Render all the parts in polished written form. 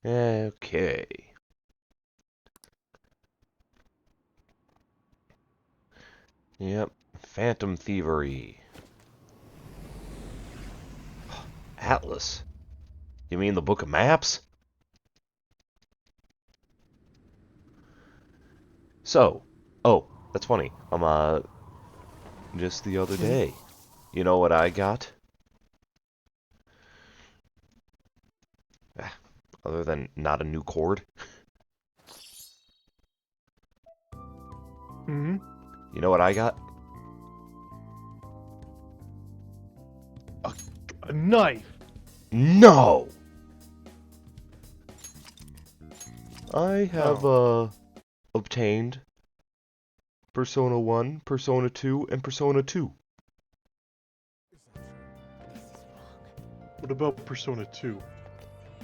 Okay. Yep. Phantom Thievery. Atlas. You mean the Book of Maps? So, oh, that's funny. Just the other day. You know what I got? Other than not a new cord. Mm-hmm. You know what I got? A knife. No! I have, obtained Persona 1, Persona 2, and Persona 2. What about Persona 2?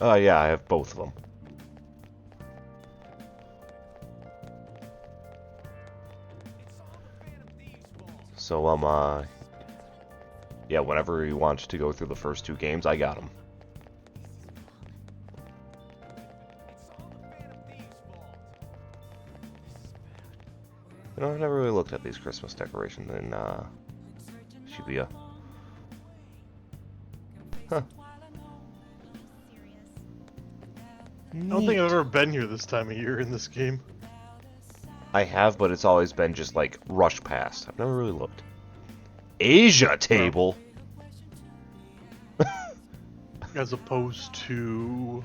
Oh, yeah, I have both of them. So, yeah, whenever he wants to go through the first two games, I got them. You know, I've never really looked at these Christmas decorations in, Shibuya. Huh. I don't think I've ever been here this time of year in this game. I have, but it's always been just, like, rushed past. I've never really looked. Asia table? As opposed to...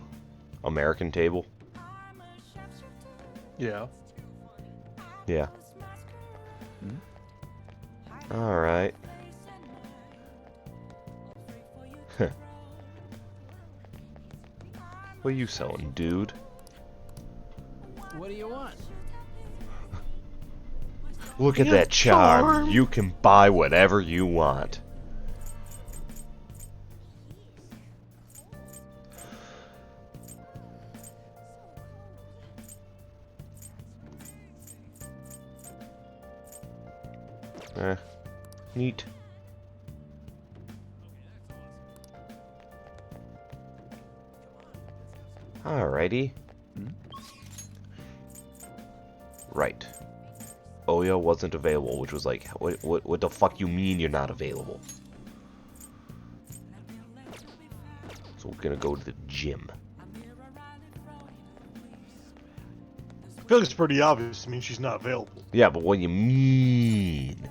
American table? Yeah. Yeah. Alright. What are you selling, dude? What do you want? Look at that charm. You can buy whatever you want. Neat. Alrighty. Right. Oya wasn't available, which was like, what the fuck you mean you're not available? So we're gonna go to the gym. I feel like it's pretty obvious. I mean, she's not available. Yeah, but what do you mean?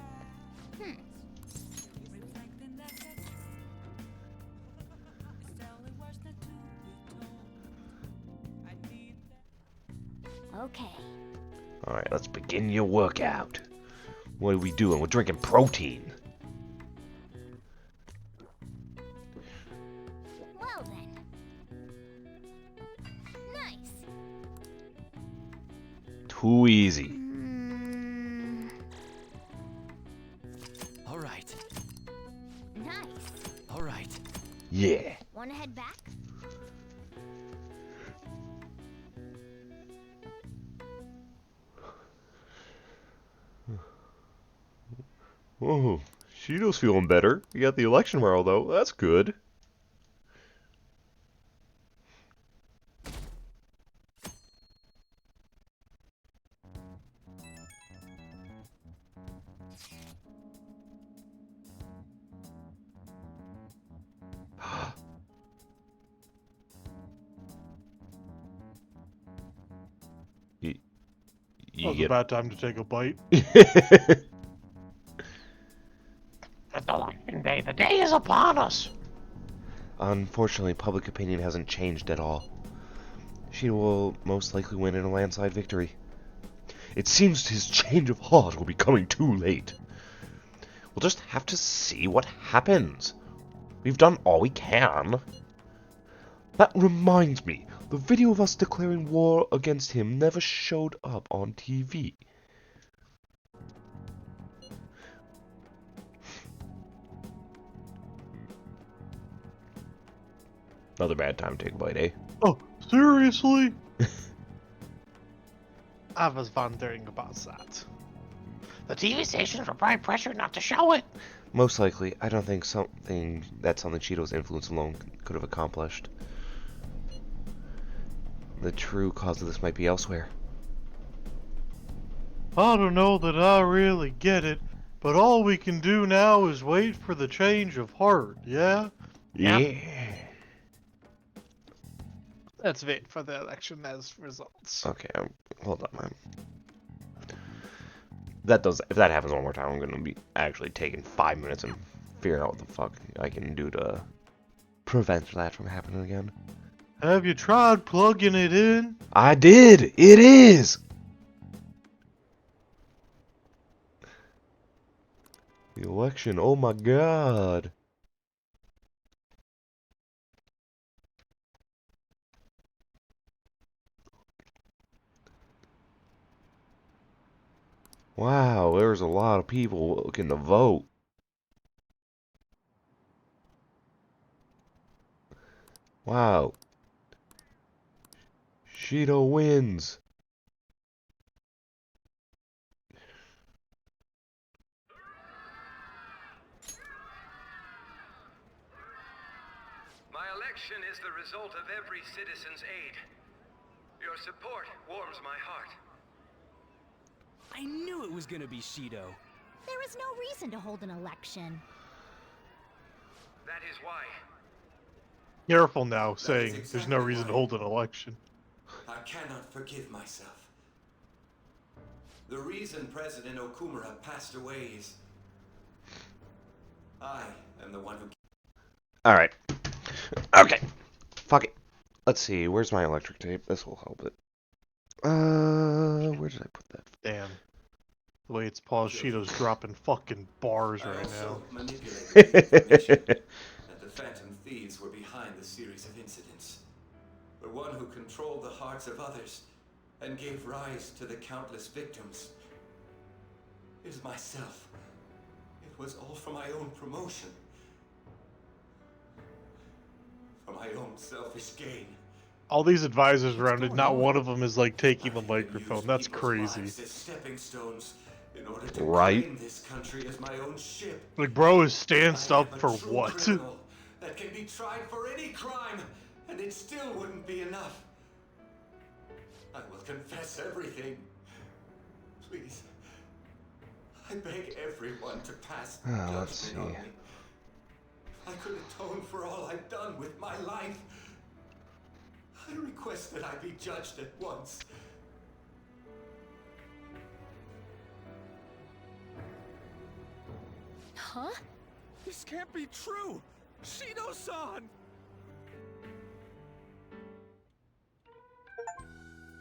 Okay. Alright, let's begin your workout. What are we doing? We're drinking protein. Well then. Nice. Too easy. All right. Nice. All right. Yeah. Wanna head back? Oh, Shido's feeling better. You got the election tomorrow, though. That's good. That was a bad time to take a bite. The election day. The day is upon us. Unfortunately, public opinion hasn't changed at all. She will most likely win in a landslide victory. It seems his change of heart will be coming too late. We'll just have to see what happens. We've done all we can. That reminds me, the video of us declaring war against him never showed up on TV. Another bad time to take a bite, eh? Oh, seriously? I was wondering about that. The TV stations were probably pressured not to show it. Most likely, I don't think something Cheeto's influence alone could have accomplished. The true cause of this might be elsewhere. I don't know that I really get it, but all we can do now is wait for the change of heart, yeah? Yeah. Let's wait for the election as results. Okay, hold on, man. If that happens one more time, I'm gonna be actually taking 5 minutes and figuring out what the fuck I can do to prevent that from happening again. Have you tried plugging it in? I did! It is! The election, oh my god. Wow, there's a lot of people looking to vote. Wow. Shido wins. My election is the result of every citizen's aid. Your support warms my heart. I knew it was gonna be Shido. There is no reason to hold an election. That is why Careful now, saying there's no reason to hold an election. I cannot forgive myself. The reason President Okumura passed away is I am the one who... Alright. Okay. Fuck it. Let's see, where's my electric tape? This will help it. Where did I put that? Damn. The way it's paused, Shido's dropping fucking bars I right also now. manipulated the information that the Phantom Thieves were behind the series of incidents. The one who controlled the hearts of others and gave rise to the countless victims is myself. It was all for my own promotion. For my own selfish gain. All these advisors around it, not one of them is like taking the I even microphone. used That's people's crazy. lives as stepping stones in order to Right. claim this country as my own ship. Like, bro is stands I am up a for true what? criminal that can be tried for any crime, and it still wouldn't be enough. I will confess everything. Please. I beg everyone to pass let's judgment on see. me. If I could atone for all I've done with my life, I request that I be judged at once. Huh? This can't be true! Shido-san!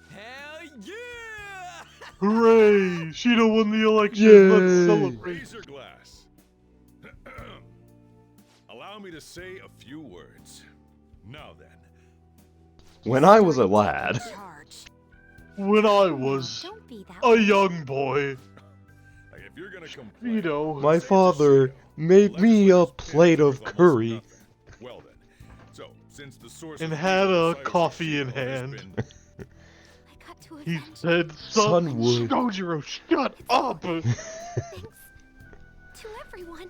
Hell yeah! Hooray! Shido won the election. Yay! Let's celebrate. Raise your glass. Allow me to say a few words. Now then, When I was a lad. Charge. When I was Don't be that a way. young boy, if you're gonna complain, Shido. My father made me a plate of curry. well then, so since the source And of had evil a inside coffee in Shido has hand. been- I got to He avenge said, Sunwood. Stojiro, shut up! thanks to everyone.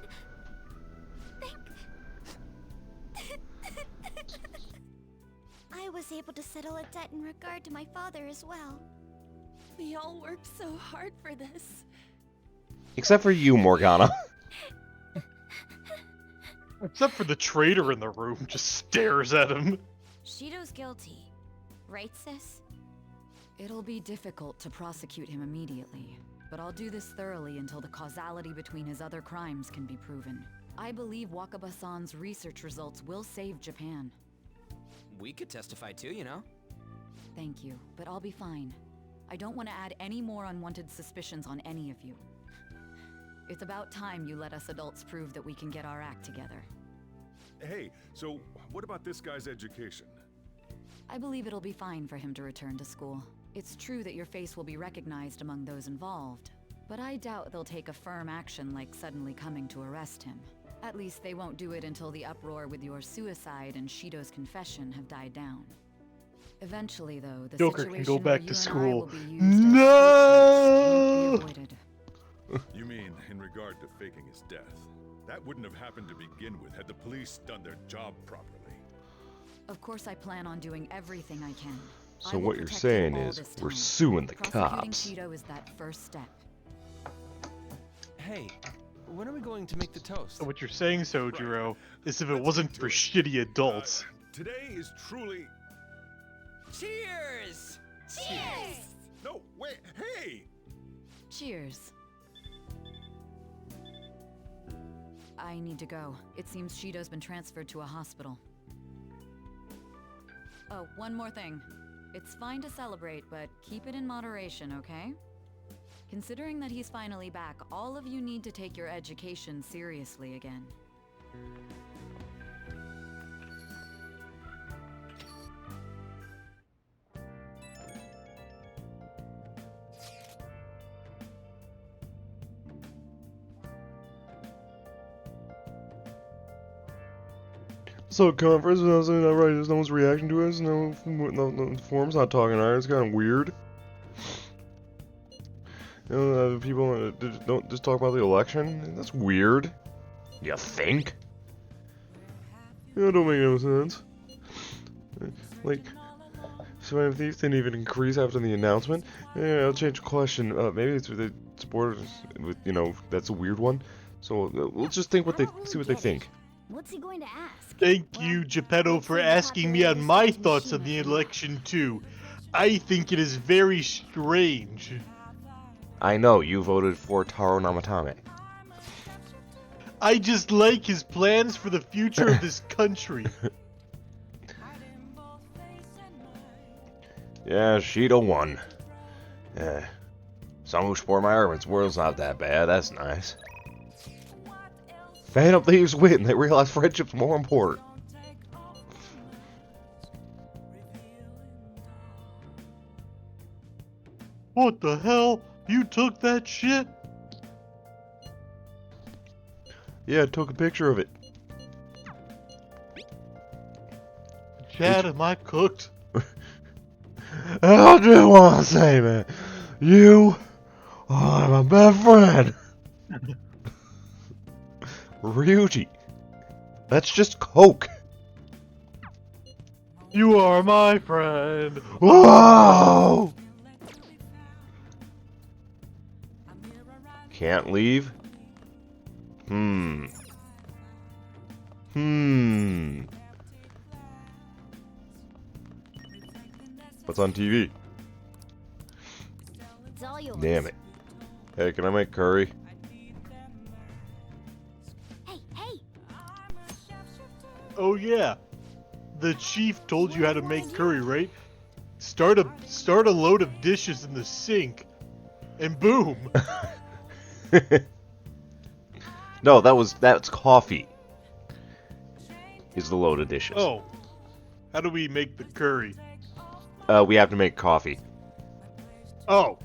I was able to settle a debt in regard to my father as well. We all worked so hard for this. Except for you, Morgana. Except for the traitor in the room, just stares at him. Shido's guilty. Right, sis? It'll be difficult to prosecute him immediately, but I'll do this thoroughly until the causality between his other crimes can be proven. I believe Wakaba-san's research results will save Japan. We could testify too, you know? Thank you, but I'll be fine. I don't want to add any more unwanted suspicions on any of you. It's about time you let us adults prove that we can get our act together. Hey, so what about this guy's education? I believe it'll be fine for him to return to school. It's true that your face will be recognized among those involved, but I doubt they'll take a firm action like suddenly coming to arrest him. At least they won't do it until the uproar with your suicide and Shido's confession have died down. Eventually, though, the Joker can go situation back where to you and I school. will be used as No! scapegoats can't be avoided. You mean in regard to faking his death? That wouldn't have happened to begin with had the police done their job properly. Of course, I plan on doing everything I can. So what you're saying is, we're suing the Prosecuting cops. Cheeto is that first step. Hey, when are we going to make the toast? What you're saying, Sojiro, is if it wasn't for shitty adults. Today is truly... Cheers! Cheers! No, wait, hey! Cheers. I need to go. It seems Cheeto's been transferred to a hospital. Oh, one more thing. It's fine to celebrate, but keep it in moderation, okay? Considering that he's finally back, all of you need to take your education seriously again. So conference, not right. There's no one's reaction to us. No forum's not talking. Alright, it's kind of weird. You know, people don't just talk about the election. That's weird. You think? Yeah, it don't make no sense. Like, so if these didn't even increase after the announcement. Yeah, I'll change the question. Maybe it's with the supporters. With that's a weird one. So we'll just think what they see what they think. What's he going to ask? Thank you, JOPETTO, for asking me on my thoughts on the election, too. I think it is very strange. I know, you voted for Taro Namatame. I just like his plans for the future of this country. Yeah, Sheeta won. Yeah. Some who sport my urban's world's not that bad, that's nice. Phantom Thieves win, they realize friendship's more important. What the hell? You took that shit? Yeah, I took a picture of it. Chad, am I cooked? I do want to say, man, you are my best friend. Ryuji, that's just Coke. You are my friend. Whoa! Can't leave? What's on TV? It's all yours. Damn it. Hey, can I make curry? Hey, hey! Oh yeah. The chief told you how to make curry, right? Start a load of dishes in the sink. And boom. No, that's coffee. Is the load of dishes. Oh. How do we make the curry? We have to make coffee. Oh.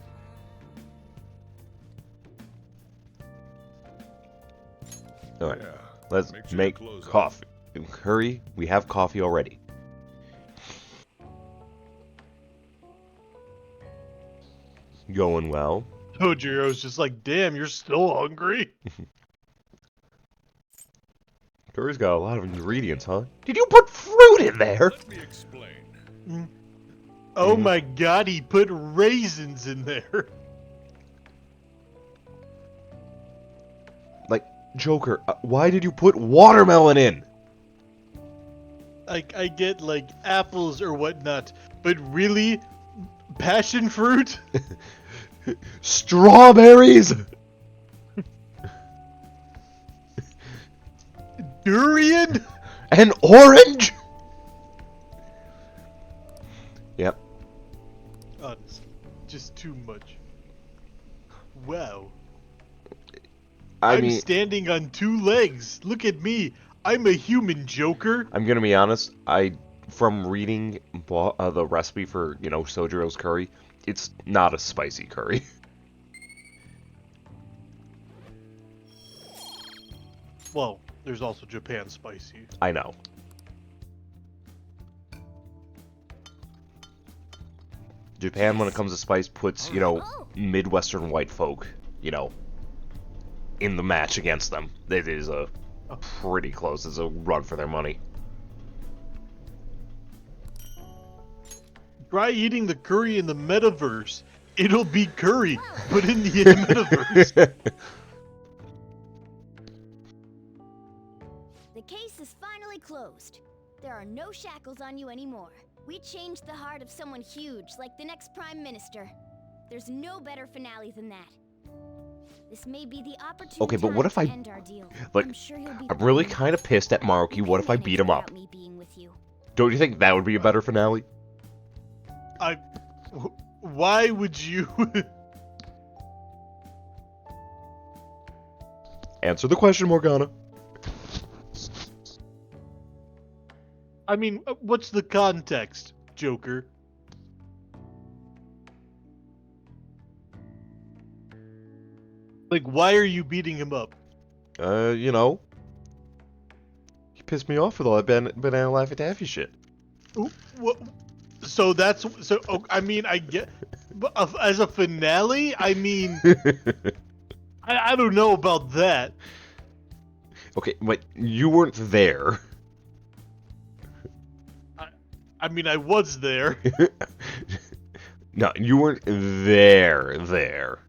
Alright, Yeah, let's make sure make your clothes coffee. Curry, we have coffee already. Going well. Tojiro's just like, damn, you're still hungry? Curry's got a lot of ingredients, huh? Did you put fruit in there? Let me explain. Oh my god, he put raisins in there. Like, Joker, why did you put watermelon in? I get like apples or whatnot, but really? Passion fruit? Strawberries? Durian? An orange? Yep. Honestly, just too much. Wow. I'm mean, standing on two legs. Look at me. I'm a human, Joker. I'm gonna be honest, from reading the recipe for, Sojiro's curry, it's not a spicy curry. Well, there's also Japan spicy. I know. Japan, when it comes to spice, puts, Midwestern white folk, in the match against them. It is a pretty close. It's a run for their money. Try eating the curry in the metaverse. It'll be curry, but in the metaverse. The case is finally closed. There are no shackles on you anymore. We changed the heart of someone huge, like the next Prime Minister. There's no better finale than that. This may be the opportunity. Okay, but what if I, end our deal. like, I'm really kind of pissed at Maruki. What if I beat him up? Don't you think that would be a better finale? Why would you? Answer the question, Morgana. I mean, what's the context, Joker? Like, why are you beating him up? You know. He pissed me off with all that banana Laffy Taffy shit. What? So that's so. Oh, I mean, I get. But as a finale, I mean, I don't know about that. Okay, but you weren't there. I mean, I was there. No, you weren't there.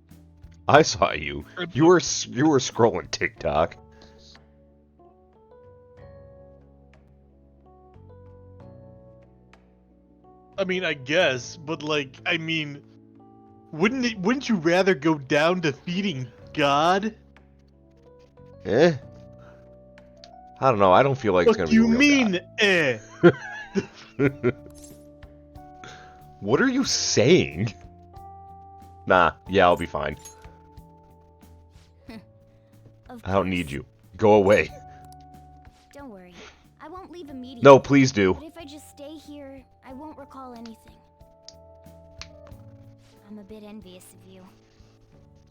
I saw you. You were scrolling TikTok. I mean, I guess, but like, I mean, wouldn't you rather go down defeating God? Eh? I don't know. I don't feel like it's gonna be. You mean eh? What are you saying? Nah. Yeah, I'll be fine. I don't need you. Go away. Don't worry. I won't leave immediately. No, please do. But if I just stay here, I won't recall anything. I'm a bit envious of you.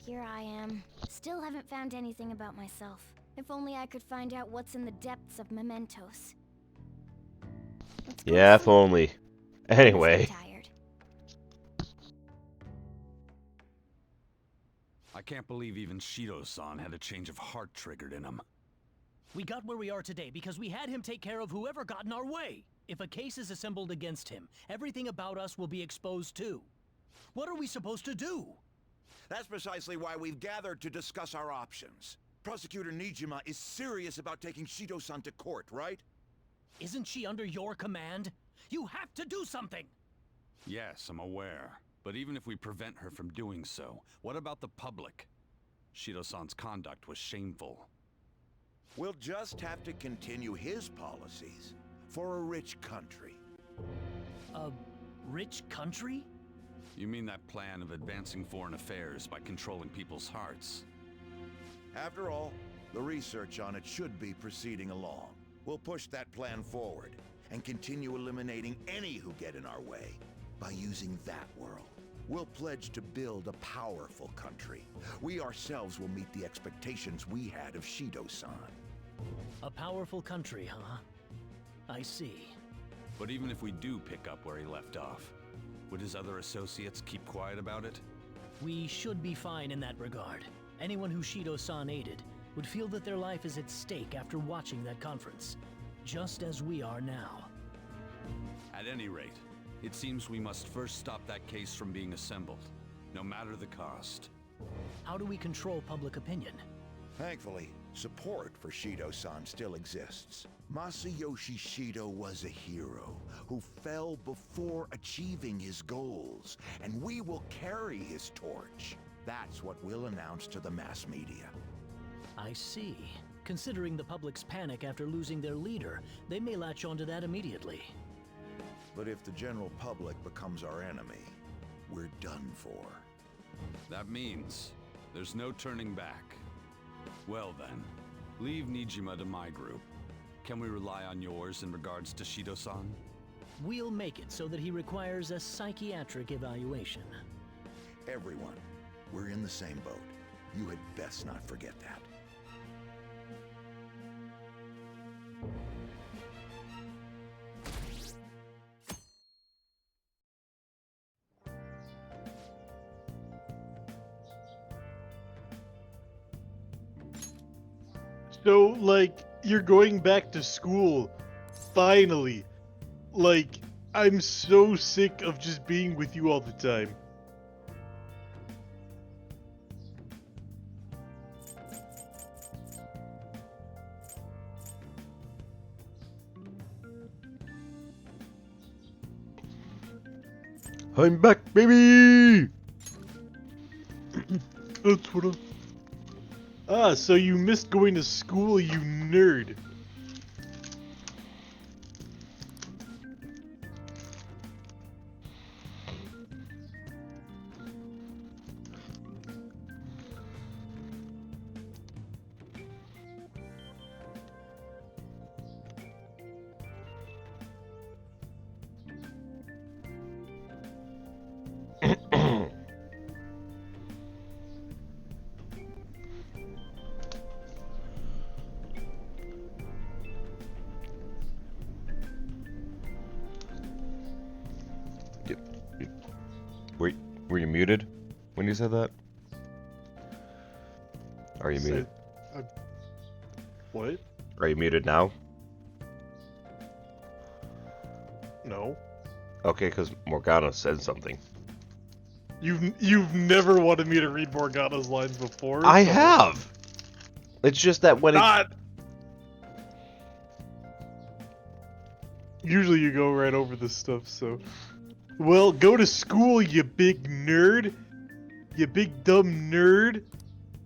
Here I am. Still haven't found anything about myself. If only I could find out what's in the depths of mementos. Yeah, if only. Anyway. I can't believe even Shido-san had a change of heart triggered in him. We got where we are today because we had him take care of whoever got in our way. If a case is assembled against him, everything about us will be exposed too. What are we supposed to do? That's precisely why we've gathered to discuss our options. Prosecutor Nijima is serious about taking Shido-san to court, right? Isn't she under your command? You have to do something! Yes, I'm aware. But even if we prevent her from doing so, what about the public? Shido-san's conduct was shameful. We'll just have to continue his policies for a rich country. A rich country? You mean that plan of advancing foreign affairs by controlling people's hearts? After all, the research on it should be proceeding along. We'll push that plan forward and continue eliminating any who get in our way by using that world. We'll pledge to build a powerful country. We ourselves will meet the expectations we had of Shido-san. A powerful country, huh? I see. But even if we do pick up where he left off, would his other associates keep quiet about it? We should be fine in that regard. Anyone who Shido-san aided would feel that their life is at stake after watching that conference, just as we are now. At any rate, it seems we must first stop that case from being assembled, no matter the cost. How do we control public opinion? Thankfully, support for Shido-san still exists. Masayoshi Shido was a hero who fell before achieving his goals, and we will carry his torch. That's what we'll announce to the mass media. I see. Considering the public's panic after losing their leader, they may latch onto that immediately. But if the general public becomes our enemy, we're done for. That means there's no turning back. Well then, leave Nijima to my group. Can we rely on yours in regards to Shido-san? We'll make it so that he requires a psychiatric evaluation. Everyone, we're in the same boat. You had best not forget that. So, like, you're going back to school, finally. Like, I'm so sick of just being with you all the time. I'm back, baby! That's what Ah, so you missed going to school, you nerd. Were you muted when you said that? Are you muted? What? Are you muted now? No. Okay, because Morgana said something. You've never wanted me to read Morgana's lines before. I so... have! It's just that when Not! Usually you go right over this stuff, so... Well, go to school, you big nerd! You big dumb nerd!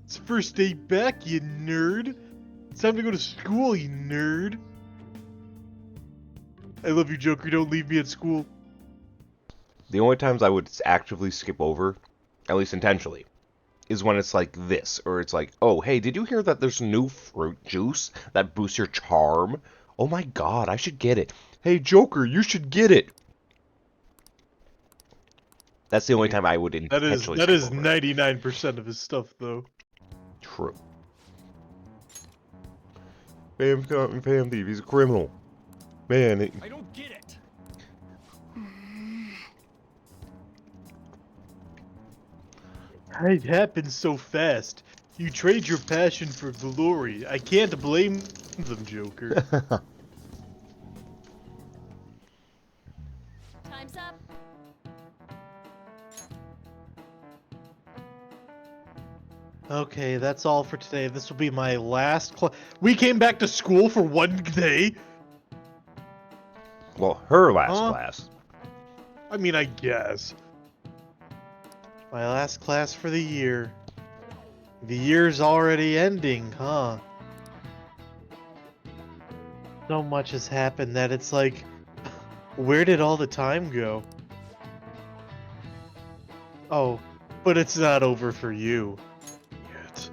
It's first day back, you nerd! It's time to go to school, you nerd! I love you, Joker, don't leave me at school. The only times I would actively skip over, at least intentionally, is when it's like this, or it's like, oh, hey, did you hear that there's new fruit juice that boosts your charm? Oh my god, I should get it. Hey, Joker, you should get it. That's the only time I would intentionally That is skip over. 99% of his stuff, though. True. Pam thief, he's a criminal. Man, I don't get it. It happens so fast. You trade your passion for glory. I can't blame them, Joker. Time's up. Okay, that's all for today. This will be my last class. We came back to school for one day? well, her last class. I mean, I guess. My last class for the year. The year's already ending, huh? So much has happened that it's like, where did all the time go? Oh, but it's not over for you. Yet.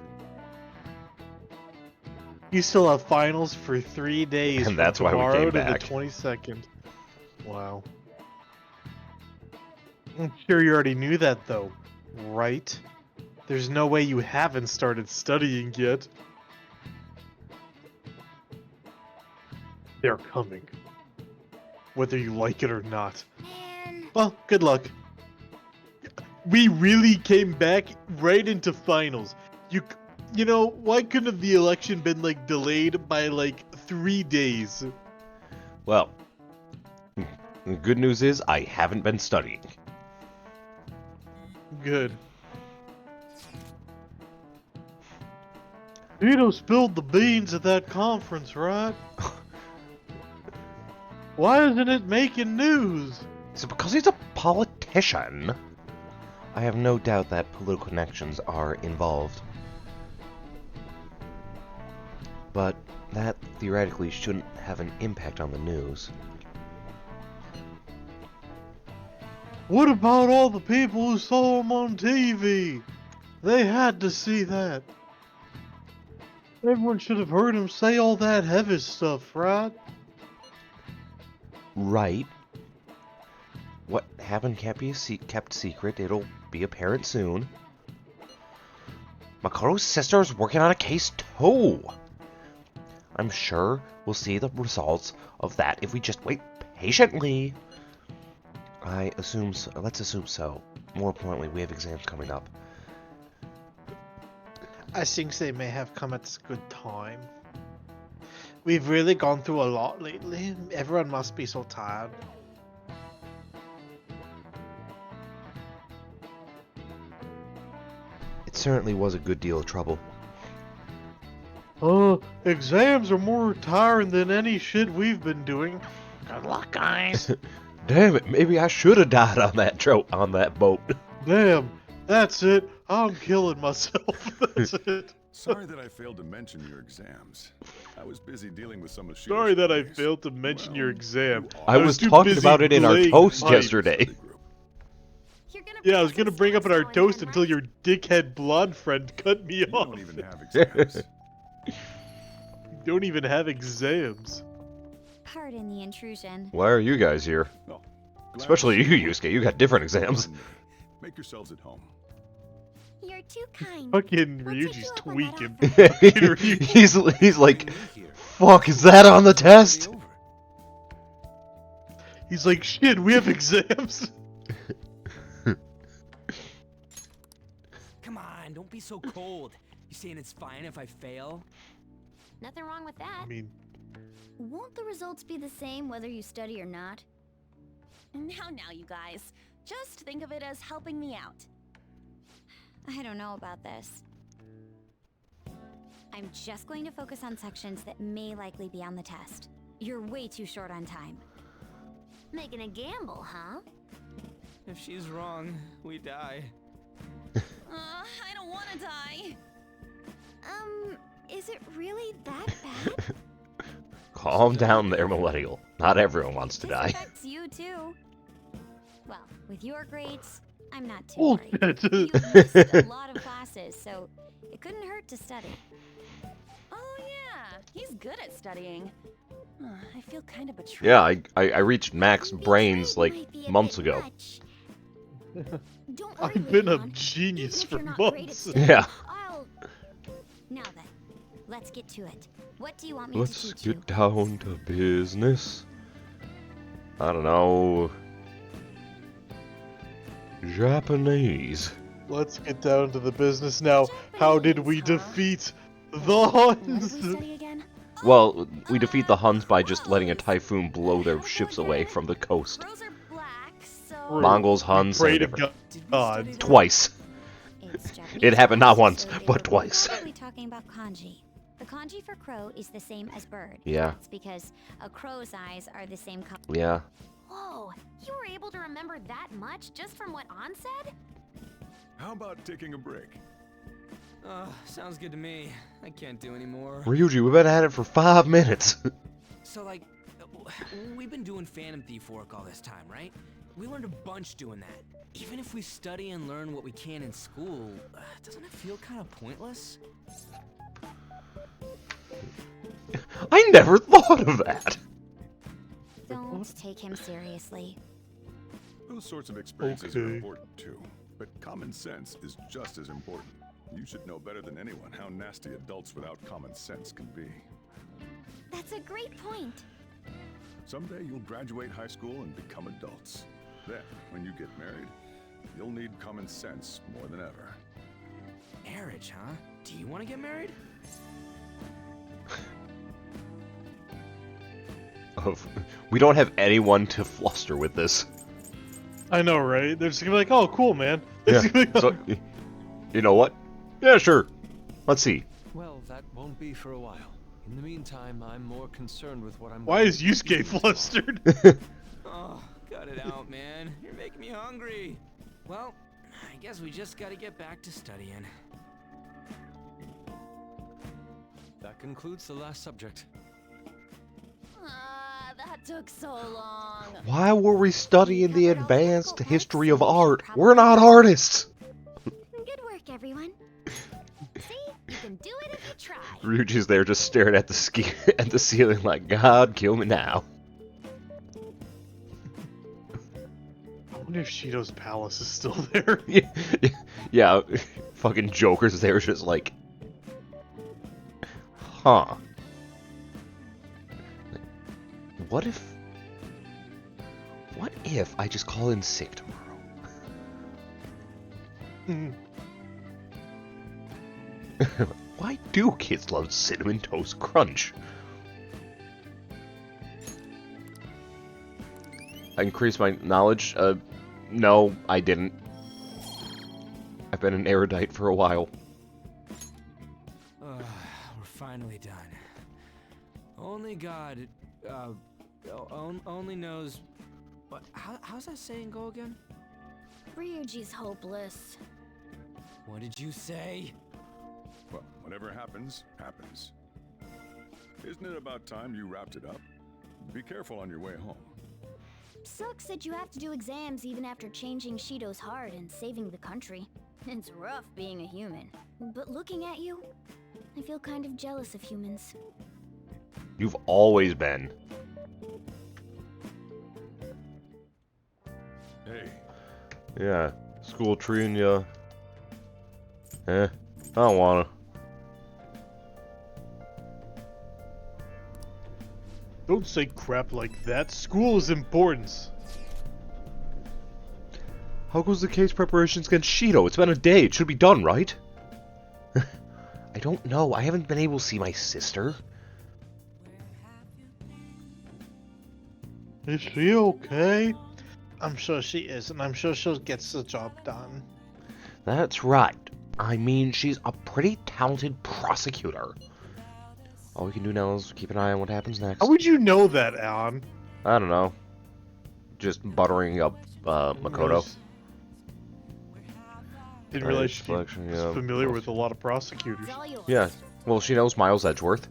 You still have finals for 3 days. And that's why we tomorrow came to back. the 22nd. Wow. I'm sure you already knew that, though, right? There's no way you haven't started studying yet. They're coming. Whether you like it or not. Man. Well, good luck. We really came back right into finals. You know, why couldn't the election been, like, delayed by, like, 3 days? Well, the good news is I haven't been studying. Good. Vito spilled the beans at that conference, right? Why isn't it making news? Is it because he's a politician? I have no doubt that political connections are involved. But that theoretically shouldn't have an impact on the news. What about all the people who saw him on TV? They had to see that. Everyone should have heard him say all that heavy stuff, right? Right. What happened can't be kept secret. It'll be apparent soon. Makoto's sister is working on a case too. I'm sure we'll see the results of that if we just wait patiently. Let's assume so. More importantly, we have exams coming up. I think they may have come at a good time. We've really gone through a lot lately. Everyone must be so tired. certainly was a good deal of trouble. Exams are more tiring than any shit we've been doing. Good luck, guys. Damn it, maybe I should have died on that boat. Damn, that's it. I'm killing myself. That's it. Sorry that I failed to mention your exams. I was busy dealing with some of Shido's Sorry that I case. failed to mention your Well, exam. you I was too talking busy about it in our playing toast pipe. yesterday. You're gonna Yeah, I bring was us gonna some bring up in our snacks now and toast then, until right? your dickhead blonde friend cut me You off. don't even have exams. Don't even have exams. Pardon the intrusion. Why are you guys here? Well, glad Especially to see you, Yusuke. You got different exams. Make yourselves at home. You're too kind. Fucking We'll take Ryuji's you up on tweaking. that offer. he's like, fuck, is that on the test? He's like, shit, we have exams. Come on, don't be so cold. You saying it's fine if I fail? Nothing wrong with that. I mean, Won't the results be the same whether you study or not? Now, you guys. Just think of it as helping me out. I don't know about this. I'm just going to focus on sections that may likely be on the test. You're way too short on time. Making a gamble, huh? If she's wrong, we die. I don't want to die. Is it really that bad? Calm down there, Millennial. Not everyone wants to This die. affects you too. Well, with your grades, I'm not too bullshit. worried. You missed a lot of classes, so it couldn't hurt to study. Oh yeah, he's good at studying. I feel kind of betrayed. Yeah, I reached max brains like Might be a months bit ago. much. Don't worry, I've been a Leon. genius Even if for you're not great at months. studying, Yeah. Now then, let's get to it. What do you want me to Let's teach you? get down to business. I don't know. Japanese. Let's get down to the business now. How did we defeat the What did we Huns? study again? Well, we defeat the Huns by just letting a typhoon blow their ships away from the coast. Crows are black, so Mongols, Huns, Pray same to difference. Did we God. study that? Twice. it's Japanese It happened not class, once, so they but were twice. Probably talking about kanji. The kanji for crow is the same as bird. Yeah. That's because a crow's eyes are the same color. Yeah. Whoa, you were able to remember that much just from what An said? How about taking a break? Sounds good to me. I can't do anymore. Ryuji, we've been at it for 5 minutes. So like, we've been doing Phantom Thief work all this time, right? We learned a bunch doing that. Even if we study and learn what we can in school, doesn't it feel kind of pointless? I never thought of that. Don't take him seriously. Those sorts of experiences are Okay. important too, but common sense is just as important. You should know better than anyone how nasty adults without common sense can be. That's a great point. Someday you'll graduate high school and become adults. Then, when you get married, you'll need common sense more than ever. Marriage, huh? Do you want to get married? We don't have anyone to fluster with this. I know, right? They're just gonna be like, oh, cool, man. Yeah. So, you know what? Yeah, sure. Let's see. Well, that won't be for a while. In the meantime, I'm more concerned with what I'm. Why is Yusuke flustered? Oh, cut it out, man. You're making me hungry. Well, I guess we just gotta get back to studying. That concludes the last subject. That took so long. Why were we studying the advanced history of art? We're not artists. Good work, everyone. See? You can do it if you try. Ryuji's there just staring at the at the ceiling like, God, kill me now. I wonder if Shido's palace is still there. Yeah, fucking Joker's there just like, huh. What if I just call in sick tomorrow? Why do kids love Cinnamon Toast Crunch? I increased my knowledge? No, I didn't. I've been an erudite for a while. We're finally done. Only God, only knows. What? How's that saying go again? Ryuji's hopeless. What did you say? Well, whatever happens, happens. Isn't it about time you wrapped it up? Be careful on your way home. Sucks that you have to do exams even after changing Shido's heart and saving the country. It's rough being a human. But looking at you, I feel kind of jealous of humans. You've always been. Hey. Yeah, school treating ya. I don't wanna. Don't say crap like that. School is important. How goes the case preparations against Shido? It's been a day. It should be done, right? I don't know. I haven't been able to see my sister. Is she okay? I'm sure she is, and I'm sure she'll get the job done. That's right. I mean, she's a pretty talented prosecutor. All we can do now is keep an eye on what happens next. How would you know that, Alan? I don't know. Just buttering up Makoto. Didn't realize she was familiar with a lot of prosecutors. Yeah. Well, she knows Miles Edgeworth.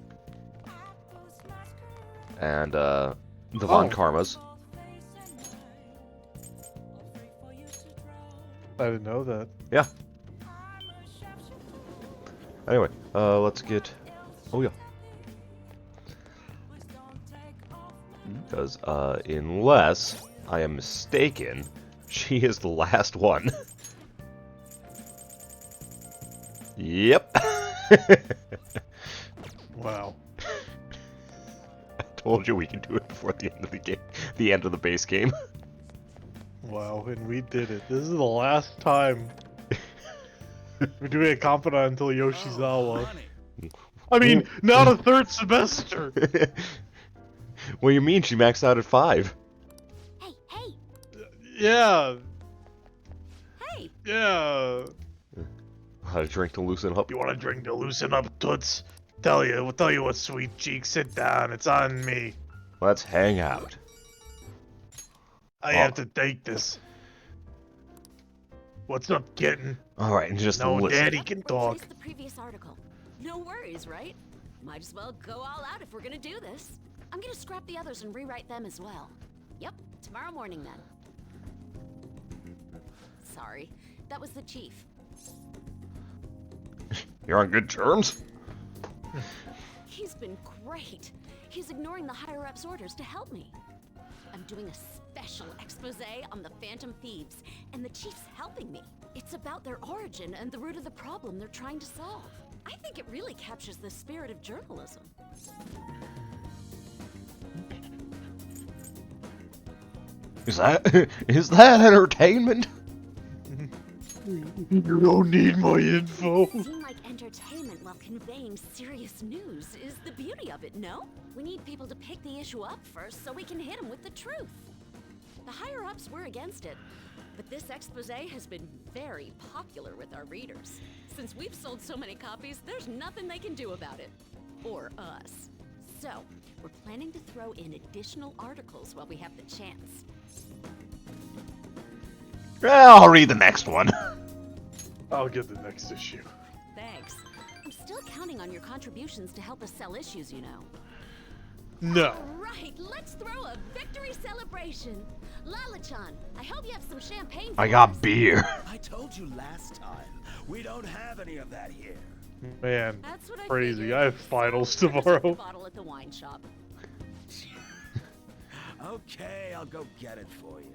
And, the Von Karmas. I didn't know that. Yeah. Anyway, let's get... Oh, yeah. Because, unless I am mistaken, she is the last one. Yep. Wow. I told you we could do it before the end of the game. The end of the base game. Wow, and we did it. This is the last time we're doing a confidant until Yoshizawa. I mean, not a third semester! What do you mean? She maxed out at 5. Hey, hey! Yeah! Hey! Yeah! Had a drink to loosen up. You want a drink to loosen up, Toots? Tell you what, sweet cheek, sit down, it's on me. Let's hang out. I have to take this. What's up, kitten? Alright, just no, listen. Daddy can talk. The previous article. No worries, right? Might as well go all out if we're gonna do this. I'm gonna scrap the others and rewrite them as well. Yep, tomorrow morning then. Sorry, that was the chief. You're on good terms? He's been great. He's ignoring the higher-ups' orders to help me. I'm doing a special expose on the Phantom Thieves, and the chief's helping me. It's about their origin and the root of the problem they're trying to solve. I think it really captures the spirit of journalism. Is that entertainment? You don't need my info. Seem like entertainment while conveying serious news is the beauty of it, no? We need people to pick the issue up first so we can hit them with the truth. The higher-ups were against it, but this expose has been very popular with our readers. Since we've sold so many copies, there's nothing they can do about it. Or us. So, we're planning to throw in additional articles while we have the chance. I'll read the next one. I'll get the next issue. Thanks. I'm still counting on your contributions to help us sell issues, you know. No. All right, let's throw a victory celebration. Lala-chan, I hope you have some champagne for I got us. beer. I told you last time, we don't have any of that here. Man, That's what I crazy. figured. I have finals Just a tomorrow. bottle at the wine shop. Okay, I'll go get it for you.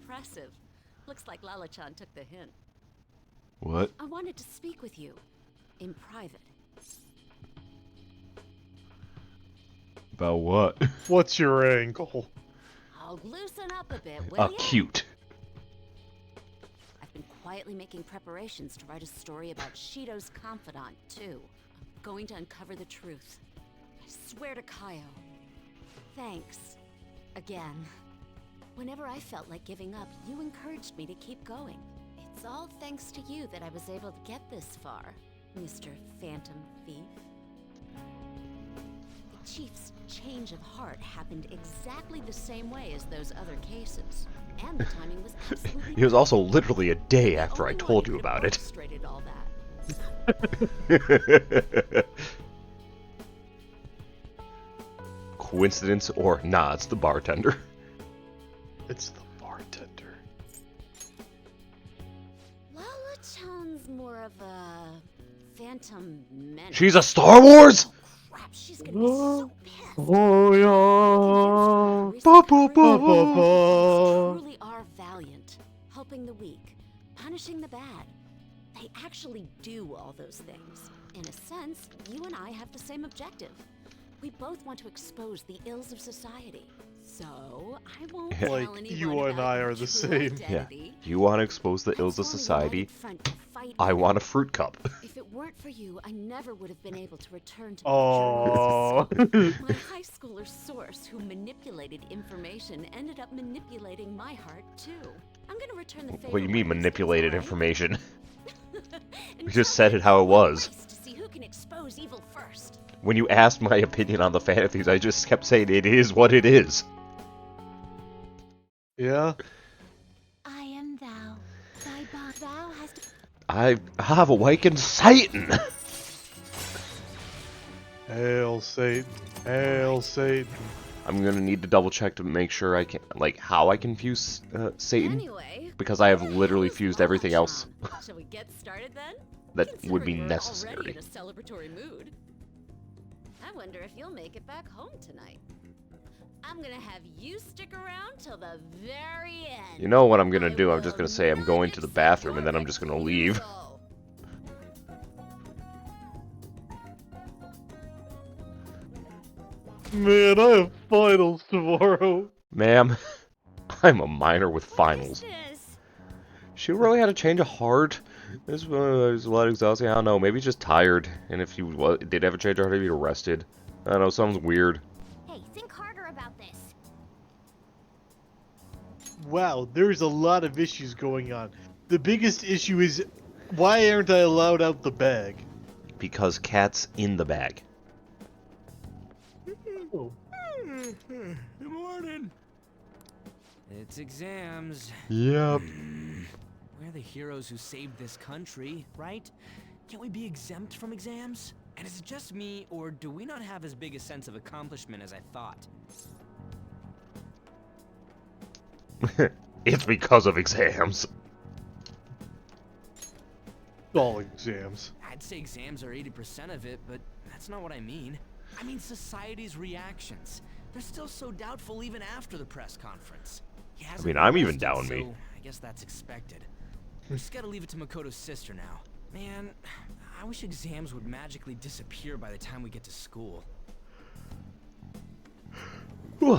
Impressive. Looks like Lala-chan took the hint. What? I wanted to speak with you. In private. About what? What's your angle? I'll loosen up a bit, will ya? Cute. I've been quietly making preparations to write a story about Shido's confidant, too. I'm going to uncover the truth. I swear to Kaio. Thanks. Again. Whenever I felt like giving up, you encouraged me to keep going. It's all thanks to you that I was able to get this far, Mr. Phantom Thief. The Chief's change of heart happened exactly the same way as those other cases. And the timing was absolutely It was also literally a day after I told you about it. orchestrated all that. Coincidence or nah, it's the bartender. It's the bartender. Lala Chan's more of a phantom menace. She's a Star Wars? Oh, crap, she's gonna be so pissed. Oh yeah. Ba, ba, ba, ba. Truly are valiant, helping the weak, punishing the bad. They actually do all those things. In a sense, you and I have the same objective. We both want to expose the ills of society. So, I won't tell Like, anyone you and about I your are the true same. Yeah. identity. You want to expose the ills of society? I want a fruit cup. If it weren't for you, I never would have been able to return to Oh. my high schooler source who manipulated information ended up manipulating my heart too. I'm gonna return the favor. What do you mean when it's manipulated right. information? And We just tell said it how it was. race to see who can expose evil first. When you asked my opinion on the fantasies, I just kept saying it is what it is. Yeah. I am thou. Thy bond thou hast. I have awakened Satan! Hail Satan. Hail Satan. I'm gonna need to double check to make sure I can, like, how I can fuse Satan. Anyway, Because I have where the literally hell is fused Lala everything else. Chan? Shall we get started then? That would be Considering we're necessary. already in a celebratory mood. I wonder if you'll make it back home tonight. I'm gonna have you stick around till the very end. You know what I'm gonna do? I'm just gonna say I'm going to the bathroom and then I'm just gonna leave. Man, I have finals tomorrow. Ma'am, I'm a minor with finals. She really had a change of heart. This was a lot exhausting. I don't know. Maybe just tired. And if you did have a change of heart, he'd be arrested. I don't know. Sounds weird. Hey, think harder about this. Wow, there's a lot of issues going on. The biggest issue is, why aren't I allowed out the bag? Because cat's in the bag. Oh. Good morning. It's exams. Yep. We're the heroes who saved this country, right? Can't we be exempt from exams? And is it just me, or do we not have as big a sense of accomplishment as I thought? It's because of exams. All exams. I'd say exams are 80% of it, but that's not what I mean. I mean society's reactions. They're still so doubtful even after the press conference. He hasn't I mean, been I'm even arrested, down me. so I guess that's expected. We just gotta leave it to Makoto's sister now. Man, I wish exams would magically disappear by the time we get to school. Ooh.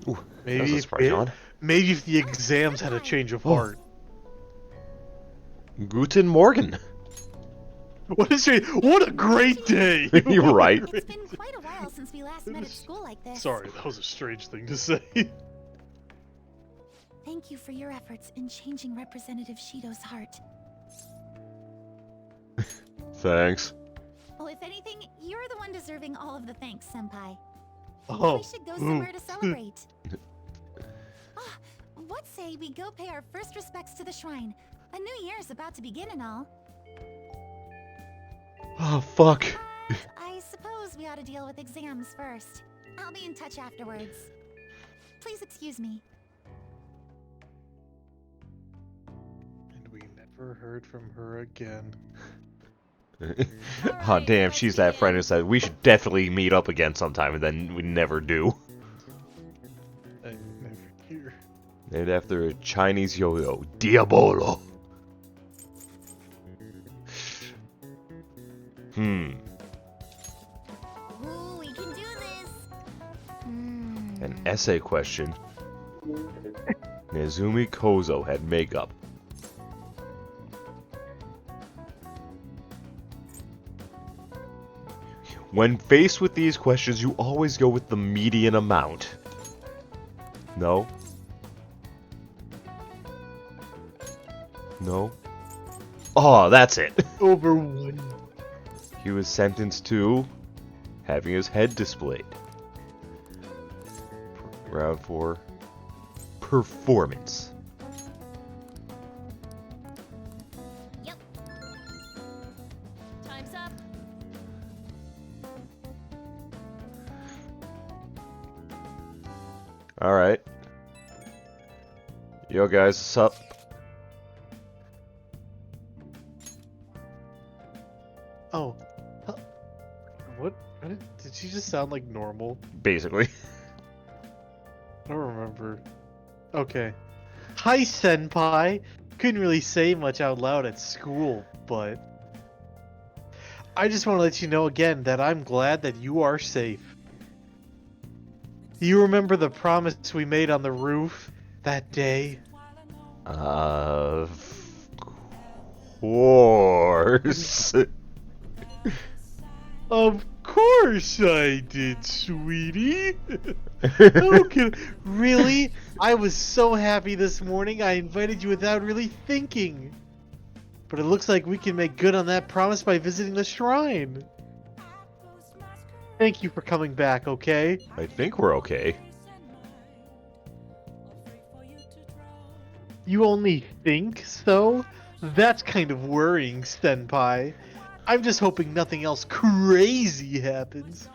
Ooh, Maybe maybe if the exams had a change of heart. Guten Morgen. What a great day! You're right. It's been quite a while since we last met at school like this. Sorry, that was a strange thing to say. Thank you for your efforts in changing Representative Shido's heart. Thanks. Well, if anything, you're the one deserving all of the thanks, Senpai. Oh. We should go somewhere to celebrate. What say we go pay our first respects to the shrine? A new year's about to begin and all. Oh, fuck. I suppose we ought to deal with exams first. I'll be in touch afterwards. Please excuse me. And we never heard from her again. Oh, damn, she's that friend who said we should definitely meet up again sometime, and then we never do. I never hear. Named after a Chinese yo-yo, Diabolo. Ooh, we can do this. An essay question. Nezumi Kozo had makeup. When faced with these questions, you always go with the median amount. No? No. Oh, that's it. Over 1. He was sentenced to having his head displayed. Round 4. Performance. Yep. Time's up. Alright. Yo guys, what's up? Oh. Huh. What? Did she just sound like normal? Basically. I don't remember. Okay. Hi, Senpai! Couldn't really say much out loud at school, but... I just want to let you know again that I'm glad that you are safe. You remember the promise we made on the roof that day? Of course. Of course I did, sweetie. Okay, really? I was so happy this morning I invited you without really thinking. But it looks like we can make good on that promise by visiting the shrine. Thank you for coming back, okay? I think we're okay. You only think so? That's kind of worrying, Senpai. I'm just hoping nothing else crazy happens.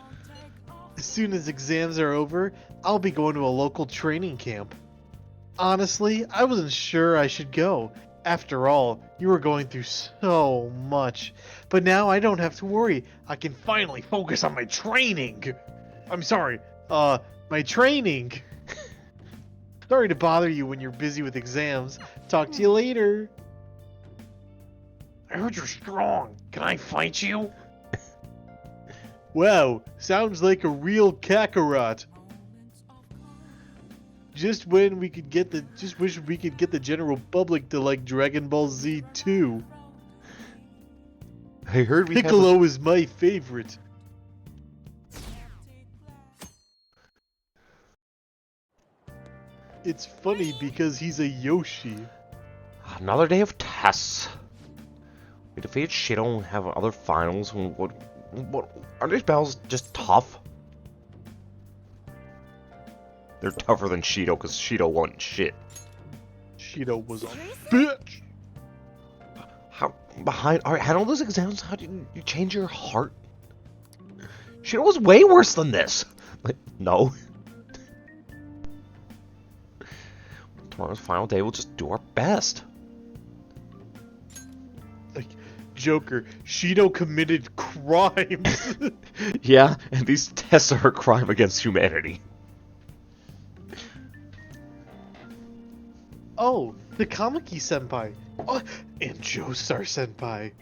As soon as exams are over, I'll be going to a local training camp. Honestly, I wasn't sure I should go. After all, you were going through so much. But now I don't have to worry. I can finally focus on my training. I'm sorry, my training. Sorry to bother you when you're busy with exams. Talk to you later. I heard you're strong. Can I fight you? Wow, sounds like a real Kakarot. Just wish we could get the general public to like Dragon Ball Z too. I heard we Piccolo is my favorite. It's funny because he's a Yoshi. Another day of tests. We defeated Shido and have other finals. What are these battles just tough? They're tougher than Shido because Shido won shit. Shido was a bitch. How had all those exams? How did you change your heart? Shido was way worse than this. Like, no. Tomorrow's final day. We'll just do our best. Like, Joker, Shido committed crimes. Yeah, and these tests are a crime against humanity. Oh, the Kamiki Senpai. Oh, and Joestar Senpai.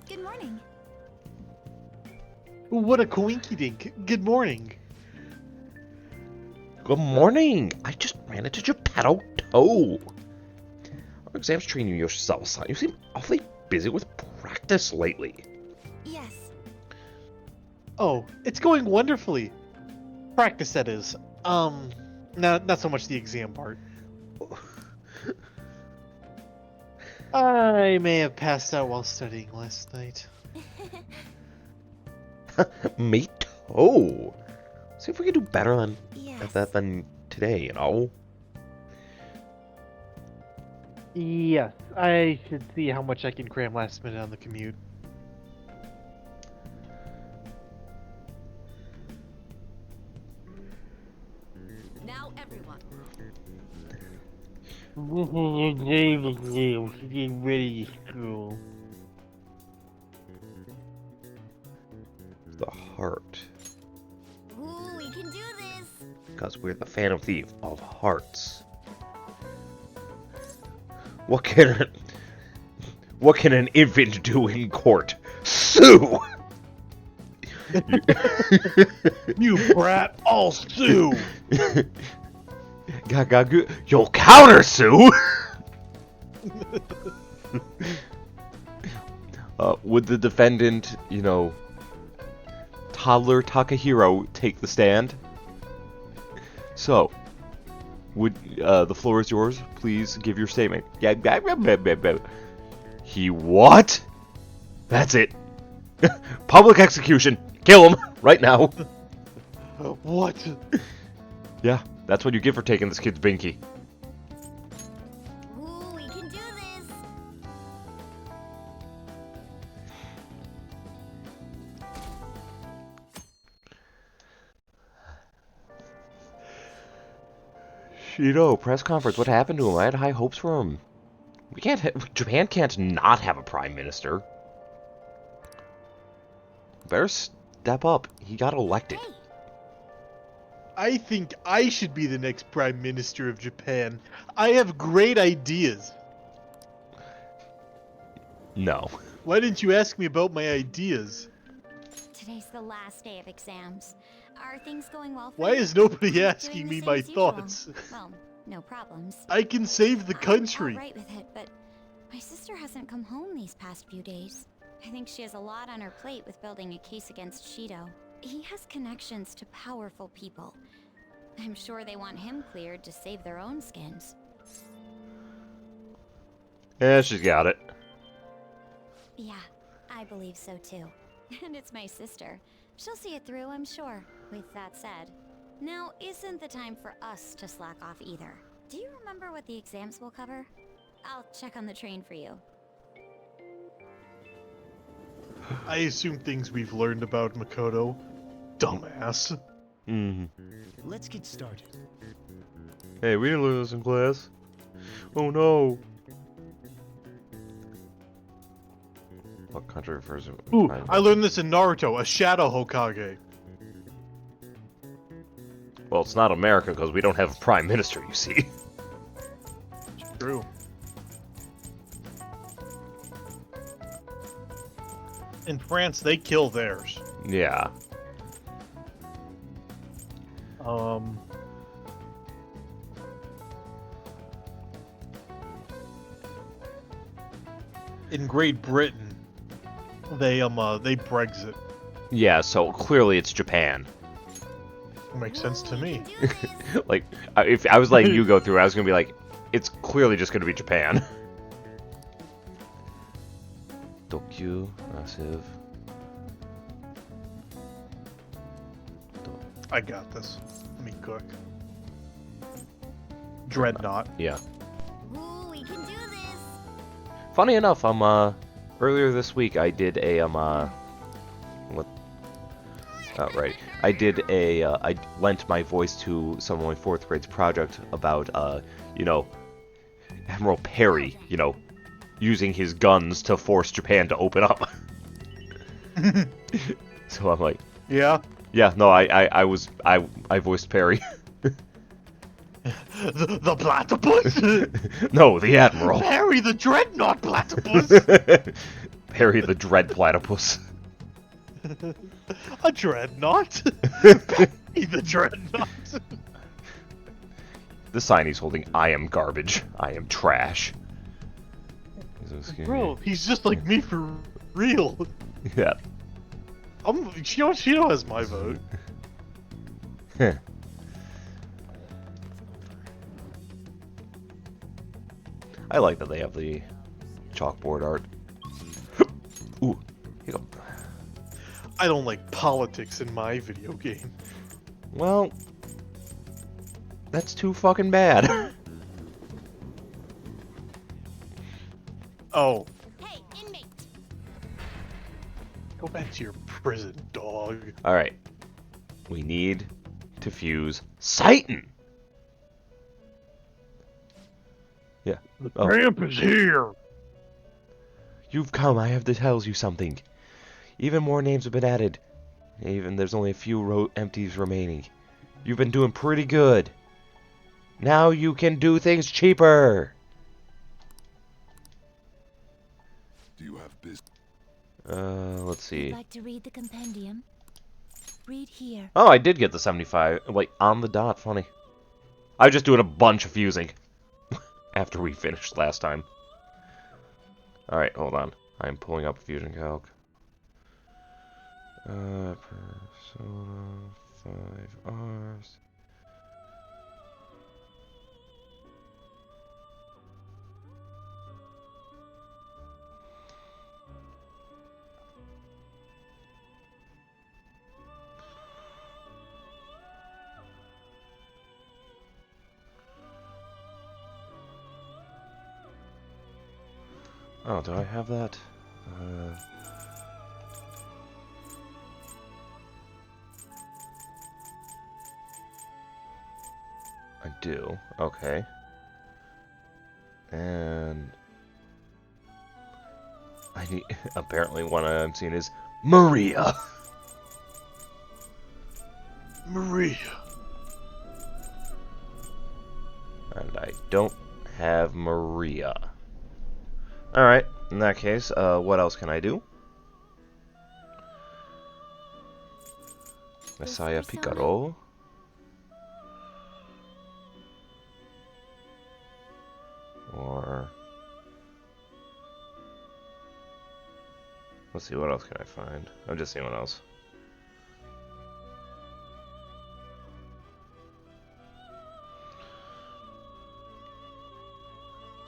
Good morning. What a coinkydink. Good morning. Good morning. I just ran into JOPETTO. Our exams training Yoshi-sama-san. You seem awfully busy with practice lately. Yes. Oh, it's going wonderfully. Practice, that is. Not so much the exam part. I may have passed out while studying last night. Me too. See if we can do better than Yes. at that than today, you know? Yes, I should see how much I can cram last minute on the commute. Now everyone. Getting ready to school. The heart. Ooh, we can do this. Because we're the Phantom Thief of Hearts. What can an infant do in court? Sue! You brat, I'll sue! Gagagu, you'll counter sue! Would the defendant, you know, toddler Takahiro take the stand? So, Would the floor is yours? Please give your statement. He what? That's it. Public execution. Kill him right now. What? Yeah, that's what you get for taking this kid's binky. Ooh, we can do this. Shido, press conference. What happened to him? I had high hopes for him. We can't. Japan can't not have a prime minister. Better step up. He got elected. Hey, I think I should be the next Prime Minister of Japan. I have great ideas. No. Why didn't you ask me about my ideas? today's the last day of exams. Are things going well for Why you? is nobody Doing asking the me same my as usual. thoughts? Well, no problems. I can save the country. I'm all right with it, but my sister hasn't come home these past few days. I think she has a lot on her plate with building a case against Shido. He has connections to powerful people. I'm sure they want him cleared to save their own skins. Yeah, she's got it. Yeah, I believe so too. And it's my sister. She'll see it through, I'm sure. With that said, now isn't the time for us to slack off either. Do you remember what the exams will cover? I'll check on the train for you. I assume things we've learned about Makoto. Dumbass. Let's get started. Hey, we didn't learn this in class. Oh no. What country refers to? Ooh, I learned this in Naruto, a Shadow Hokage. Well, it's not America because we don't have a prime minister, you see. True. In France, they kill theirs. Yeah. In Great Britain, they Brexit. Yeah, so clearly it's Japan. Makes sense to me. Like, if I was letting you go through, I was gonna be like, it's clearly just gonna be Japan. Tokyo, massive. I got this. Let me cook. Dreadnought. Yeah. Ooh, we can do this. Funny enough, earlier this week I did a what? Oh, right. I did a I lent my voice to some of my 4th grade's project about you know, Admiral Perry, you know, using his guns to force Japan to open up. So I'm like, yeah. Yeah, no, I voiced Perry. The platypus? No, the Admiral. Perry the Dreadnought platypus! Perry the Dread Platypus. A Dreadnought? Perry the Dreadnought. The sign he's holding, I am garbage. I am trash. Bro, he's just like me for real. Yeah. Shido has my vote. I like that they have the chalkboard art. Ooh, here you go. I don't like politics in my video game. Well, that's too fucking bad. Oh. Hey, inmate. Go back to your prison, dog. Alright. We need to fuse Satan! Yeah. The ramp is here! You've come, I have to tell you something. Even more names have been added. Even there's only a few empties remaining. You've been doing pretty good. Now you can do things cheaper! Do you have business? Let's see. Like to read the compendium? Read here. Oh, I did get the 75, like, on the dot, funny. I was just doing a bunch of fusing. After we finished last time. Alright, hold on. I'm pulling up Fusion Calc. Persona 5 Rs. Oh, do I have that? I do. Okay. And I need. Apparently, one I'm seeing is Maria. Maria. And I don't have Maria. Alright, in that case, what else can I do? Messiah Picaro. Or... let's see, what else can I find? I'm just seeing what else.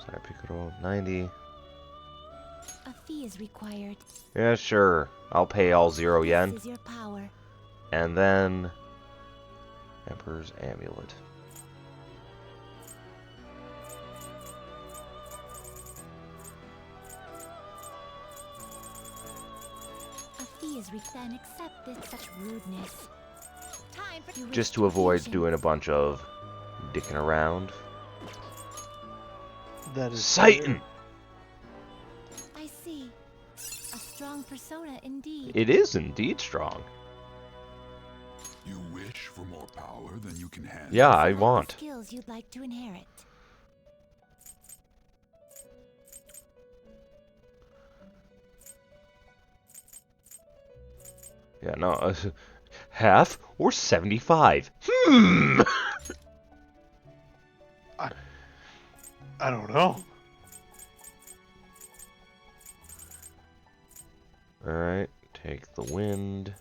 Sorry, Picaro, 90. A fee is required. Yeah, sure. I'll pay all 0 yen. This is your power. And then... Emperor's Amulet. A fee is then accepted such rudeness. Time for Just to avoid doing a bunch of dicking around. That is Satan! I see. A strong persona indeed. It is indeed strong. You wish for more power than you can handle? Yeah, I want. Skills you'd like to inherit. Yeah, no. Half or 75? I don't know. Alright, take the wind.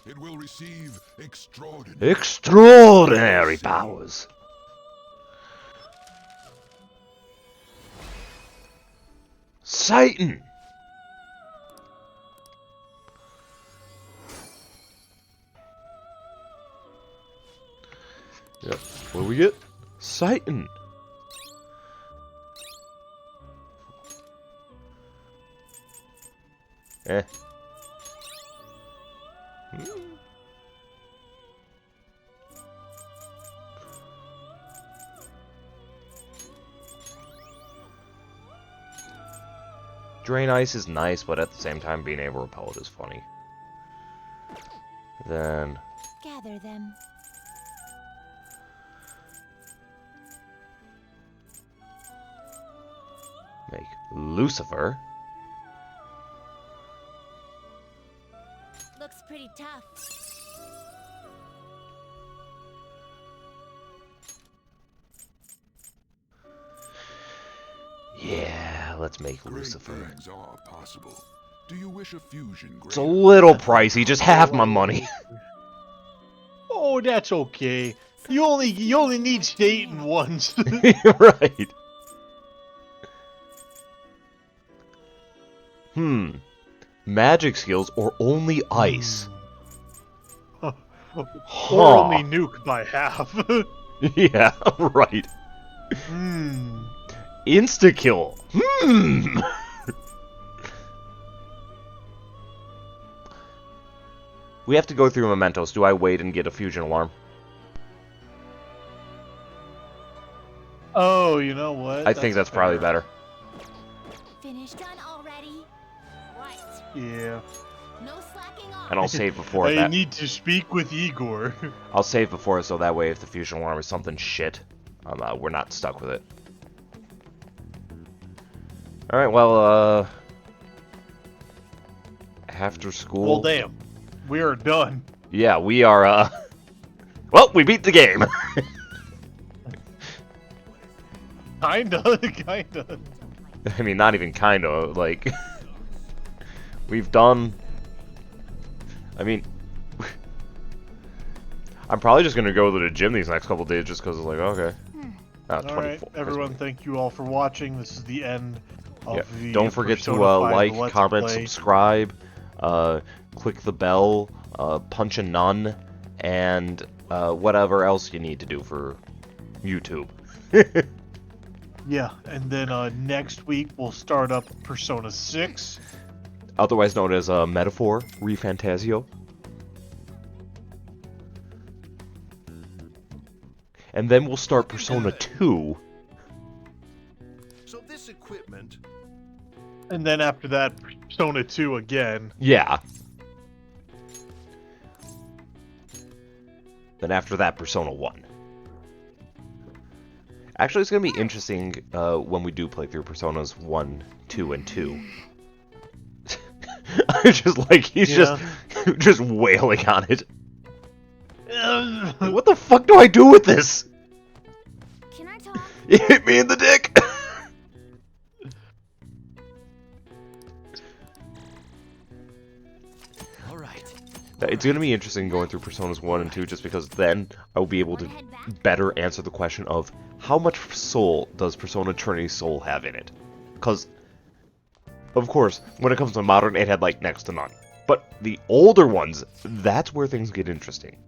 It will receive extraordinary... Extraordinary powers! Satan! Yep, what do we get? Satan! Eh. Drain Ice is nice, but at the same time, being able to repel it is funny. Then... Gather them. make Lucifer. Looks pretty tough. Yeah, let's make Lucifer. Things are possible. Do you wish a fusion? It's a little pricey, just half my money. Oh, that's okay. You only need Satan once. Right. Magic skills or only ice? Or only nuke by half. Yeah, right. Insta-kill. We have to go through mementos. Do I wait and get a fusion alarm? Oh, you know what? I think that's probably better. Finished done already? Right. Yeah. No slacking off. And I'll save before I that. need to speak with Igor. I'll save before so that way if the fusion alarm is something shit, we're not stuck with it. Alright, well, after school... Well, damn. We are done. Yeah, we are, well, we beat the game! Kinda. I mean, not even kinda, like... we've done... I mean... I'm probably just gonna go to the gym these next couple days just because it's like, okay. Alright, everyone, thank you all for watching. This is the end of the Don't forget to Persona 5 like, Let's comment, Play. subscribe, click the bell, punch a nun, and whatever else you need to do for YouTube. Yeah, and then next week we'll start up Persona 6. Otherwise known as Metaphor Refantasio. And then we'll start Persona 2. So this equipment... And then after that, Persona 2 again. Yeah. Then after that, Persona 1. Actually, it's going to be interesting when we do play through Personas 1, 2, and 2. Just like, he's just wailing on it. What the fuck do I do with this? Can I talk? You hit me in the dick! It's going to be interesting going through Personas 1 and 2 just because then I'll be able to better answer the question of how much soul does Persona Trinity Soul have in it? Because, of course, when it comes to modern, it had like next to none. But the older ones, that's where things get interesting.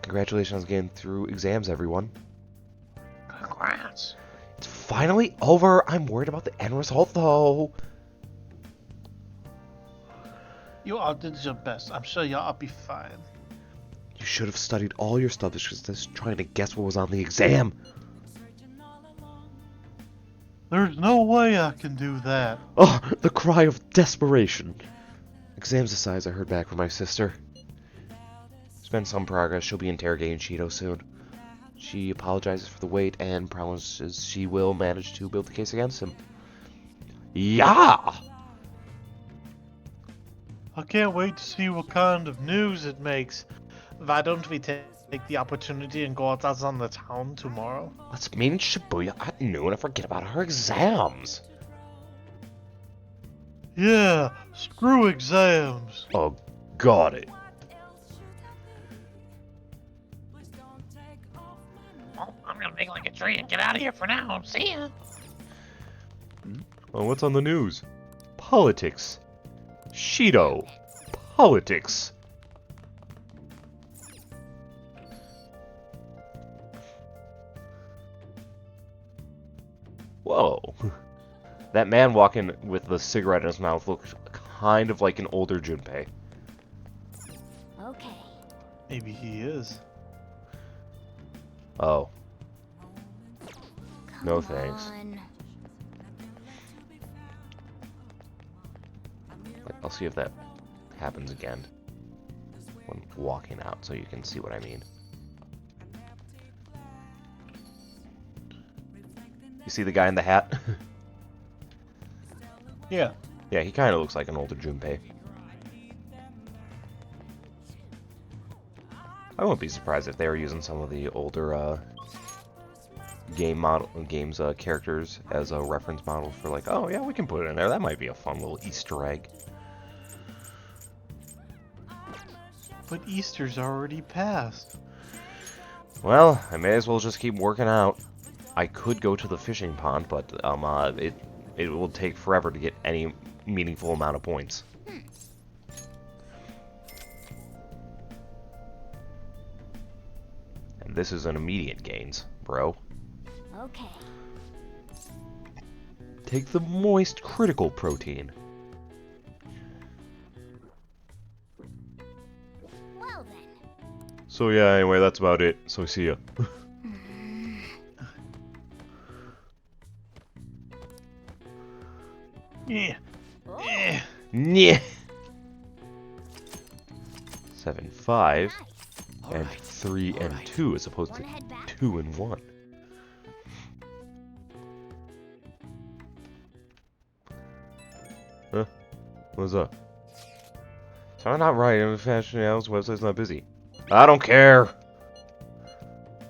Congratulations on getting through exams, everyone. Congrats. It's finally over. I'm worried about the end result, though. You all did your best. I'm sure y'all will be fine. You should have studied all your stuff just trying to guess what was on the exam. There's no way I can do that. Oh, the cry of desperation. Exams aside, I heard back from my sister. There's been some progress. She'll be interrogating Shido soon. She apologizes for the wait and promises she will manage to build the case against him. Yeah! I can't wait to see what kind of news it makes. Why don't we take the opportunity and go out on the town tomorrow? Let's meet in Shibuya at noon and forget about our exams. Yeah, screw exams. Oh, got it. Well, I'm gonna make like a tree and get out of here for now. See ya. Well, what's on the news? Politics. Shido. Politics. Whoa. That man walking with the cigarette in his mouth looked kind of like an older Junpei. Okay. Maybe he is. Oh. No thanks. I'll see if that happens again when walking out, so you can see what I mean. You see the guy in the hat? Yeah. Yeah, he kind of looks like an older Junpei. I wouldn't be surprised if they were using some of the older games characters as a reference model for like, oh yeah, we can put it in there. That might be a fun little Easter egg. But Easter's already passed. Well, I may as well just keep working out. I could go to the fishing pond, but it will take forever to get any meaningful amount of points. And this is an immediate gains, bro. Okay. Take the moist critical protein. Well then. So yeah, anyway, that's about it. So see ya. Yeah. Oh. Yeah. 7, 5, and 3 and 2 as opposed to 2 and 1. Huh? What's up? So I'm not right. I'm Fashion House website's not busy. I don't care.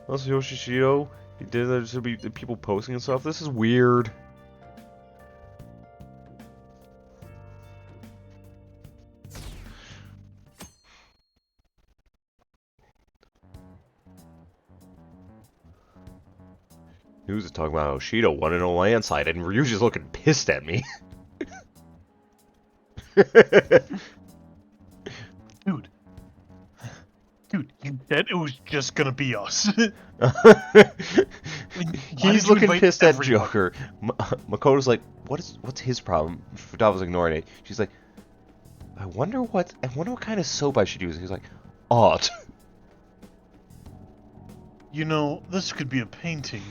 Also, Yoshishido, he did there should be people posting and stuff. This is weird. News is talking about Shido won in a landslide, and Ryuji's looking pissed at me. Dude, Dude, you bet it was just gonna be us. He's looking pissed at Joker. Makoto's like, what's his problem? Futagawa's ignoring it. She's like, I wonder what kind of soap I should use. He's like, art. You know, this could be a painting.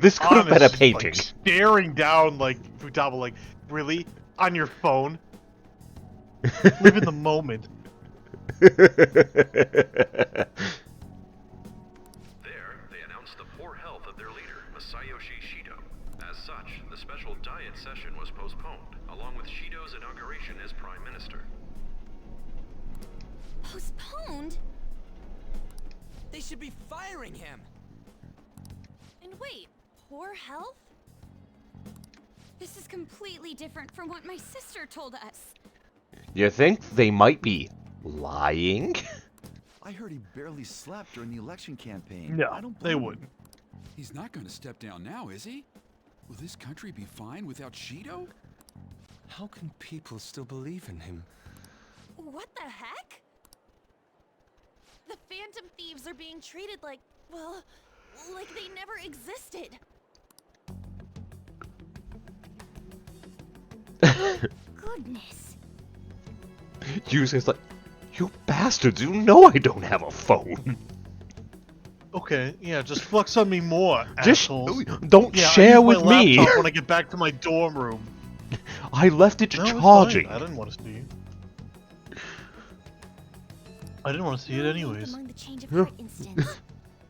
This could have been a Honest, painting. Like, staring down like Futaba, like, really? On your phone? Live in the moment. There, they announced the poor health of their leader, Masayoshi Shido. As such, the special diet session was postponed, along with Shido's inauguration as Prime Minister. Postponed? They should be firing him. And wait, poor health? This is completely different from what my sister told us. You think they might be lying? I heard he barely slept during the election campaign. No, I don't they blame him. wouldn't. He's not going to step down now, is he? Will this country be fine without Shido? How can people still believe in him? What the heck? The Phantom Thieves are being treated like, well, like they never existed. Goodness. Yusuke's like, you bastards, you know I don't have a phone. Okay, yeah, just flex on me more, Just assholes. don't Yeah, share I use with my me. laptop when I get back to my dorm room. I left it No, it's charging. fine. I didn't want to see you. I didn't want to see it anyways. Among the change of heart incidents,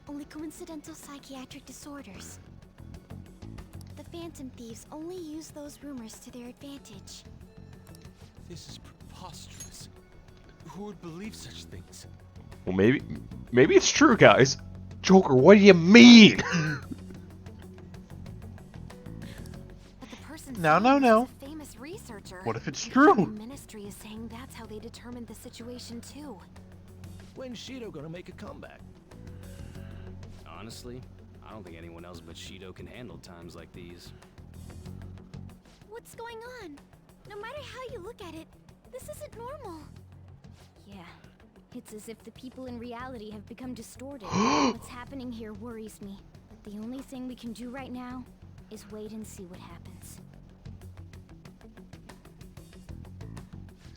only coincidental psychiatric disorders. The Phantom Thieves only use those rumors to their advantage. This is preposterous. Who would believe such things? Well, maybe it's true, guys. Joker, what do you mean? But the person No, no, saying no. this is a famous researcher. What if it's The true? Prime Ministry is saying that's how they determined the situation too. When's Shido gonna make a comeback? Honestly, I don't think anyone else but Shido can handle times like these. What's going on? No matter how you look at it, this isn't normal. Yeah, it's as if the people in reality have become distorted. What's happening here worries me. But the only thing we can do right now is wait and see what happens.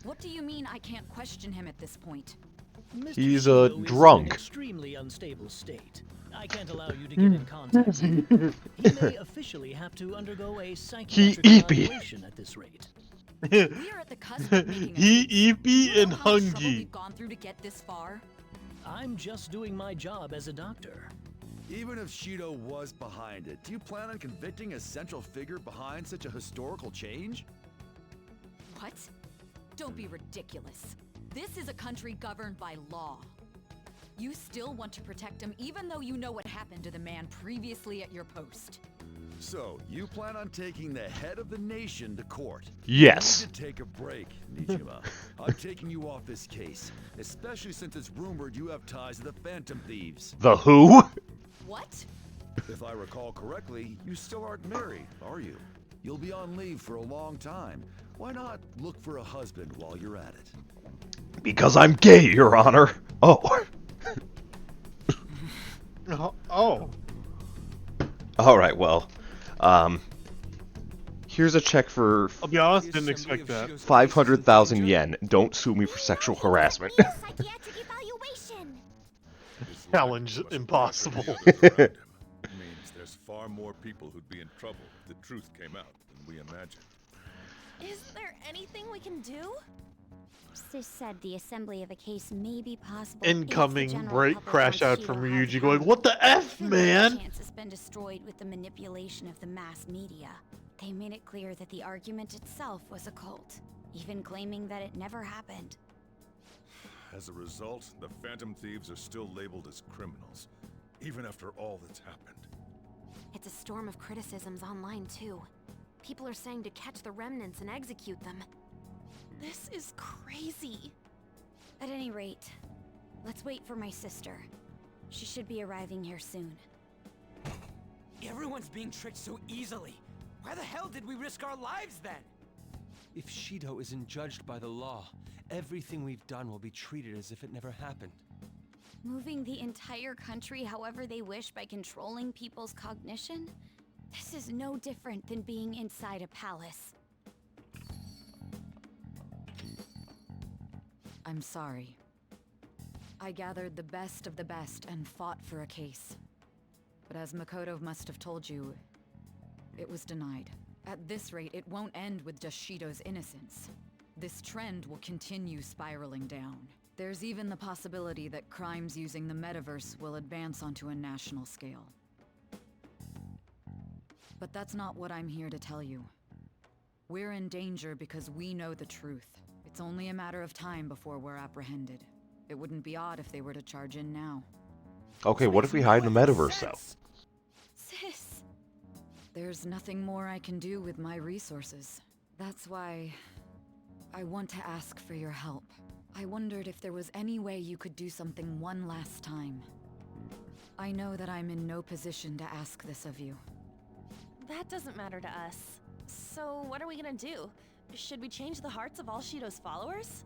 What do you mean I can't question him at this point? Mr. He's Shido a is in drunk. an extremely unstable state. I can't allow you to get in contact with him. He may officially have to undergo a psychiatric eepy. evaluation at this rate. We are at the cusp of making a He, Eepy, and how much trouble Hungy. we've gone through to get this far. I'm just doing my job as a doctor. Even if Shido was behind it, do you plan on convicting a central figure behind such a historical change? What? Don't be ridiculous. This is a country governed by law. You still want to protect him even though you know what happened to the man previously at your post. So, you plan on taking the head of the nation to court? Yes. You need to take a break, Nijima. I'm taking you off this case, especially since it's rumored you have ties to the Phantom Thieves. The who? What? If I recall correctly, you still aren't married, are you? You'll be on leave for a long time. Why not look for a husband while you're at it? Because I'm gay, Your Honor. Oh. Oh. Alright, well. Here's a check for I'll be honest, didn't expect that. 500,000 yen. Don't sue me for sexual harassment. Psychiatric evaluation. Challenge impossible. Means there's far more people who'd be in trouble if the truth came out than we imagined. Is there anything we can do? Sis said the assembly of a case may be possible. if the Incoming general break public crash out wants from Shido Ryuji held going, what the F, The man? chance has been destroyed with the manipulation of the mass media. They made it clear that the argument itself was a cult, even claiming that it never happened. As a result, the Phantom Thieves are still labeled as criminals, even after all that's happened. It's a storm of criticisms online too. People are saying to catch the remnants and execute them. This is crazy. At any rate, let's wait for my sister. She should be arriving here soon. Everyone's being tricked so easily. Why the hell did we risk our lives then? If Shido isn't judged by the law, everything we've done will be treated as if it never happened. Moving the entire country however they wish by controlling people's cognition? This is no different than being inside a palace. I'm sorry. I gathered the best of the best and fought for a case. But as Makoto must have told you, it was denied. At this rate, it won't end with just Shido's innocence. This trend will continue spiraling down. There's even the possibility that crimes using the metaverse will advance onto a national scale. But that's not what I'm here to tell you. We're in danger because we know the truth. It's only a matter of time before we're apprehended. It wouldn't be odd if they were to charge in now. Okay, what if we hide in the metaverse, though? Sis! There's nothing more I can do with my resources. That's why I want to ask for your help. I wondered if there was any way you could do something one last time. I know that I'm in no position to ask this of you. That doesn't matter to us. So what are we gonna do? Should we change the hearts of all Shido's followers?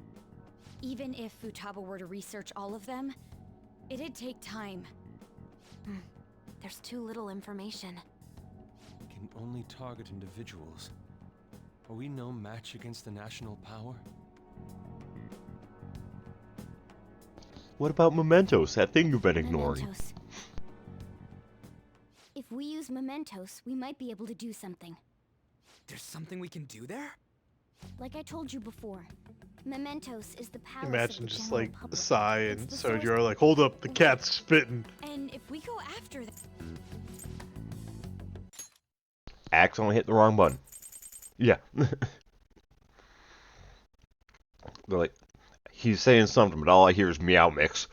Even if Futaba were to research all of them, it'd take time. There's too little information. Can only target individuals. Are we no match against the national power? What about mementos, that thing you've been ignoring? Mementos. If we use mementos, we might be able to do something. There's something we can do there? Like I told you before, mementos is the power. Imagine just like Sai and Soji are like, hold up, the cat's spitting. And if we go after them... Accidentally hit the wrong button. Yeah. They're like, he's saying something, but all I hear is meow mix.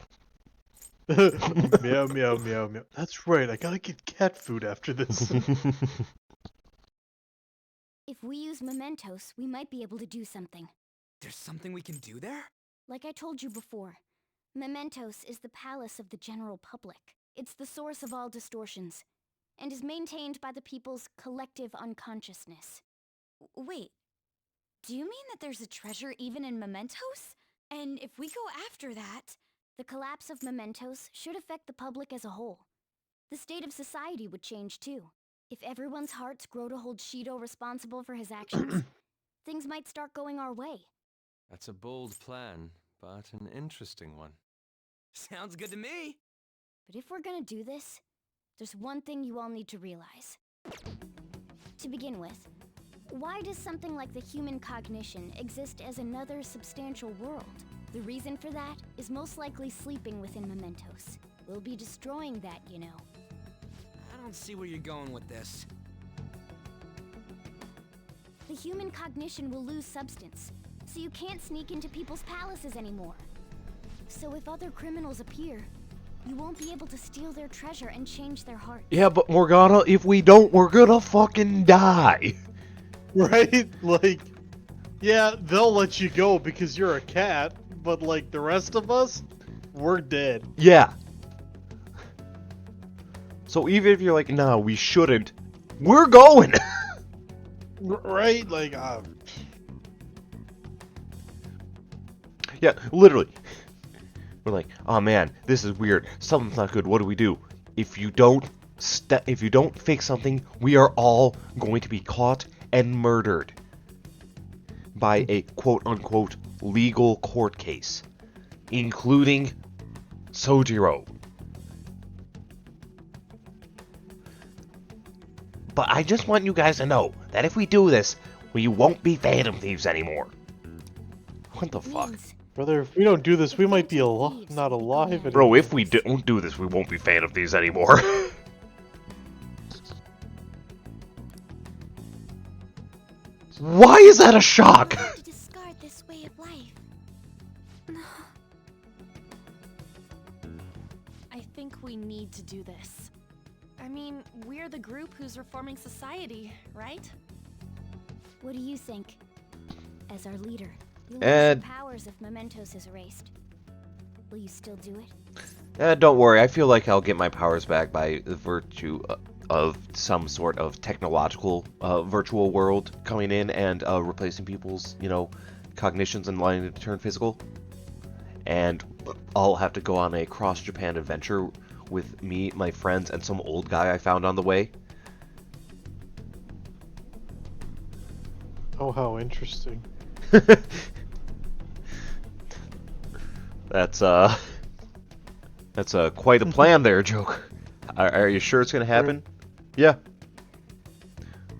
Meow, meow, meow, meow. That's right, I gotta get cat food after this. If we use mementos, we might be able to do something. There's something we can do there? Like I told you before, mementos is the palace of the general public. It's the source of all distortions, and is maintained by the people's collective unconsciousness. Wait, do you mean that there's a treasure even in mementos? And if we go after that... The collapse of mementos should affect the public as a whole. The state of society would change too. If everyone's hearts grow to hold Shido responsible for his actions, things might start going our way. That's a bold plan, but an interesting one. Sounds good to me. But if we're gonna do this, there's one thing you all need to realize. To begin with, why does something like the human cognition exist as another substantial world? The reason for that is most likely sleeping within mementos. We'll be destroying that, you know. I don't see where you're going with this. The human cognition will lose substance, so you can't sneak into people's palaces anymore. So if other criminals appear, you won't be able to steal their treasure and change their heart. Yeah, but Morgana, if we don't, we're gonna fucking die. Right? Like, yeah, they'll let you go because you're a cat, but like the rest of us, we're dead. Yeah. So even if you're like, nah, we shouldn't, we're going. Right? Like, yeah, literally. We're like, oh man, this is weird. Something's not good. What do we do? If you don't fix something, we are all going to be caught and murdered by a quote-unquote legal court case, including Sojiro. But I just want you guys to know that if we do this, we won't be Phantom Thieves anymore. What the fuck? Brother, if we don't do this, we might be not alive anymore. Bro, if we don't do this, we won't be Phantom Thieves anymore. Why is that a shock? To discard this way of life. I think we need to do this. I mean, we're the group who's reforming society, right? What do you think? As our leader, you'll lose And your powers if mementos is erased. Will you still do it? don't worry, I feel like I'll get my powers back by virtue of some sort of technological virtual world coming in and replacing people's, cognitions and letting it turn physical. and I'll have to go on a cross-Japan adventure with me, my friends, and some old guy I found on the way. Oh, how interesting. That's quite a plan there, Joker. Are you sure it's gonna happen? Yeah.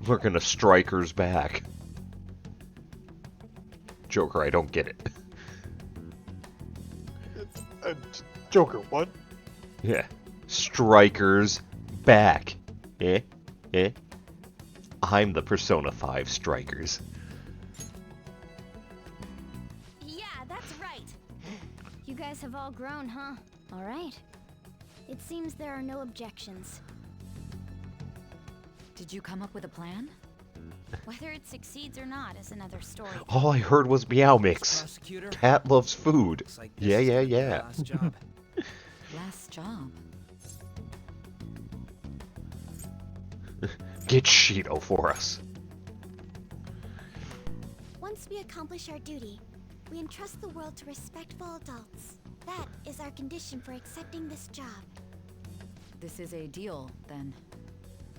We're gonna strikers back. Joker, I don't get it. Joker, what? Yeah. Strikers back. Eh? Eh? I'm the Persona 5 Strikers. Yeah, that's right. You guys have all grown, huh? All right. It seems there are no objections. Did you come up with a plan? Whether it succeeds or not is another story. All I heard was meow mix. Cat loves food. Yeah. Last job. Last job? Get Shido for us. Once we accomplish our duty, we entrust the world to respectful adults. That is our condition for accepting this job. This is a deal, then.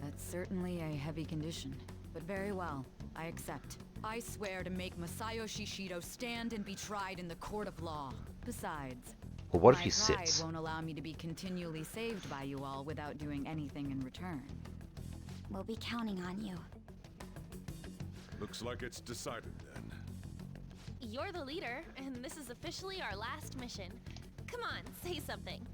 That's certainly a heavy condition. But very well, I accept. I swear to make Masayoshi Shido stand and be tried in the court of law. Besides, Well, what if he my pride sits? won't allow me to be continually saved by you all without doing anything in return. We'll be counting on you. Looks like it's decided then. You're the leader, and this is officially our last mission. Come on, say something.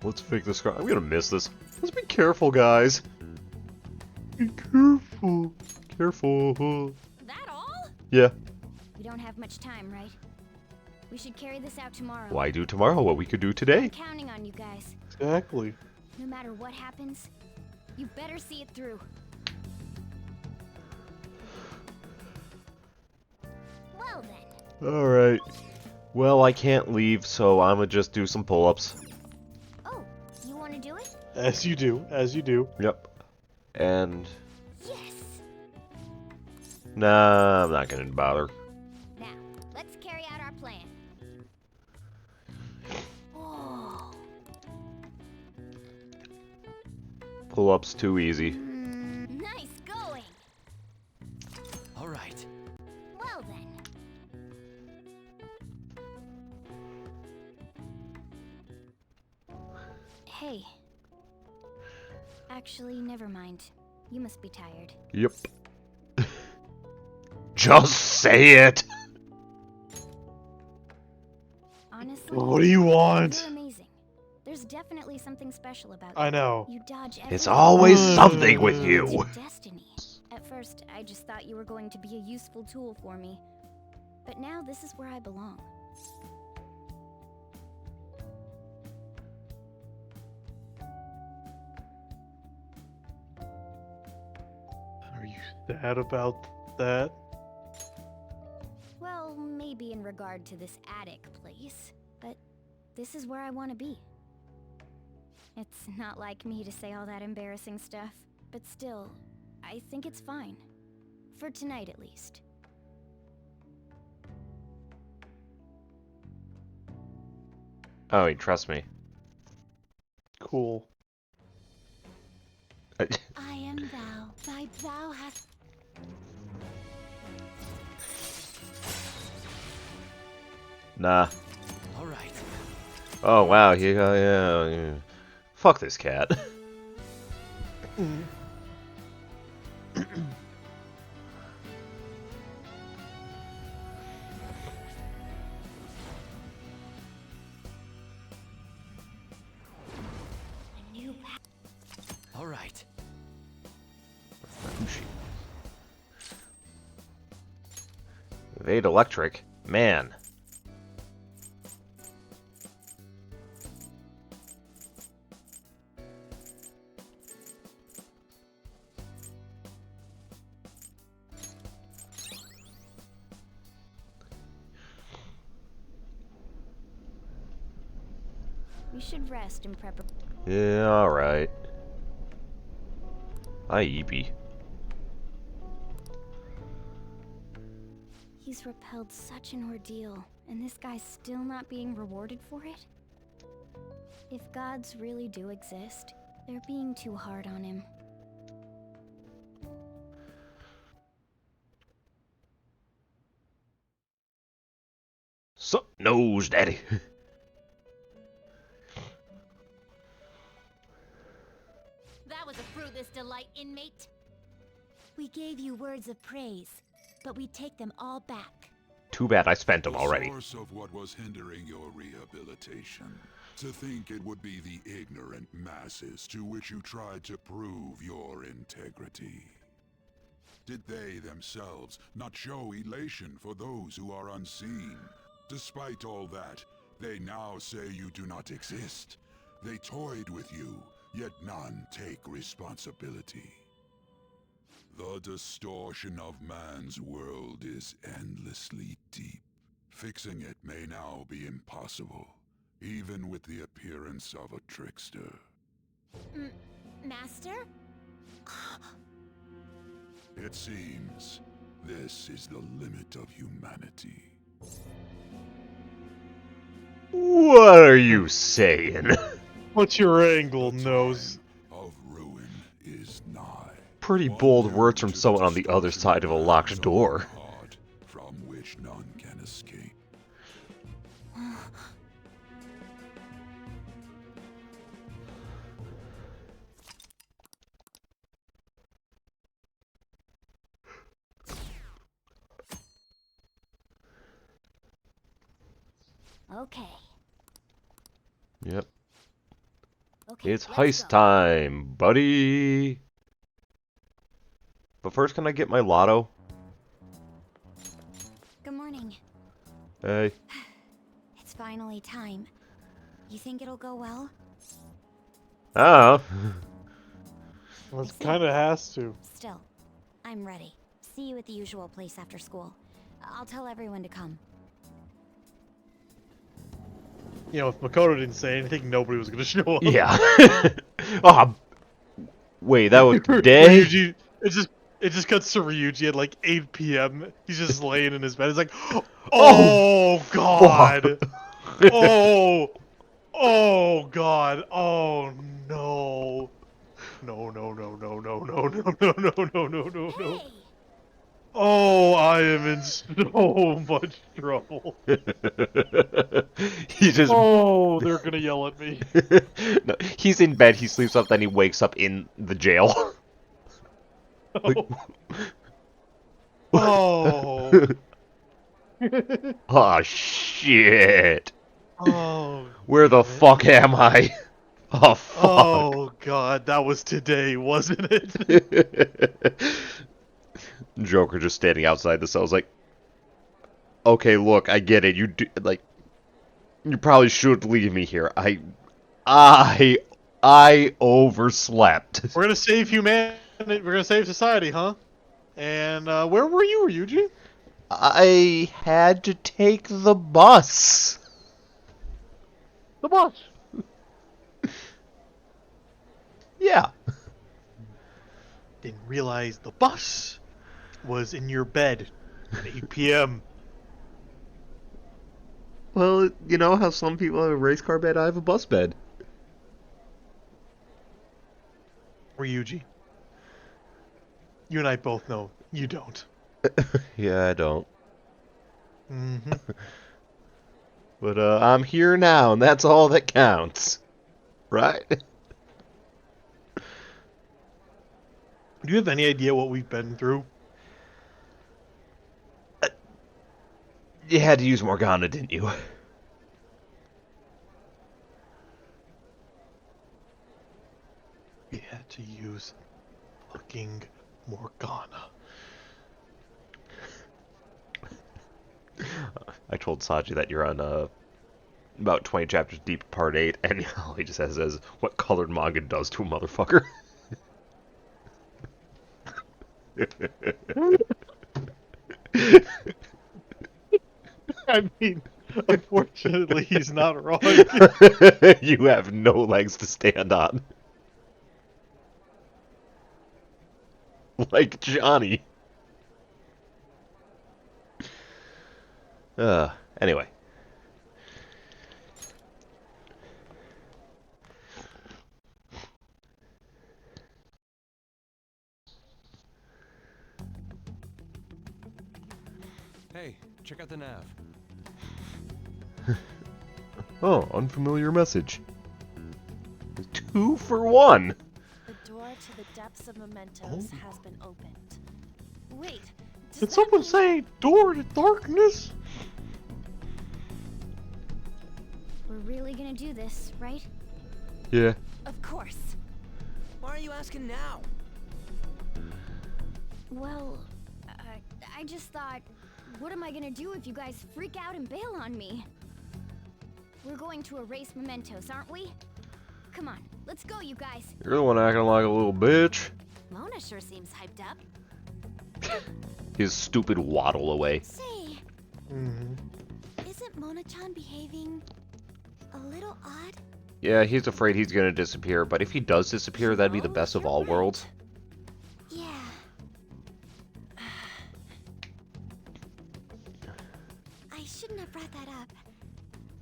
Let's fake this car. I'm gonna miss this. Let's be careful, guys. Be careful. Careful. That all? Yeah. We don't have much time, right? We should carry this out tomorrow. Why do tomorrow what we could do today? I'm counting on you guys. Exactly. No matter what happens, you better see it through. Well then. Alright. Well, I can't leave, so I'm gonna just do some pull-ups. Oh, you want to do it? As you do. As you do. Yep. And... Yes. Nah, I'm not gonna bother. Now, let's carry out our plan. Oh. Pull-ups too easy. Nice going. All right. Well then. Hey. Actually, never mind. You must be tired. Yep. Just say it! Honestly, What do you want? You're amazing. There's definitely something special about you. I know. You dodge It's everything. always something with It's you. your destiny. At first, I just thought you were going to be a useful tool for me. But now this is where I belong. Are you sad about that? Well, maybe in regard to this attic place, but this is where I want to be. It's not like me to say all that embarrassing stuff, but still, I think it's fine. For tonight, at least. Oh, you trust me. Cool. I am thou. Thy thou hast. Nah. All right. Oh, wow. Yeah. Fuck this cat. All right. Evade electric. Man. We should rest in preparation. Yeah, alright. Hi, Eepy. He's repelled such an ordeal, and this guy's still not being rewarded for it? If gods really do exist, they're being too hard on him. Sup, nose, daddy. That was a fruitless delight, inmate. We gave you words of praise, but we take them all back. Too bad I spent them already. The source of what was hindering your rehabilitation. To think it would be the ignorant masses to which you tried to prove your integrity. Did they themselves not show elation for those who are unseen? Despite all that, they now say you do not exist. They toyed with you, yet none take responsibility. The distortion of man's world is endlessly deep. Fixing it may now be impossible, even with the appearance of a trickster. Master? It seems this is the limit of humanity. What are you saying? What's your angle, Nose? Of ruin is nigh. Pretty bold words from someone on the other side of a locked door. From which none can escape. Okay. Yep. Okay, It's let's heist go. time, buddy. But first, can I get my lotto? Good morning. Hey. It's finally time. You think it'll go well? Oh. Well, it kind of has to. Still, I'm ready. See you at the usual place after school. I'll tell everyone to come. You know, if Makoto didn't say anything, nobody was gonna show up. Yeah. Oh, wait, that was today? Ryuji, it just cuts to Ryuji at like 8 p.m. He's just laying in his bed. He's like, oh god, oh god, oh no, no, no, no, no, no, no, no, no, no, no, no, no, no. Oh, I am in so much trouble. He just. Oh, they're gonna yell at me. No, he's in bed, he sleeps up, then he wakes up in the jail. Like... Oh. Oh, shit. Oh. Where the fuck am I? Oh, fuck. Oh, God, that was today, wasn't it? Joker just standing outside the cell is like, okay, look, I get it. You do, like, you probably shouldn't leave me here. I overslept. We're gonna save humanity. We're gonna save society, huh? And where were you, Ryuji? I had to take the bus. The bus. Yeah. Didn't realize the bus was in your bed at 8 p.m. Well, you know how some people have a race car bed? I have a bus bed. Ryuji, you and I both know you don't. Yeah, I don't. Mm-hmm. But I'm here now, and that's all that counts. Right? Do you have any idea what we've been through? You had to use Morgana, didn't you? We had to use fucking Morgana. I told Saji that you're on about 20 chapters deep, part 8, and all he just says is, what colored manga does to a motherfucker. I mean, unfortunately, he's not wrong. You have no legs to stand on. Like Johnny. Anyway. Hey, check out the nav. Oh, unfamiliar message. 2 for 1. The door to the depths of mementos has been opened. Wait, Did someone say door to darkness? We're really gonna do this, right? Yeah. Of course. Why are you asking now? Well, I just thought, what am I gonna do if you guys freak out and bail on me? We're going to erase mementos, aren't we? Come on, let's go, you guys. You're the one acting like a little bitch. Mona sure seems hyped up. His stupid waddle away. Say, isn't Mona-chan behaving a little odd? Yeah, he's afraid he's gonna disappear, but if he does disappear, that'd be the best of all worlds. Yeah. I shouldn't have brought that up.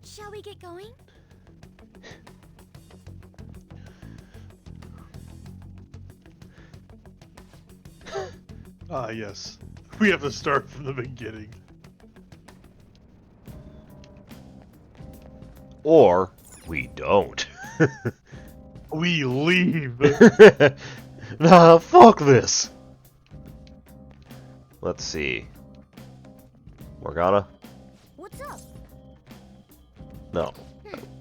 Shall we get going? Ah, yes. We have to start from the beginning. Or we don't. We leave. Nah, fuck this. Let's see. Morgana? What's up? No.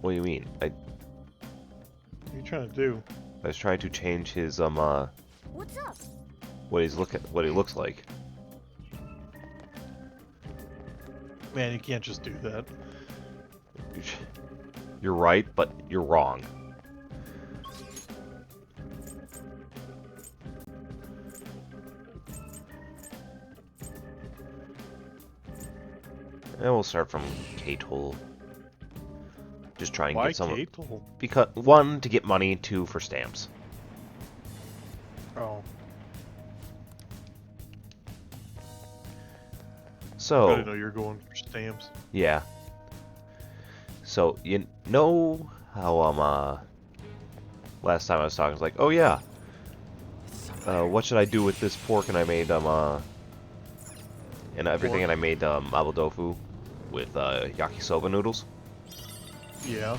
What do you mean? What are you trying to do? I was trying to change his What's up? what he looks like. Man, you can't just do that. You're right, but you're wrong. And we'll start from K-Tool. Just try and Why get some. K-Tool? Because 1, to get money, 2, for stamps. Oh. So. I didn't know you were going for stamps. Yeah. So, you know how, last time I was talking, I was like, oh yeah, what should I do with this pork? And I made, and everything, Pork. and I made, mapo tofu with, yakisoba noodles. Yeah.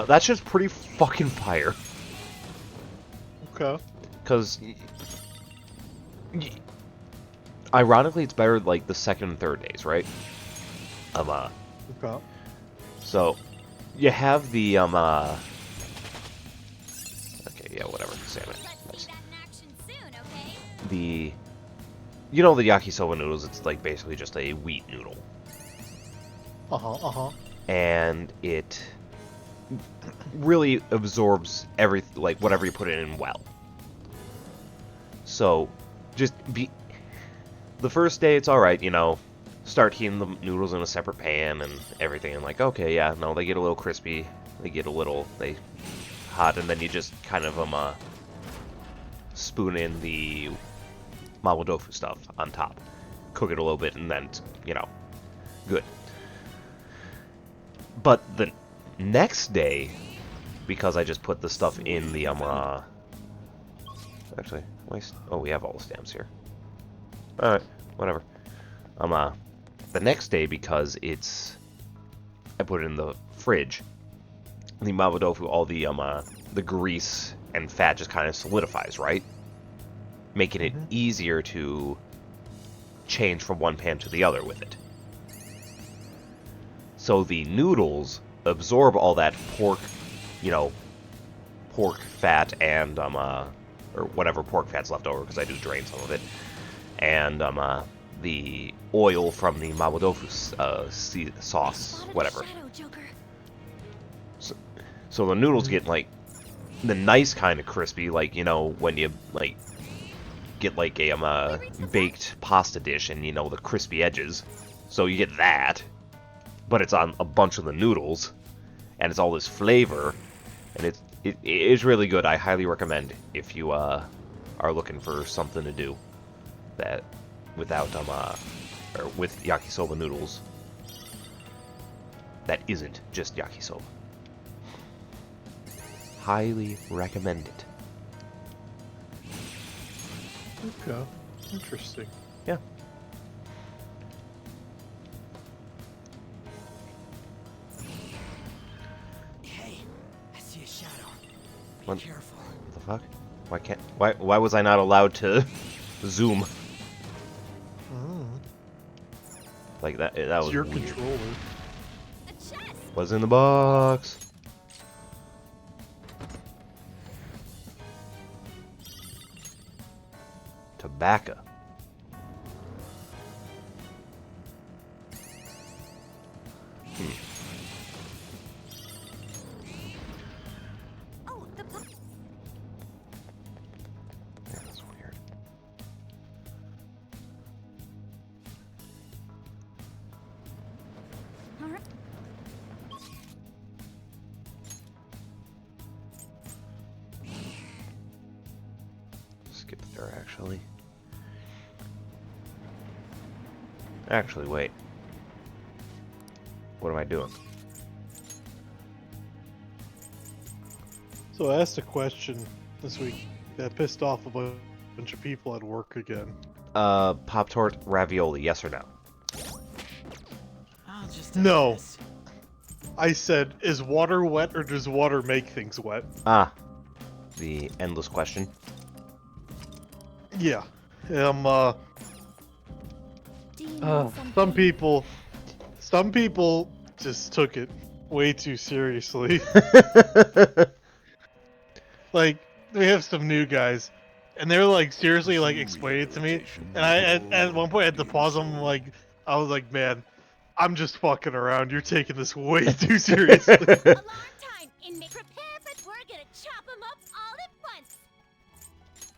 That's just pretty fucking fire. Okay. Because, ironically, it's better, like, the second and third days, right? Okay. So, you have the, okay, yeah, whatever, salmon. Nice. The, you know the yakisoba noodles, it's like basically just a wheat noodle. And it really absorbs like, whatever you put it in well. So, just the first day it's alright, you know, start heating the noodles in a separate pan and everything, and like, okay, yeah, no, they get a little crispy, they hot, and then you just kind of, spoon in the mapo tofu stuff on top. Cook it a little bit, and then, you know, good. But the next day, because I just put the stuff in the, actually, oh, we have all the stamps here. Alright, whatever. The next day, because I put it in the fridge, the mapo tofu, all the grease and fat just kind of solidifies, right? Making it easier to change from one pan to the other with it. So the noodles absorb all that pork, you know, pork fat and, or whatever pork fat's left over, because I do drain some of it, and, the oil from the mapo tofu sauce, whatever. So the noodles get, like, the nice kind of crispy, like, you know, when you, like, get, like, a baked pasta dish and, you know, the crispy edges. So you get that, but it's on a bunch of the noodles, and it's all this flavor, and it is really good. I highly recommend if you, are looking for something to do that without, or with yakisoba noodles. that isn't just yakisoba. Highly recommend it. Okay. Interesting. Yeah. Hey, I see a shadow. Be What careful. the fuck? Why was I not allowed to zoom? Like that was It's your weird. controller. What's in the box? Tobacco. Oh, the Yeah, that's weird. All right. Skip there, actually. Actually, wait. What am I doing? So I asked a question this week that pissed off a bunch of people at work again. Pop-Tart ravioli, yes or no? I'll just No. I said, is water wet or does water make things wet? Ah. The endless question. Yeah. Some people just took it way too seriously. Like, we have some new guys, and they're like seriously like explaining it to me, and at one point I had to pause them. Like, I was like, man, I'm just fucking around. You're taking this way too seriously. Alarm time! Inmate, prepare for... We're gonna chop them up all at once!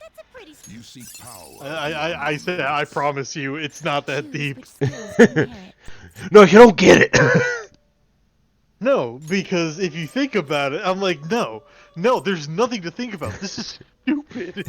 That's a pretty... You seek power. I said, I promise you, it's not that deep. No, you don't get it. No, because if you think about it, I'm like, no, there's nothing to think about. This is stupid.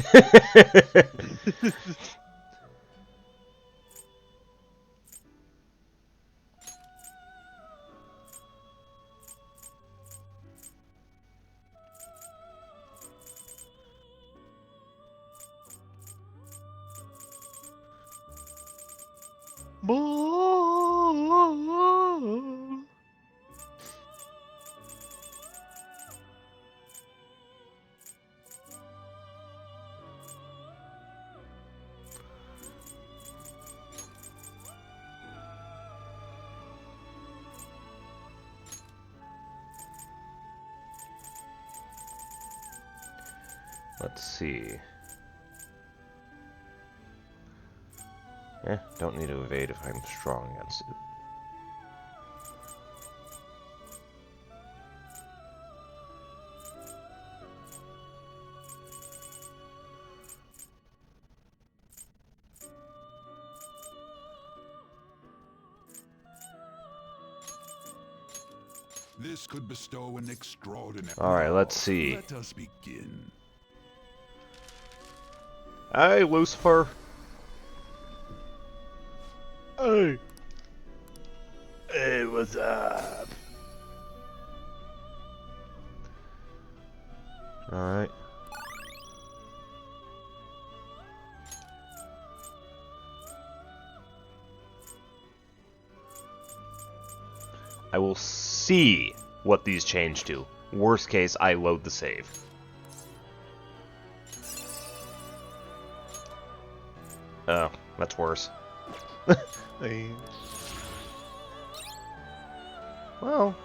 Let's see. Don't need to evade if I'm strong against it. This could bestow an extraordinary... Alright, let's see. Let us begin. Hey, Lucifer. Hey. Hey, what's up? Alright. I will see what these change to. Worst case, I load the save. Oh, that's worse. Hey. Well.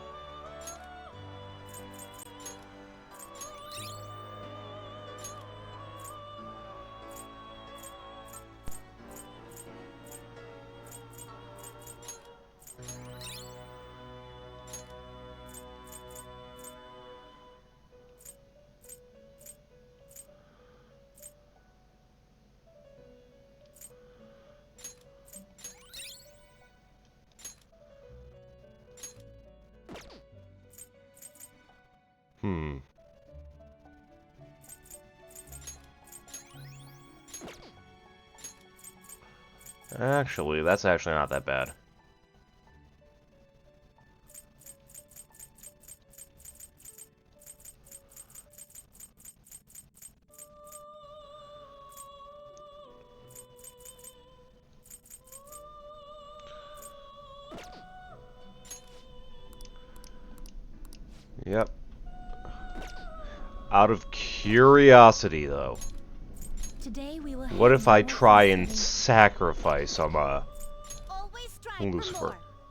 Actually, that's actually not that bad. Yep. Out of curiosity, though, Today we will what if I handle try what and is sacrifice Lucifer,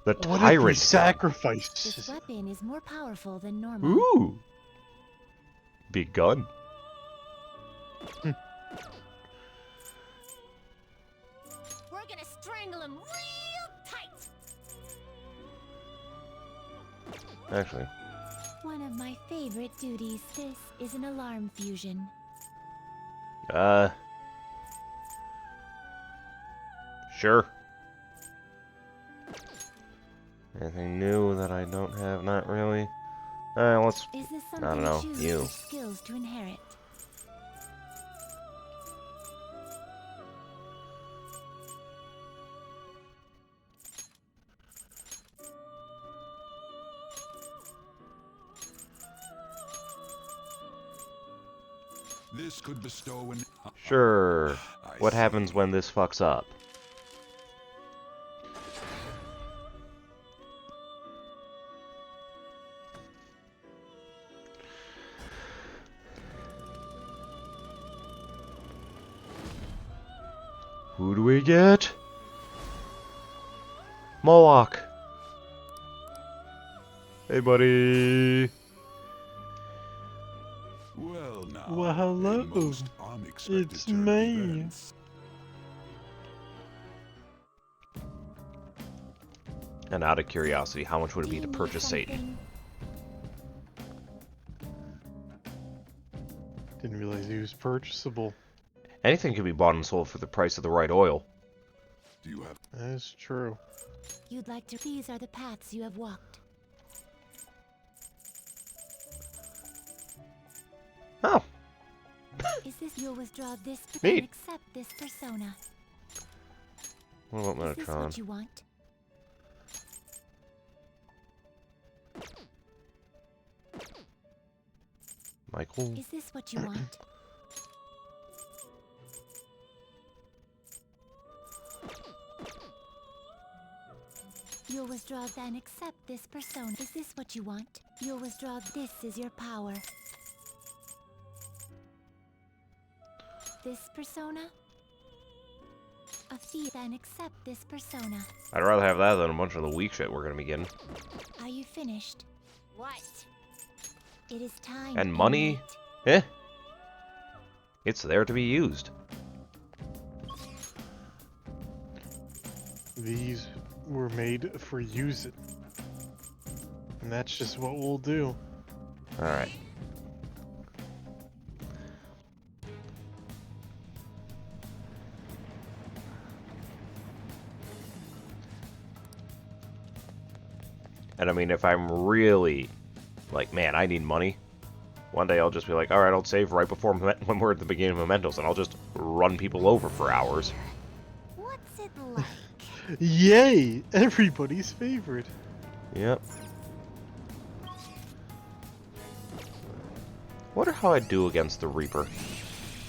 the What if we tyrant gun? sacrifice? This weapon is more powerful than normal. Ooh, big gun. We're gonna strangle him real tight. Actually, One of my favorite duties. This is an alarm fusion. Sure. Anything new that I don't have? Not really. Let's. Is this I something don't know. you choose You. or skills to inherit? This could bestow an... Sure. What happens when this fucks up? Who do we get? Moloch. Hey, buddy. Well, now. Well, hello. Most unexpected It's turn of me. events. And out of curiosity, how much would it be to purchase Satan? Didn't realize he was purchasable. Anything can be bought and sold for the price of the right oil. Do you have... That's true. You'd like to. These are the paths you have walked. Oh. Is this you'll withdraw this Neat. and accept this persona? What about Is this Metatron? what you want? Michael? Is this what you want? You'll withdraw then accept this persona. Is this what you want? You'll withdraw. This is your power. This persona? A thief then accept this persona. I'd rather have that than a bunch of the weak shit we're gonna be getting. Are you finished? What? It is time. And money? Eh? It's there to be used. These were made for using. And that's just what we'll do. Alright. And I mean, if I'm really like, man, I need money, one day I'll just be like, alright, I'll save right before when we're at the beginning of Mementos, and I'll just run people over for hours. What's it like? Yay! Everybody's favorite. Yep. Wonder how I'd do against the Reaper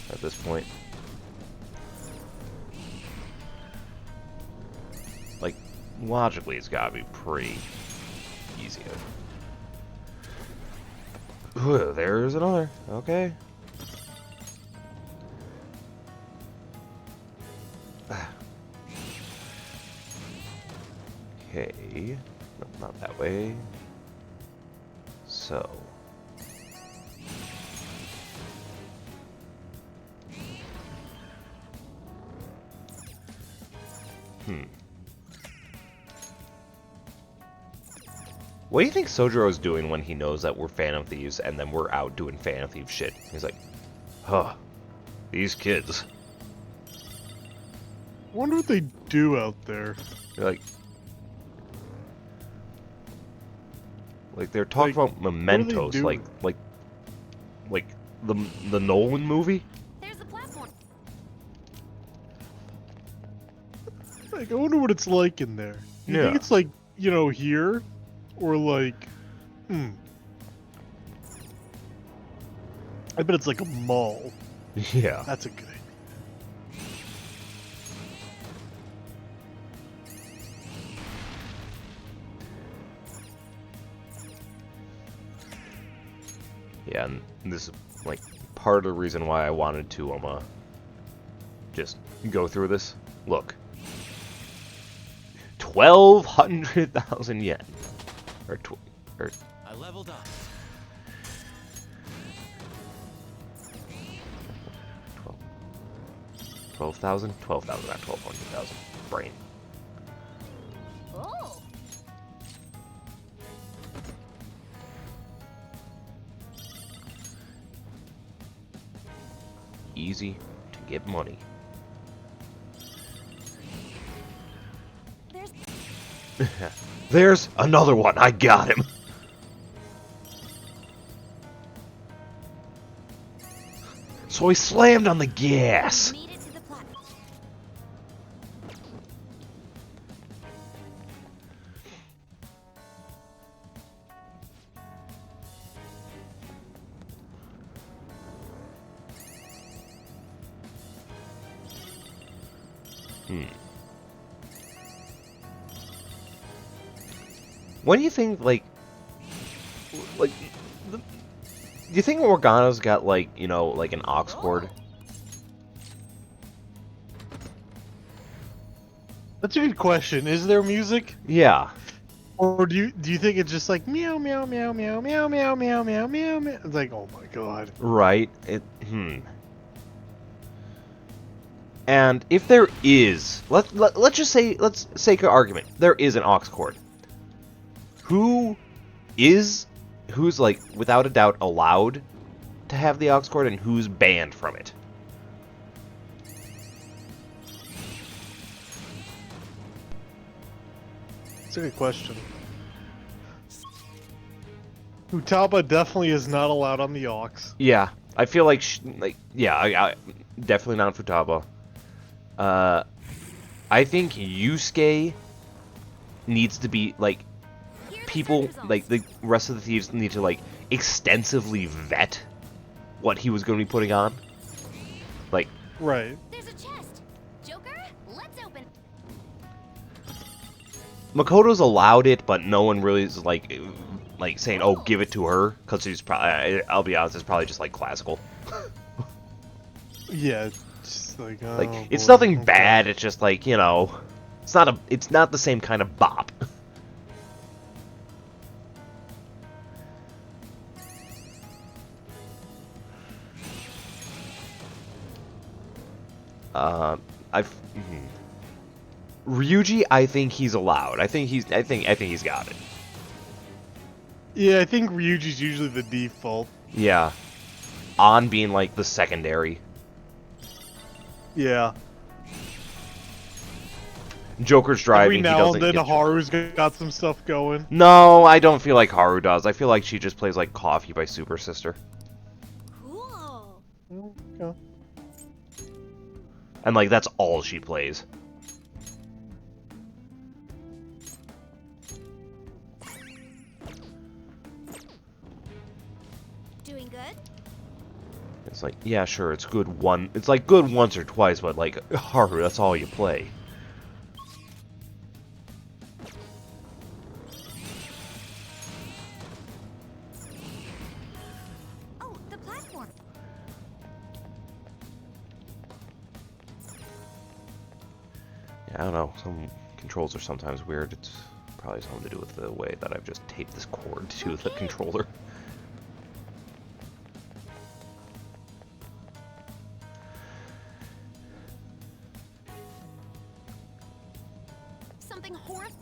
at this point. Like, logically, it's gotta be pretty easy. Ooh, there's another. Okay. Okay. Nope, not that way. So. What do you think Sojiro's doing when he knows that we're Phantom Thieves and then we're out doing Phantom Thief shit? He's like, huh, these kids. Wonder what they do out there. They're like they're talking about Mementos, like the Nolan movie. There's a platform. Like, I wonder what it's like in there. You Yeah. think it's like, you know, here? Or like, I bet it's like a mall. Yeah. That's a good idea. Yeah, and this is like part of the reason why I wanted to just go through this. Look, 1,200,000 yen, or I leveled up. 12,000, 12,000, not 1,200,000. Brain. Oh. Easy to get money. There's another one. I got him. So he slammed on the gas. When do you think, do you think Morgana's got, like, you know, like an aux cord? That's a good question. Is there music? Yeah. Or do you think it's just like meow meow meow meow meow meow meow meow meow meow? It's like, oh my god. Right. And if there is, let's just say, let's sake of argument, there is an aux cord. Who's like without a doubt allowed to have the aux cord, and who's banned from it? That's a good question. Futaba definitely is not allowed on the aux. Yeah, I feel like, I definitely not Futaba. I think Yusuke needs to be, like, people, like, the rest of the thieves need to, like, extensively vet what he was going to be putting on. Like, right. There's a chest. Joker, let's open. Makoto's allowed it, but no one really is, like saying, oh, give it to her, because she's probably, I'll be honest, it's probably just, like, classical. Yeah, just like, oh, like, it's boy. nothing bad, it's just, like, you know, it's not the same kind of bop. Ryuji, I think he's allowed. I think he's got it. Yeah, I think Ryuji's usually the default. Yeah. On being, like, the secondary. Yeah. Joker's driving. Every now and then Haru's got some stuff going. No, I don't feel like Haru does. I feel like she just plays, like, Coffee by Super Sister. Cool. Okay. And, like, that's all she plays. Doing good? It's like, yeah, sure, it's good it's like good once or twice, but like, Haru, that's all you play. Oh, the platform. Yeah, I don't know, some controls are sometimes weird. It's probably something to do with the way that I've just taped this cord to the controller. Something horrible.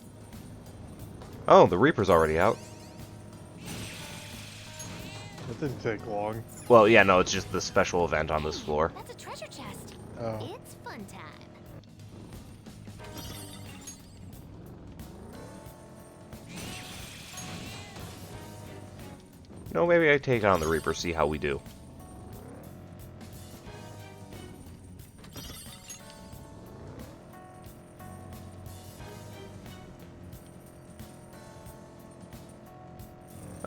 Oh, the Reaper's already out. That didn't take long. Well, yeah, no, it's just the special event on this floor. That's a treasure chest. Oh. It's fun time. No, maybe I take on the Reaper, see how we do.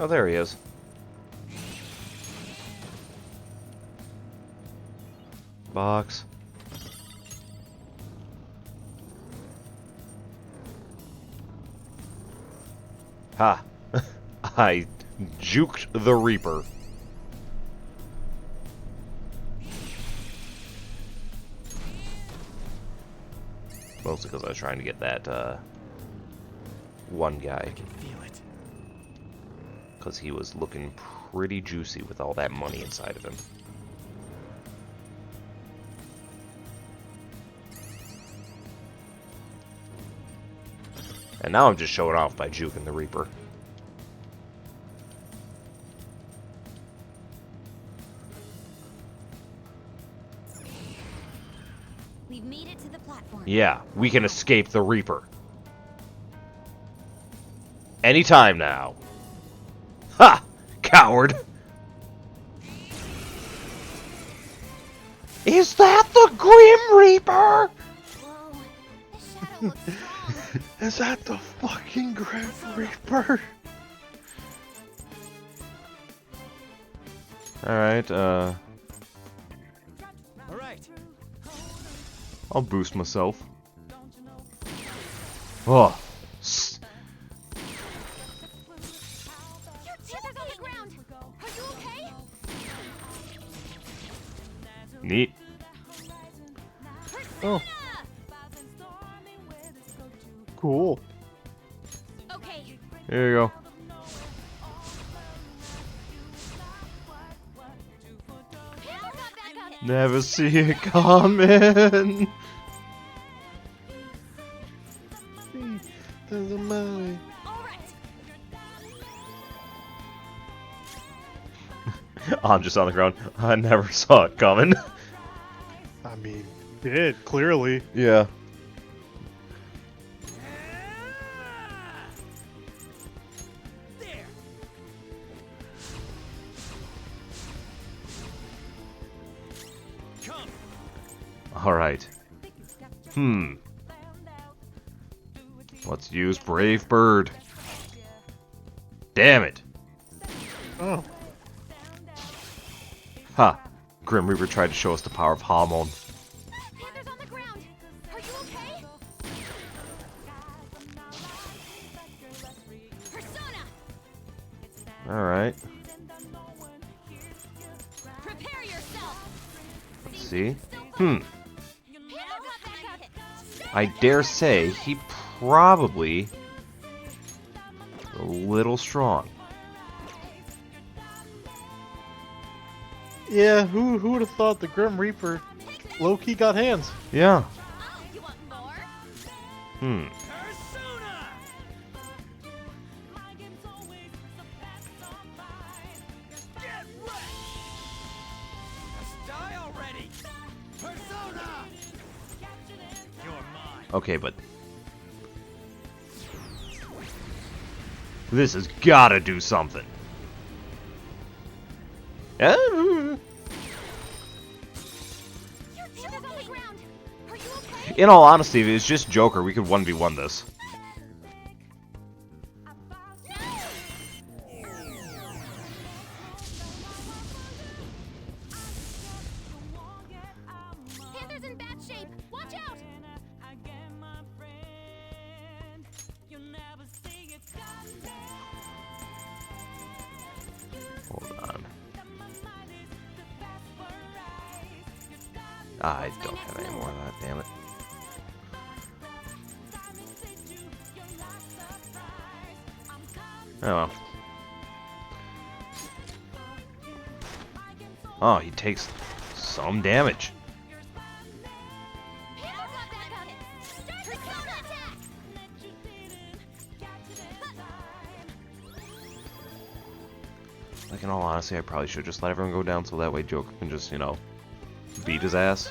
Oh, there he is. Box. Ha! I juked the Reaper. Mostly because I was trying to get that, one guy. I can feel it. Because he was looking pretty juicy with all that money inside of him. And now I'm just showing off by juking the Reaper. We've made it to the platform. Yeah, we can escape the Reaper. Anytime now. Ha! Coward! Is that the Grim Reaper? Whoa, this shadow looks strong. Is that the fucking Grim Reaper? Alright, All right. I'll boost myself. Oh. Your teeth is on the ground. Are you okay? Neat. Oh. Cool. Okay. Here you go. Never see it coming. Doesn't matter. I'm just on the ground. I never saw it coming. I mean, did clearly. Yeah. Alright. Let's use Brave Bird. Damn it. Oh. Ha. Grim Reaper tried to show us the power of Hormone. Panther's on the ground. Are you okay? Persona. Alright. Prepare yourself. Let's see. I dare say he probably a little strong. Yeah, who would have thought the Grim Reaper low-key got hands? Yeah. Oh, you want more? Persona. Get wrecked. Just die already. Persona. You're mine. Okay, but this has gotta do something. Your teeth is on the ground. Are you okay? In all honesty, if it's just Joker, we could 1v1 this. Panther's in bad shape. Watch out. Hold on. I don't have any more of that, damn it. Oh well. Oh, he takes some damage. Like, in all honesty, I probably should just let everyone go down so that way Joker can just, you know, beat his ass.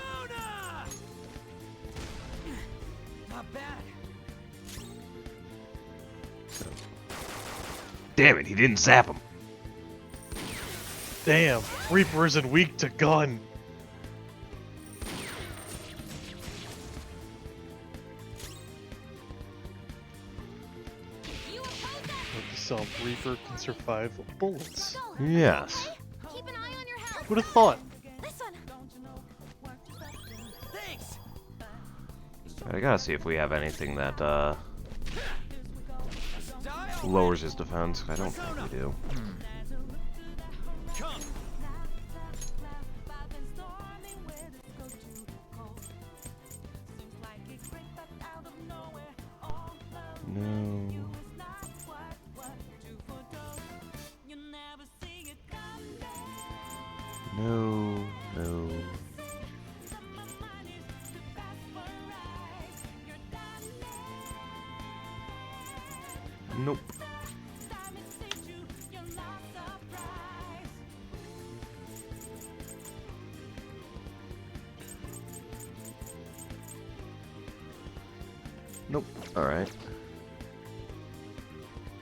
Not bad. Damn it, he didn't zap him. Damn, Reaper isn't weak to gun. Some Reaper can survive bullets. Yes. Keep an eye on your health. Who'd have thought? Listen. Thanks. I gotta see if we have anything that lowers his defense. I don't think we do. Come. Nope. Nope. Alright.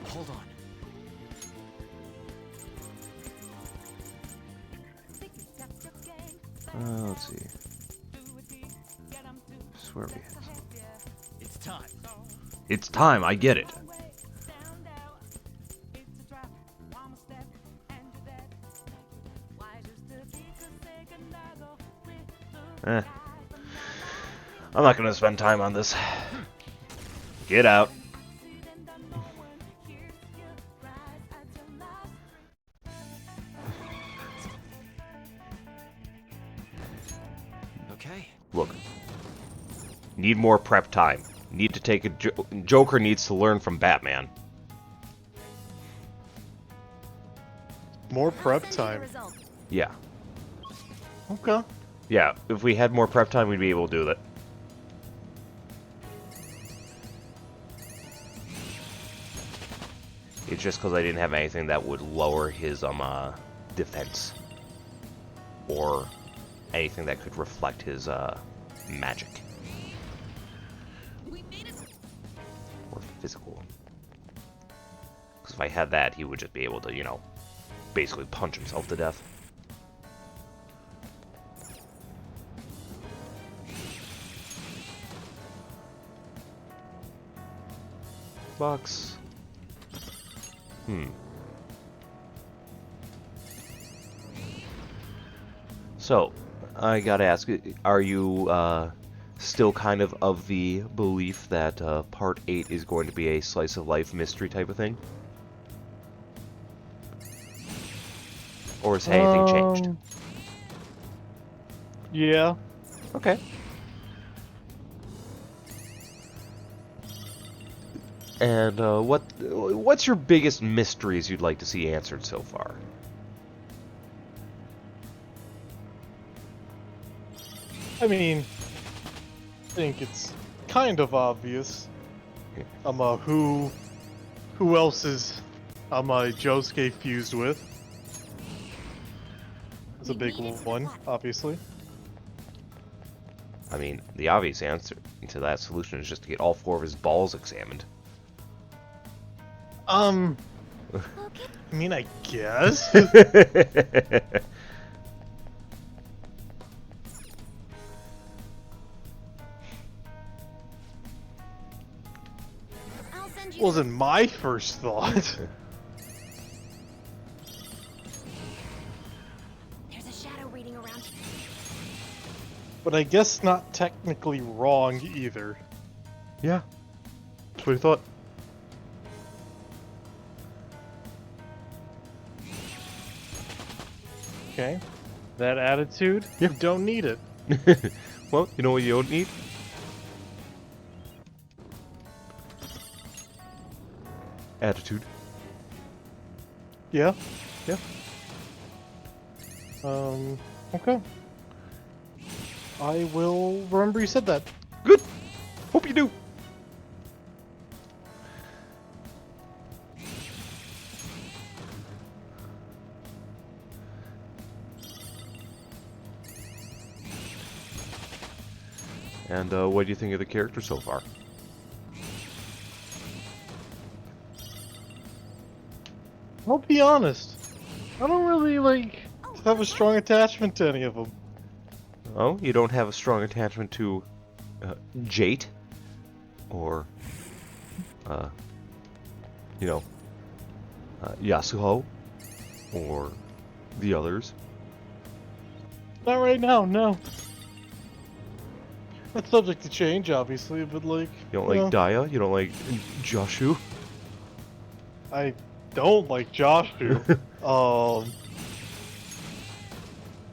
Hold on. Let's see. Swear we had some. It's time. It's time, I get it. I'm not gonna spend time on this. Get out. Okay. Look. Need more prep time. Need to take a Joker needs to learn from Batman. More prep time. Yeah. Okay. Yeah, if we had more prep time, we'd be able to do that. It's just because I didn't have anything that would lower his defense. Or anything that could reflect his magic. Or physical. Because if I had that, he would just be able to, you know, basically punch himself to death. Box. So, I gotta ask, are you still kind of the belief that Part 8 is going to be a slice of life mystery type of thing? Or has anything changed? Yeah. Okay. And what's your biggest mysteries you'd like to see answered so far? I mean, I think it's kind of obvious. Who else is Josuke fused with? It's a big one, obviously. I mean, the obvious answer to that solution is just to get all 4 of his balls examined. I mean, I guess. Wasn't my first thought. There's a shadow reading around here. But I guess not technically wrong either. Yeah. That's what I thought. Okay. That attitude? Yeah. You don't need it. Well, you know what you don't need? Attitude. Yeah. Yeah. Okay. I will remember you said that. Good. Hope you do. And what do you think of the character so far? I'll be honest. I don't really, have a strong attachment to any of them. Oh, you don't have a strong attachment to Jate? Or, Yasuho? Or the others? Not right now, no. That's subject to change, obviously, but You don't like Daya? You don't like Joshu? I don't like Joshu.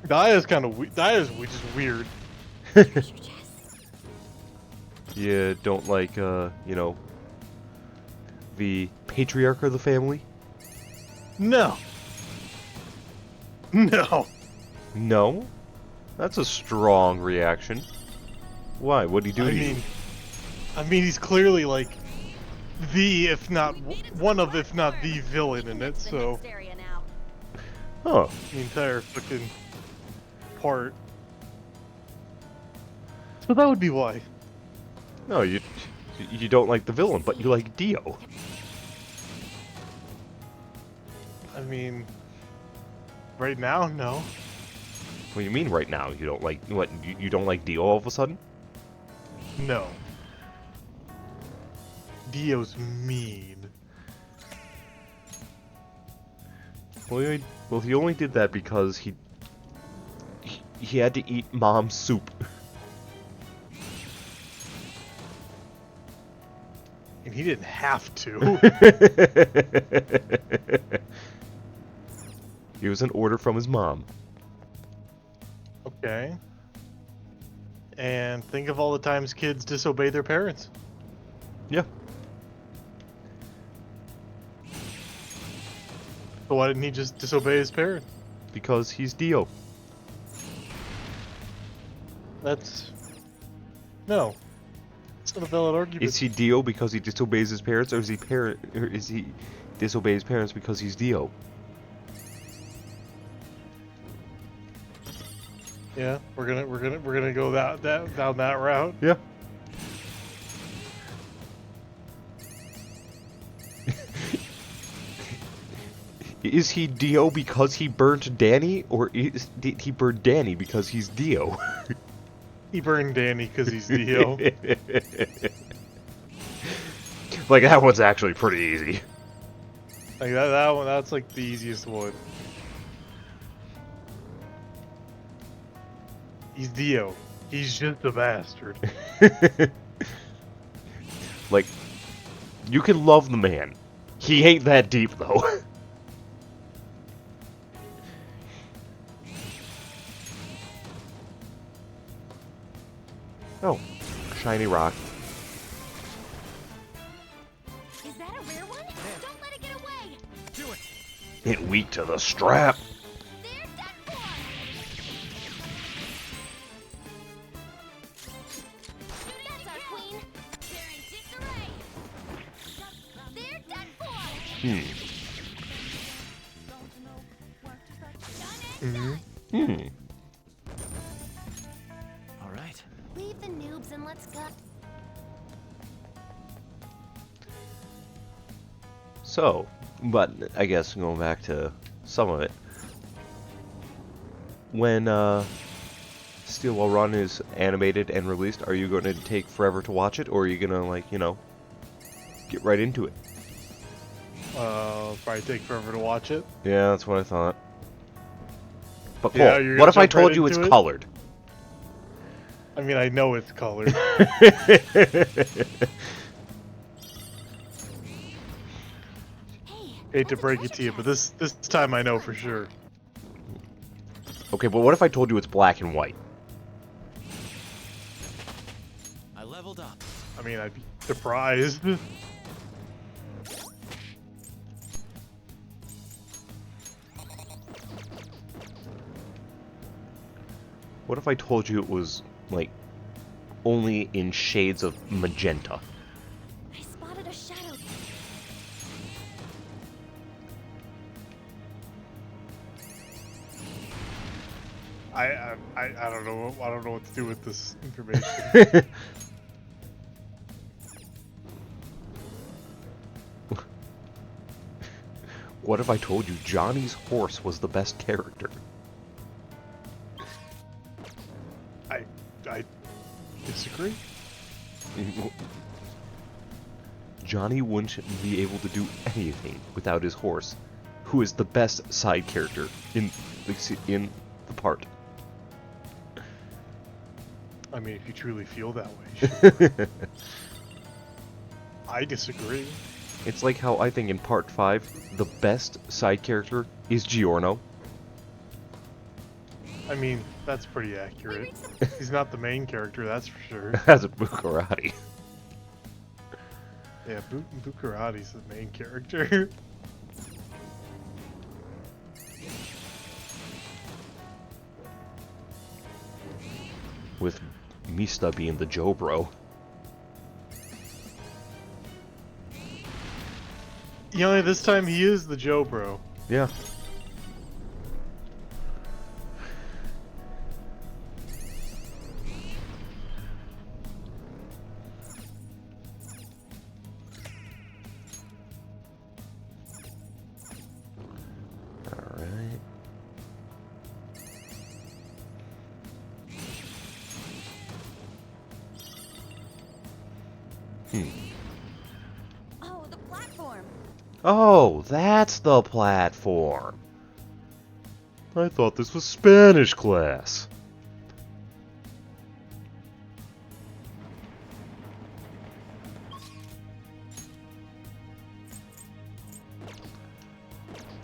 Daya's kind of Daya's just weird. You don't like, the patriarch of the family? No. No. No? That's a strong reaction. Why? What'd he do to you? I mean, he's clearly, the, if not one of, if not the villain in it. So Oh, the entire fucking part. So that would be why. no, you don't like the villain, but you like Dio. I mean, right now, no. What do you mean right now? You don't like what? You don't like Dio all of a sudden? No. Dio's mean. Well, he only did that because he had to eat mom's soup. And he didn't have to. It was an order from his mom. Okay. And think of all the times kids disobey their parents. Yeah. So why didn't he just disobey his parents? Because he's Dio. That's... No. It's not a valid argument. Is he Dio because he disobeys his parents, or is he disobeys his parents because he's Dio? Yeah, we're gonna go down that route. Yeah. Is he Dio because he burnt Danny, or did he burn Danny because he's Dio? He burned Danny because he's Dio. Like, that one's actually pretty easy. Like that one, that's like the easiest one. He's Dio. He's just a bastard. Like, you can love the man. He ain't that deep, though. Oh, shiny rock. Is that a rare one? Don't let it get away! Do it! It weak to the strap. That's our queen! They're in disarray! They're done for! Alright. Leave the noobs and let's go. So, but I guess going back to some of it. When Steel Run is animated and released, are you going to take forever to watch it, or are you going to, like, you know, get right into it? Probably take forever to watch it. Yeah, that's what I thought. But Cole, Yeah, you're what if gonna I jump right told you it's into it? colored? I mean, I know it's colored. Hate to break it to you, but this time I know for sure. Okay, but what if I told you it's black and white? I leveled up. I mean, I'd be surprised. What if I told you it was, like, only in shades of magenta? I spotted a shadow. I don't know. I don't know what to do with this information. What if I told you Johnny's horse was the best character? I disagree. Johnny wouldn't be able to do anything without his horse, who is the best side character in the part. I mean, if you truly feel that way. Sure. I disagree. It's like how I think in part 5, the best side character is Giorno. I mean, that's pretty accurate. He's not the main character, that's for sure. As a Buccarati. Yeah, Buccarati's the main character. With Mista being the Joe Bro. You know, this time he is the Joe bro. Yeah. Alright. Oh, the platform. Oh, that's the platform. I thought this was Spanish class.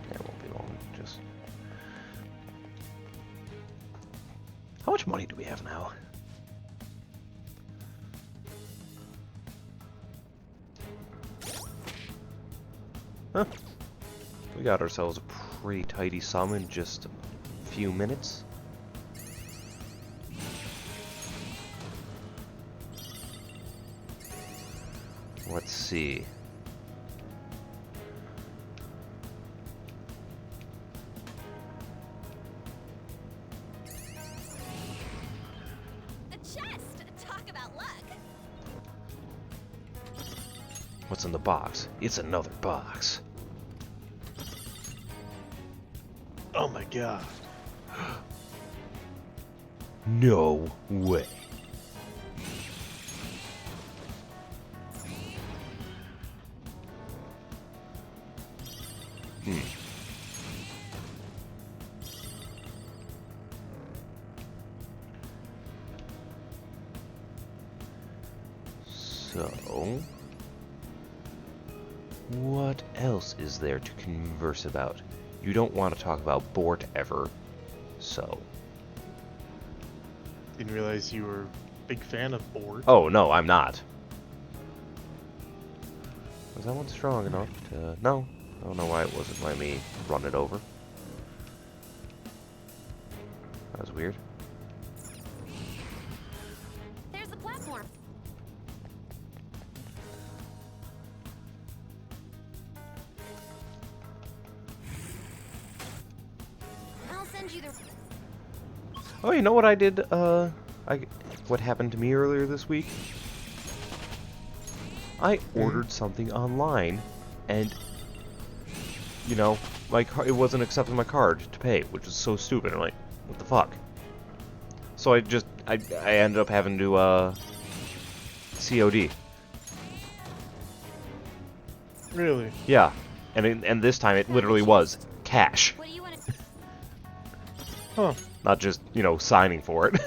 Yeah, it won't be long. Just. How much money do we have now? Huh. We got ourselves a pretty tidy sum in just a few minutes. Let's see. A chest! Talk about luck! What's in the box? It's another box. Oh my god. No way. So, what else is there to converse about? You don't want to talk about Bort ever, so. Didn't realize you were a big fan of Bort. Oh, no, I'm not. Was that one strong enough to... No. I don't know why it wasn't letting me run it over. That was weird. There's the platform. I'll send you the... Oh, you know what I did, what happened to me earlier this week? I ordered something online, and, you know, it wasn't accepting my card to pay, which was so stupid. I'm like, what the fuck? So I ended up having to, COD. Really? Yeah. And this time it literally was cash. What do you want to... Huh. Not just, you know, signing for it.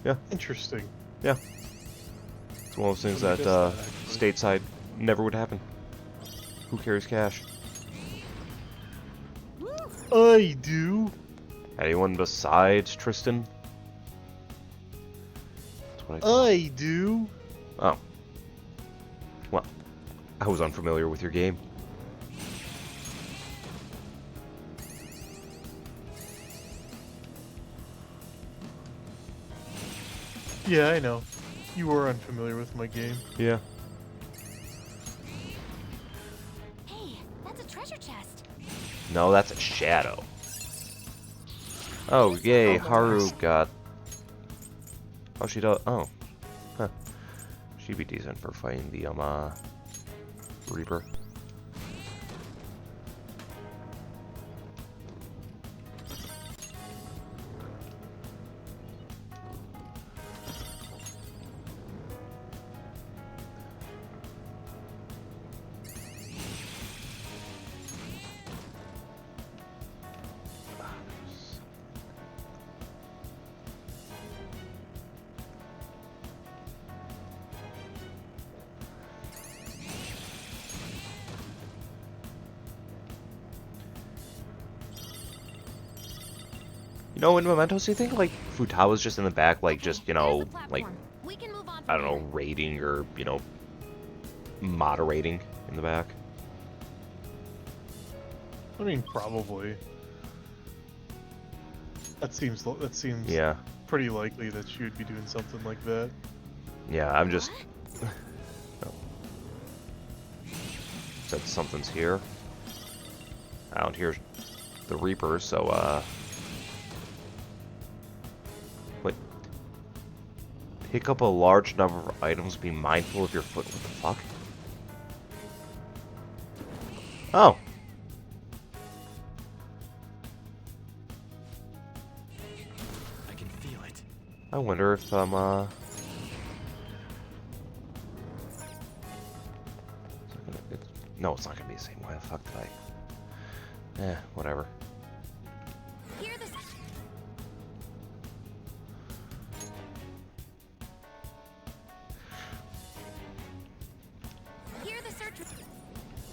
Yeah. Interesting. Yeah. It's one of those things that, stateside never would happen. Who carries cash? I do. Anyone besides Tristan? That's what I do. Oh. Well, I was unfamiliar with your game. Yeah, I know. You were unfamiliar with my game. Yeah. Hey, that's a treasure chest. No, that's a shadow. Oh, yay, Haru got... Oh, she does... Oh. Huh. She'd be decent for fighting the, Reaper. You know, in Mementos, do you think, like, Futawa's just in the back, like, just, you know, like, I don't know, raiding or, you know, moderating in the back? I mean, probably. That seems Yeah. pretty likely that she would be doing something like that. Yeah, I'm just... Oh. Said something's here. I don't hear the Reapers, so, Wait. Pick up a large number of items, be mindful of your foot. What the fuck? Oh. I can feel it. I wonder if, No, it's not gonna be the same. Why the fuck did I? Whatever. Hear the search.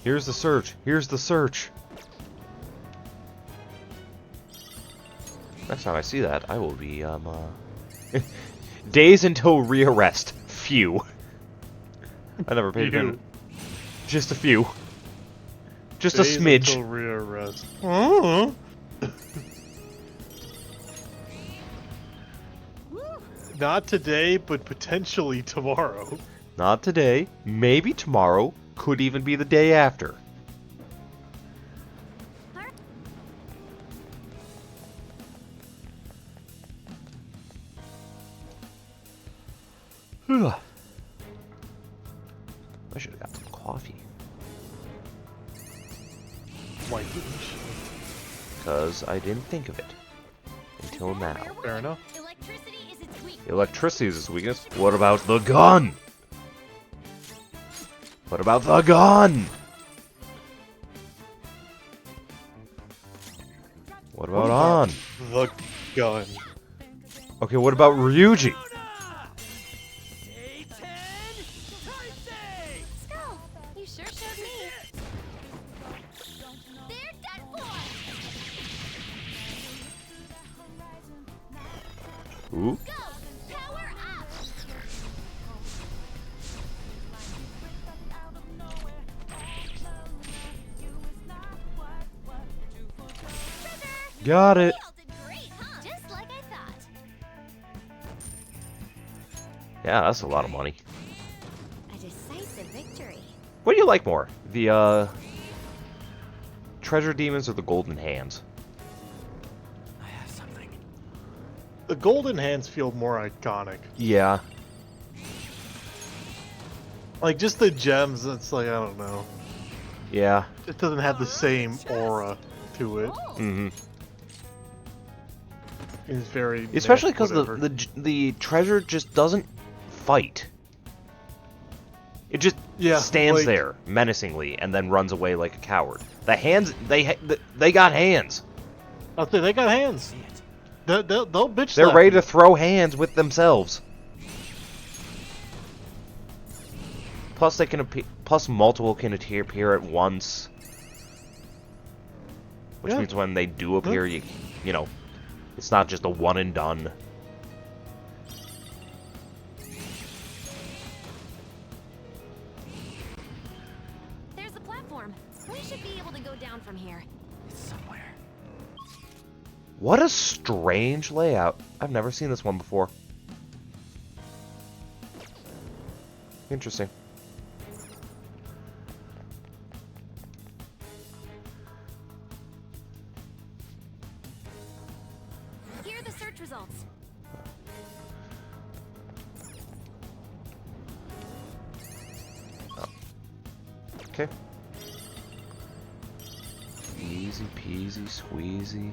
Here's the search. Here's the search. Next time I see that, I will be, days until rearrest. Few. I never paid attention. Just a few. Just days a smidge. Until rearrest. Not today, but potentially tomorrow. Not today. Maybe tomorrow. Could even be the day after. I should have got some coffee. Why didn't you? Because I didn't think of it until now. Fair enough. Electricity is its weakness. What about the gun? What about the gun? What about Han? The gun. Okay, what about Ryuji? You sure showed me. They're done for. Ooh. Power up. Got it. Just like I thought. Yeah, that's a lot of money. A decisive victory. What do you like more? The, treasure demons or the golden hands? I have something. The golden hands feel more iconic. Yeah. Like, just the gems, it's like, I don't know. Yeah. It doesn't have the same aura to it. Mm-hmm. It's very... Especially because the treasure just doesn't fight. It just stands there menacingly and then runs away like a coward. The hands, they got hands. I'll say they got hands. They'll bitch. They're ready to throw hands with themselves. Plus, they can appear. Plus, multiple can appear at once. Which means when they do appear, you know, it's not just a one and done. There's the platform. We should be able to go down from here. It's somewhere. What a strange layout. I've never seen this one before. Interesting. Here are the search results. Okay. Easy peasy squeezy.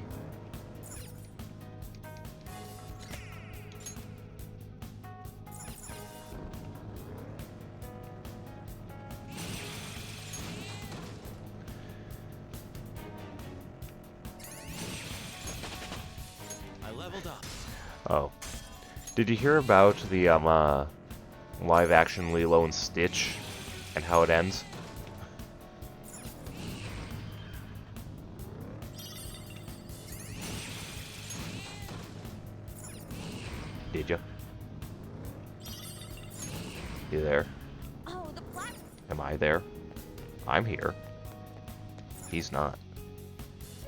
I leveled up. Oh. Did you hear about the live action Lilo and Stitch and how it ends? Did you? You there? Oh, the Am I there? I'm here. He's not.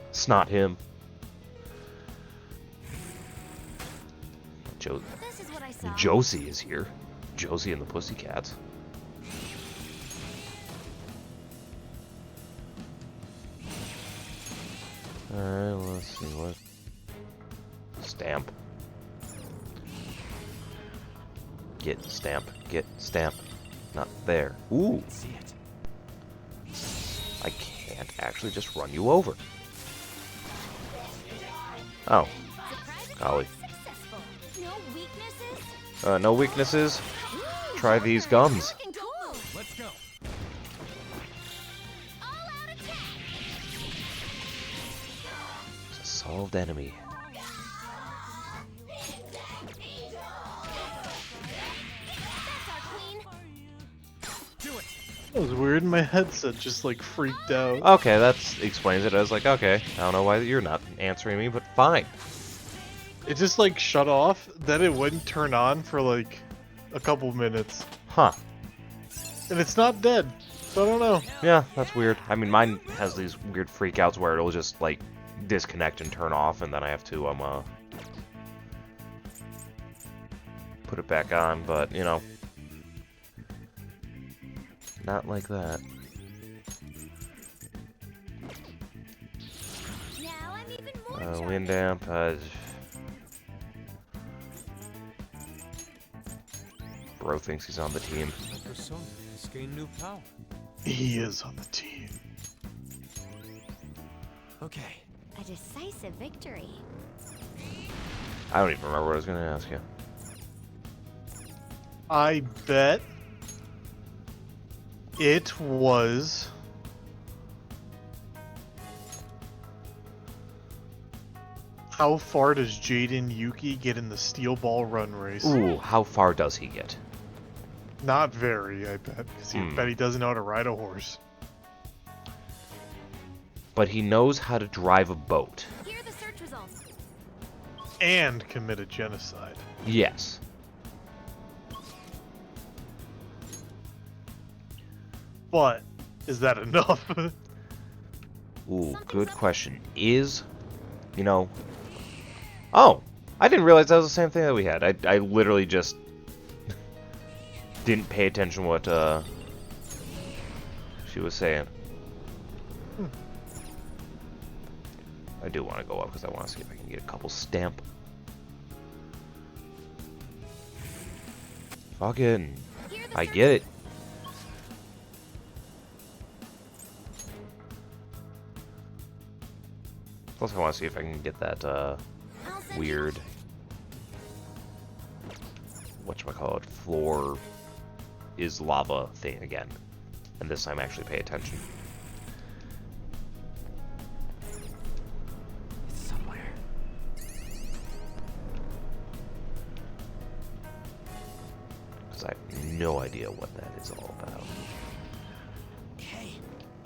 It's not him. This is what I saw. Josie is here. Josie and the Pussycats. Alright, let's see what. Stamp. Get stamp. Get stamp. Not there. Ooh. See it. I can't actually just run you over. Oh. Golly. No weaknesses? No weaknesses? Try these gums. Let's go. It's a solved enemy. That was weird. My headset just like freaked out. Okay, that explains it. I was like, okay, I don't know why you're not answering me, but fine. It just like shut off, then it wouldn't turn on for like a couple minutes. Huh. And it's not dead, so I don't know. Yeah, that's weird. I mean, mine has these weird freakouts where it'll just like disconnect and turn off, and then I have to put it back on, but you know, not like that. Now I'm even more Wind amp. Bro thinks he's on the team. Persona has gained new power. He is on the team. Okay. a decisive victory. I don't even remember what I was going to ask you. I bet it was how far does Jaden Yuki get in the steel ball run race? Ooh, how far does he get? Not very, I bet, because I bet he doesn't know how to ride a horse. But he knows how to drive a boat. Here are the search results. And commit a genocide. Yes. But is that enough? Ooh, good question. Is, you know... Oh! I didn't realize that was the same thing that we had. I literally just didn't pay attention what she was saying. I do want to go up because I want to see if I can get a couple stamp. Fucking... I get it. Plus I want to see if I can get that weird... whatchamacallit, floor is lava thing again. And this time actually pay attention. It's somewhere. Because I have no idea what that is all about. Hey,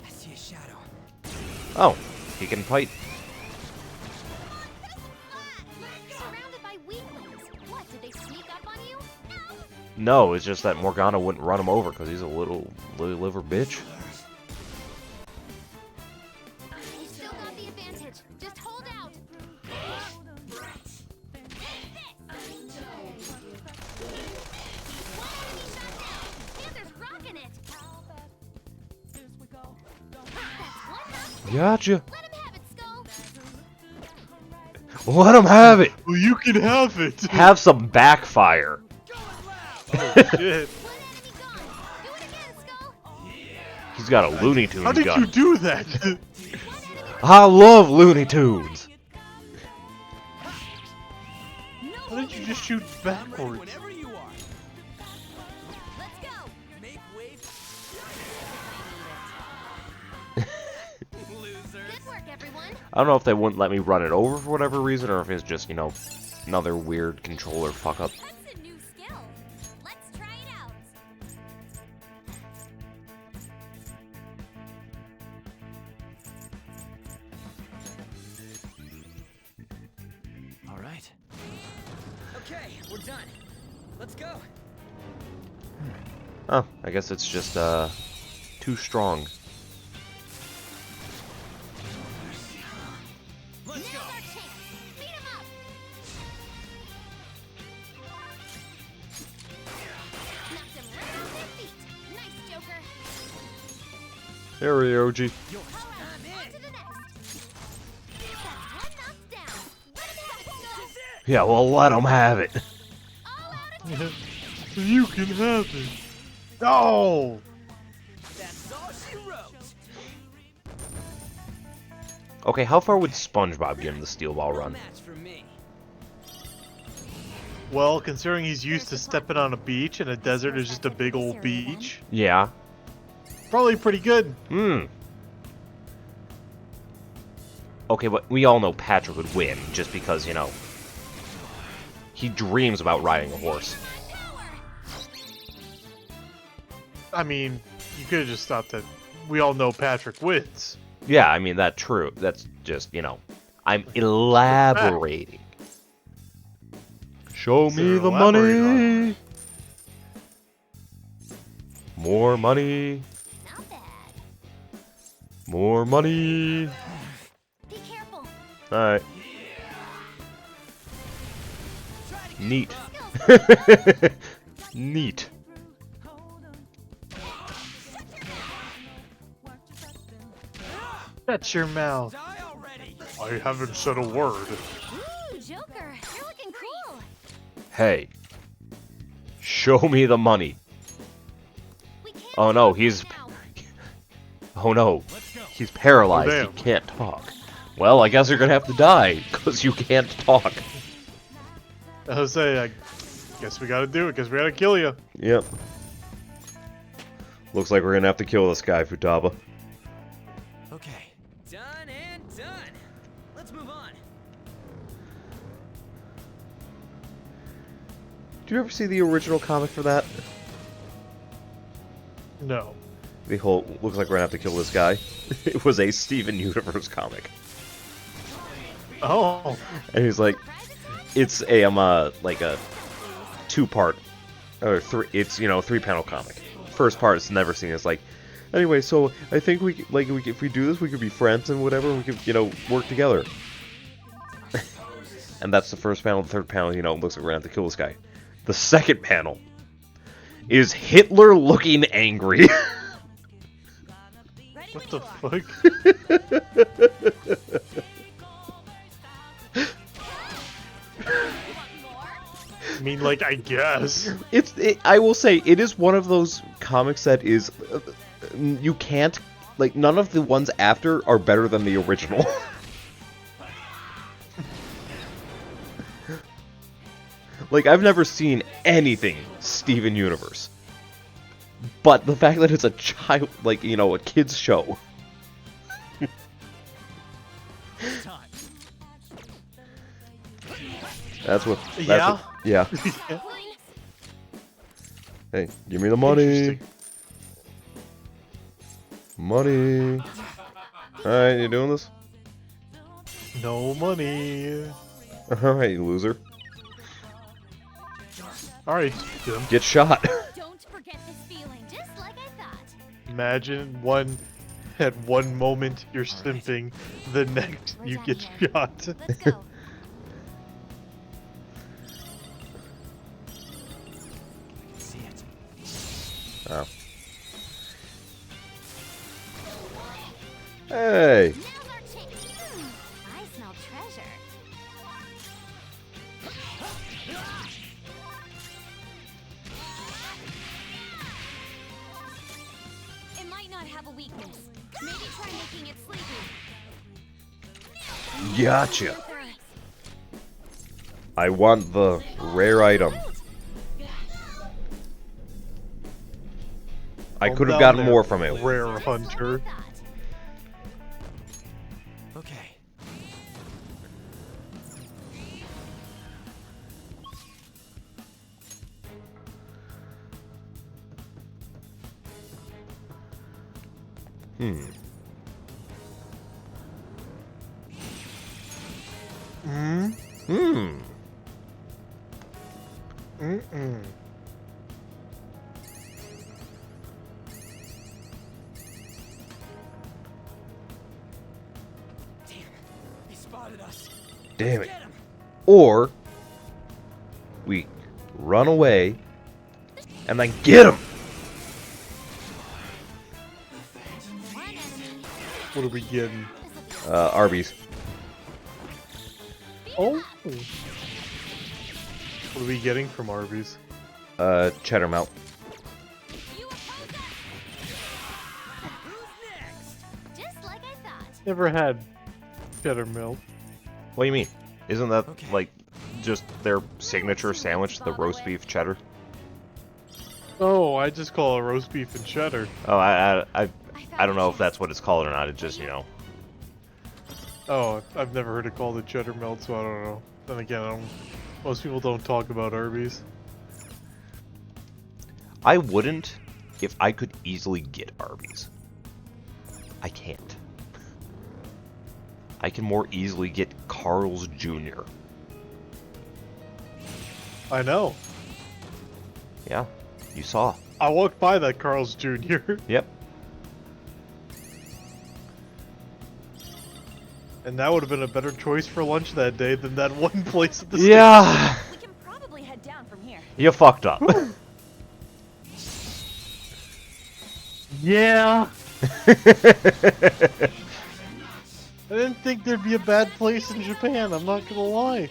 I see a shadow. Oh, he can fight. Surrounded by weaklings. What, did they sneak up on you? No, it's just that Morgana wouldn't run him over because he's a little liver bitch. You still got the advantage. Just hold out. Panther's rocking it. Gotcha. Let him have it. Well, you can have it. Have some backfire. Oh, shit. He's got a Looney Tunes How did gun. you do that? I love Looney Tunes. How did you just shoot backwards? Whenever you are. Let's go. Make way. Good work, everyone. I don't know if they wouldn't let me run it over for whatever reason, or if it's just, you know, another weird controller fuck up. That's a new skill. Let's try it out. All right. Okay, we're done. Let's go. Oh, I guess it's just, too strong. Let's go. Beat him up. Knocked him right off his feet. Nice, Joker. There we go, OG. Yours. On to the next. Yeah, well, let him have it. You can have it. No! That's all she wrote. Okay, how far would SpongeBob give him the steel ball run? Match for me. Well, considering he's used to stepping on a beach and a desert is just a big old beach, Yeah. probably pretty good. Hmm. Okay, but we all know Patrick would win, just because, you know, he dreams about riding a horse. I mean, you could have just thought that we all know Patrick wins. Yeah, I mean, that's true. That's just, you know, I'm elaborating. Show me the money! More money! More money! Be careful. Alright. Neat. Neat. Shut your mouth. I haven't said a word. Ooh, Joker, you're looking cool. Hey. Show me the money. Oh no, he's... Oh no. He's paralyzed. Oh, he can't talk. Well, I guess you're gonna have to die, because you can't talk. I was saying, I guess we gotta do it, because we gotta kill you. Yep. Looks like we're gonna have to kill this guy, Futaba. Okay. Done and done. Let's move on. Did you ever see the original comic for that? No. The whole, looks like we're gonna have to kill this guy. It was a Steven Universe comic. Oh. And he's like, it's a, like a 2-part, or 3, it's, you know, 3-panel comic. First part is never seen. It's like, anyway, so I think if we do this, we could be friends and whatever, we could, you know, work together. And that's the first panel. The third panel, you know, looks like we're gonna have to kill this guy. The second panel is Hitler looking angry. What the fuck? I mean, like, I guess. I will say, it is one of those comics that is, you can't, like, none of the ones after are better than the original. Like, I've never seen anything Steven Universe. But the fact that it's a child, like, you know, a kid's show. That's what. Yeah? Yeah. Hey, give me the money. Money. Alright, you doing this? No money. Alright, you loser. Alright, Jim. Get shot. Don't forget this feeling, just like I thought. Imagine at one moment you're simping, the next you get shot. Let's go. See it. Oh. Hey. Now's our chance. I smell treasure. It might not have a weakness. Maybe try making it sleepy. Gotcha. I want the rare item. I could have gotten more from it. Rare hunter. Okay. Hmm. Hmm? Hmm. Mm-mm. They spotted us. Damn it. Or we run away and then get him. What are we getting? Arby's. Oh. What are we getting from Arby's? Cheddar melt. Just like I thought. Never had cheddar milk. What do you mean? Isn't that like just their signature sandwich, the roast beef cheddar? Oh, I just call it roast beef and cheddar. Oh, I don't know if that's what it's called or not. It just, you know. Oh, I've never heard it called a cheddar melt, so I don't know. Then again, most people don't talk about Arby's. I wouldn't if I could easily get Arby's. I can't. I can more easily get Carl's Jr. I know. Yeah, you saw. I walked by that Carl's Jr. Yep. And that would have been a better choice for lunch that day than that one place at the Yeah. We can probably head down from here. You fucked up. Yeah. I didn't think there'd be a bad place in Japan, I'm not gonna lie.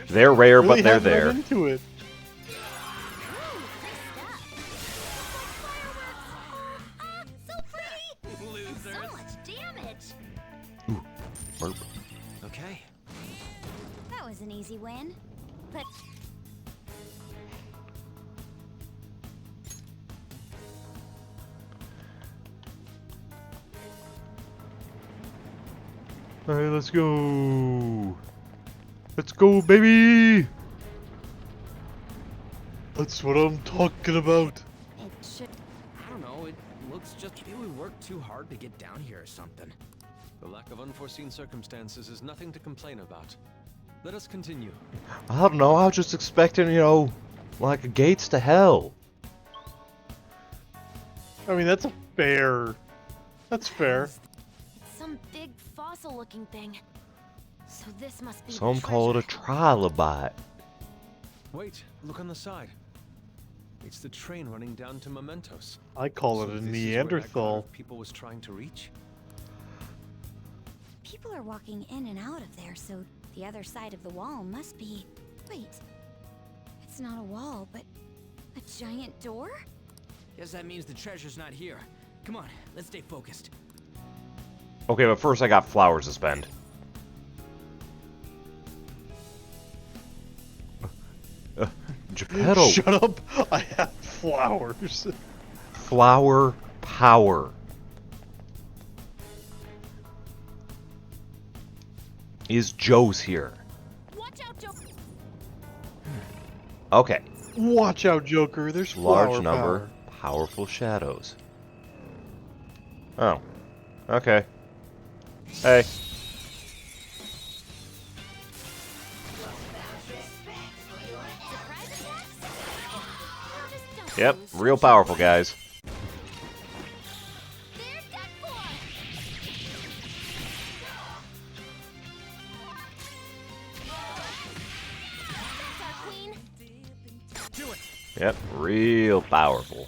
They're rare, Really but they're haven't there. run into it. So much damage. Burp. Okay. That was an easy win. But Alright, let's go. Let's go, baby. That's what I'm talking about. It should. I don't know. It looks just. Maybe we worked too hard to get down here or something. The lack of unforeseen circumstances is nothing to complain about. Let us continue. I don't know. I was just expecting, you know, like gates to hell. I mean, that's a fair. That's fair. it's some big fossil-looking thing. So this must be. Some the call it a treasure. trilobite. Wait, look on the side. It's the train running down to Mementos. I call it So a this is where that Neanderthal. crowd of people was trying to reach. People are walking in and out of there, so the other side of the wall must be. Wait. It's not a wall, but a giant door? Guess that means the treasure's not here. Come on, let's stay focused. Okay, but first I got flowers to spend. JOPETTO. Shut up! I have flowers. Flower power. Is Joe's here? Watch out, Joe. Okay. Watch out, Joker. There's Large flower number, power. powerful shadows. Oh. Okay. Hey. Yep, real powerful, guys. Do it. Yep, real powerful.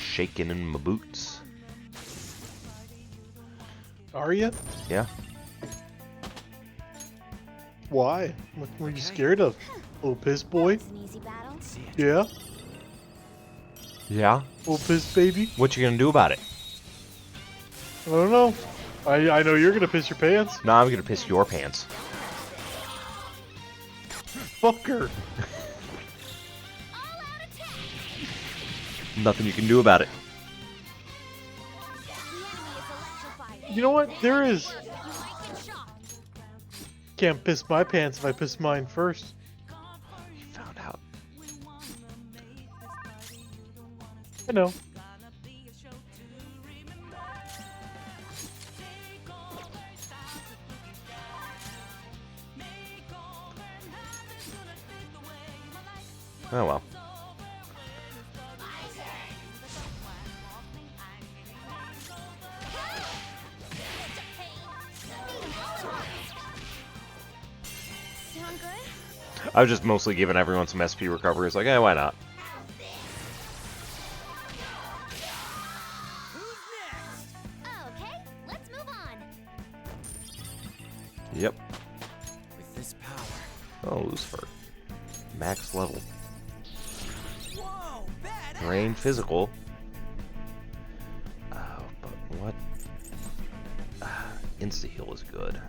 Shaking in my boots. Are you? Yeah. Why? What were you scared of? Little piss boy? An easy battle. Yeah? Yeah? Little piss baby? What you gonna do about it? I don't know. I know you're gonna piss your pants. No, I'm gonna piss your pants. Fucker. Nothing you can do about it. You know what? There is. Can't piss my pants if I piss mine first. You found out. I know. Oh well. Sound good? I was just mostly giving everyone some SP recovery. It's like, eh, why not? Okay, let's move on. Yep. With this power. Oh, Lucifer. Max level. Whoa, badass! Terrain physical. Oh, but what? Insta-heal is good.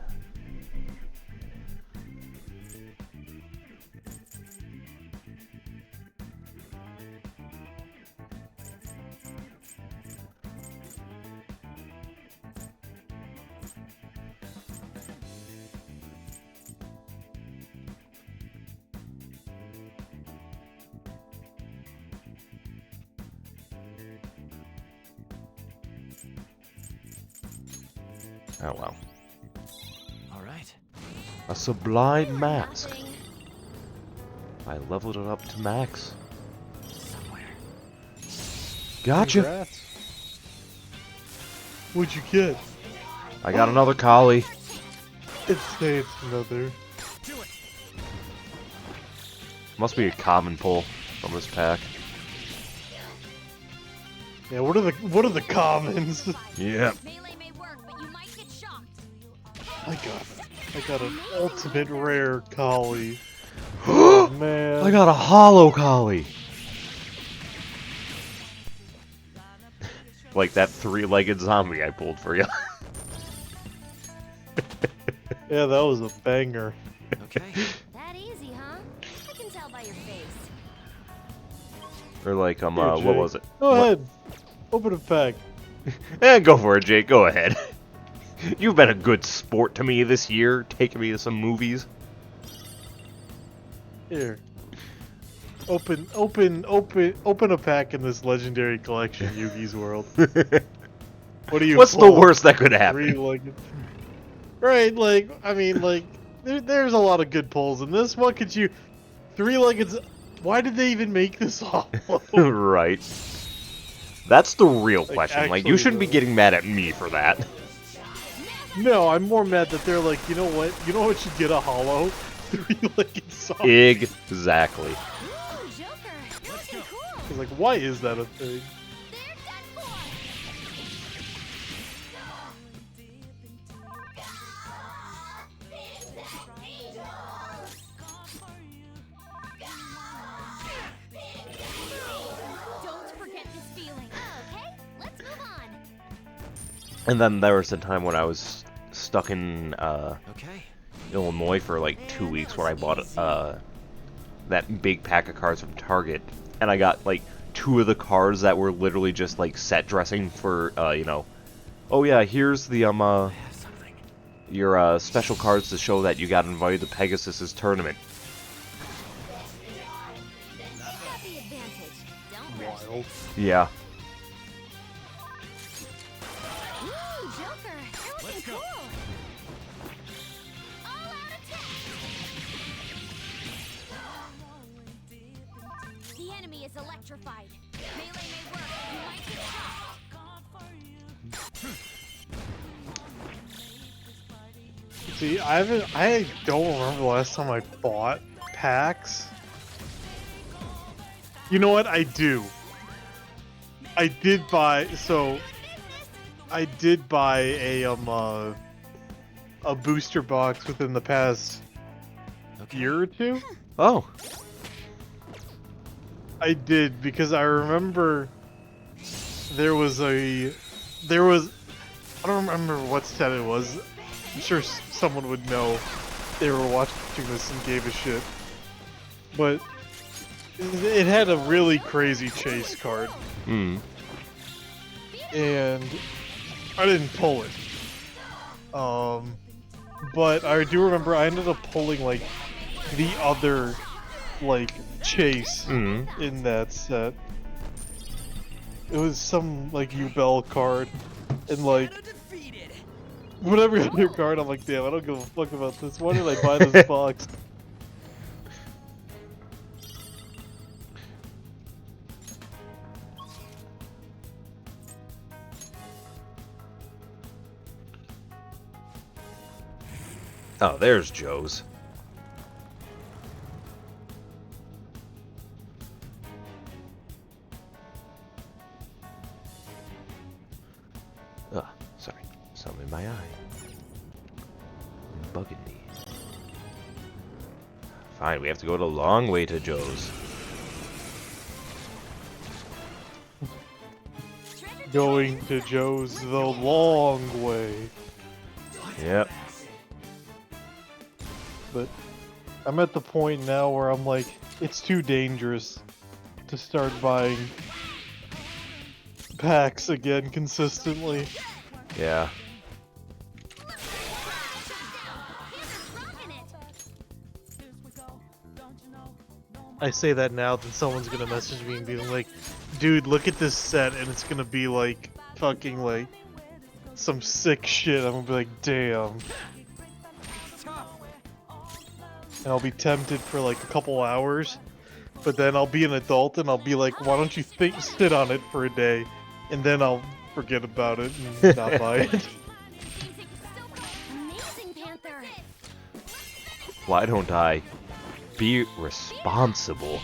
Oh well. All right. A sublime mask. I leveled it up to max. Gotcha. Congrats. What'd you get? I got another collie. It's another. Must be a common pull from this pack. Yeah, what are the commons? Yeah. I got an ultimate rare collie. Oh, man. I got a hollow collie. Like that three-legged zombie I pulled for you. Yeah, that was a banger. Okay. That easy, huh? I can tell by your face. Or like, Here, what Jake. was it? Go ahead. Open a pack. Go for it, Jake. Go ahead. You've been a good sport to me this year, taking me to some movies. Here. Open a pack in this legendary collection, Yugi's World. What do you What's the worst that could happen? Three-legged. Right, like, I mean, like, there's a lot of good pulls in this. What could you... Three-legged... Why did they even make this hollow? Right. That's the real question. Like, you actually, shouldn't be getting mad at me for that. No, I'm more mad that they're like, you know what? You know what should get a hollow? Three-legged saw. Exactly. It's like, why is that a thing? And then there was a time when I was stuck in Illinois for like 2 weeks where I bought that big pack of cards from Target, and I got like 2 of the cards that were literally just like set dressing for you know, oh yeah, here's the your special cards to show that you got invited to Pegasus's tournament. Wild. Yeah. Electrified. Melee may work. You might get shot. See, I don't remember the last time I bought packs. You know what? I do. I did buy a booster box within the past year or two. Oh. I did, because I remember there was I don't remember what set it was. I'm sure someone would know. They were watching this and gave a shit. But it had a really crazy chase card. Hmm. And I didn't pull it. But I do remember I ended up pulling like the other like chase in that set. It was some like Ubel card and like whatever other card. I'm like, damn, I don't give a fuck about this. Why did I buy this box? Oh, there's Joe's. Sorry. Something in my eye. Bugging me. Fine, we have to go the long way to Joe's. Going to Joe's the long way. Yep. But I'm at the point now where I'm like, it's too dangerous to start buying packs again consistently. Yeah. I say that now, then someone's gonna message me and be like, dude, look at this set, and it's gonna be like, fucking like, some sick shit. I'm gonna be like, damn. And I'll be tempted for like a couple hours, but then I'll be an adult and I'll be like, why don't you sit on it for a day, and then I'll forget about it and not buy it. Why don't I be responsible?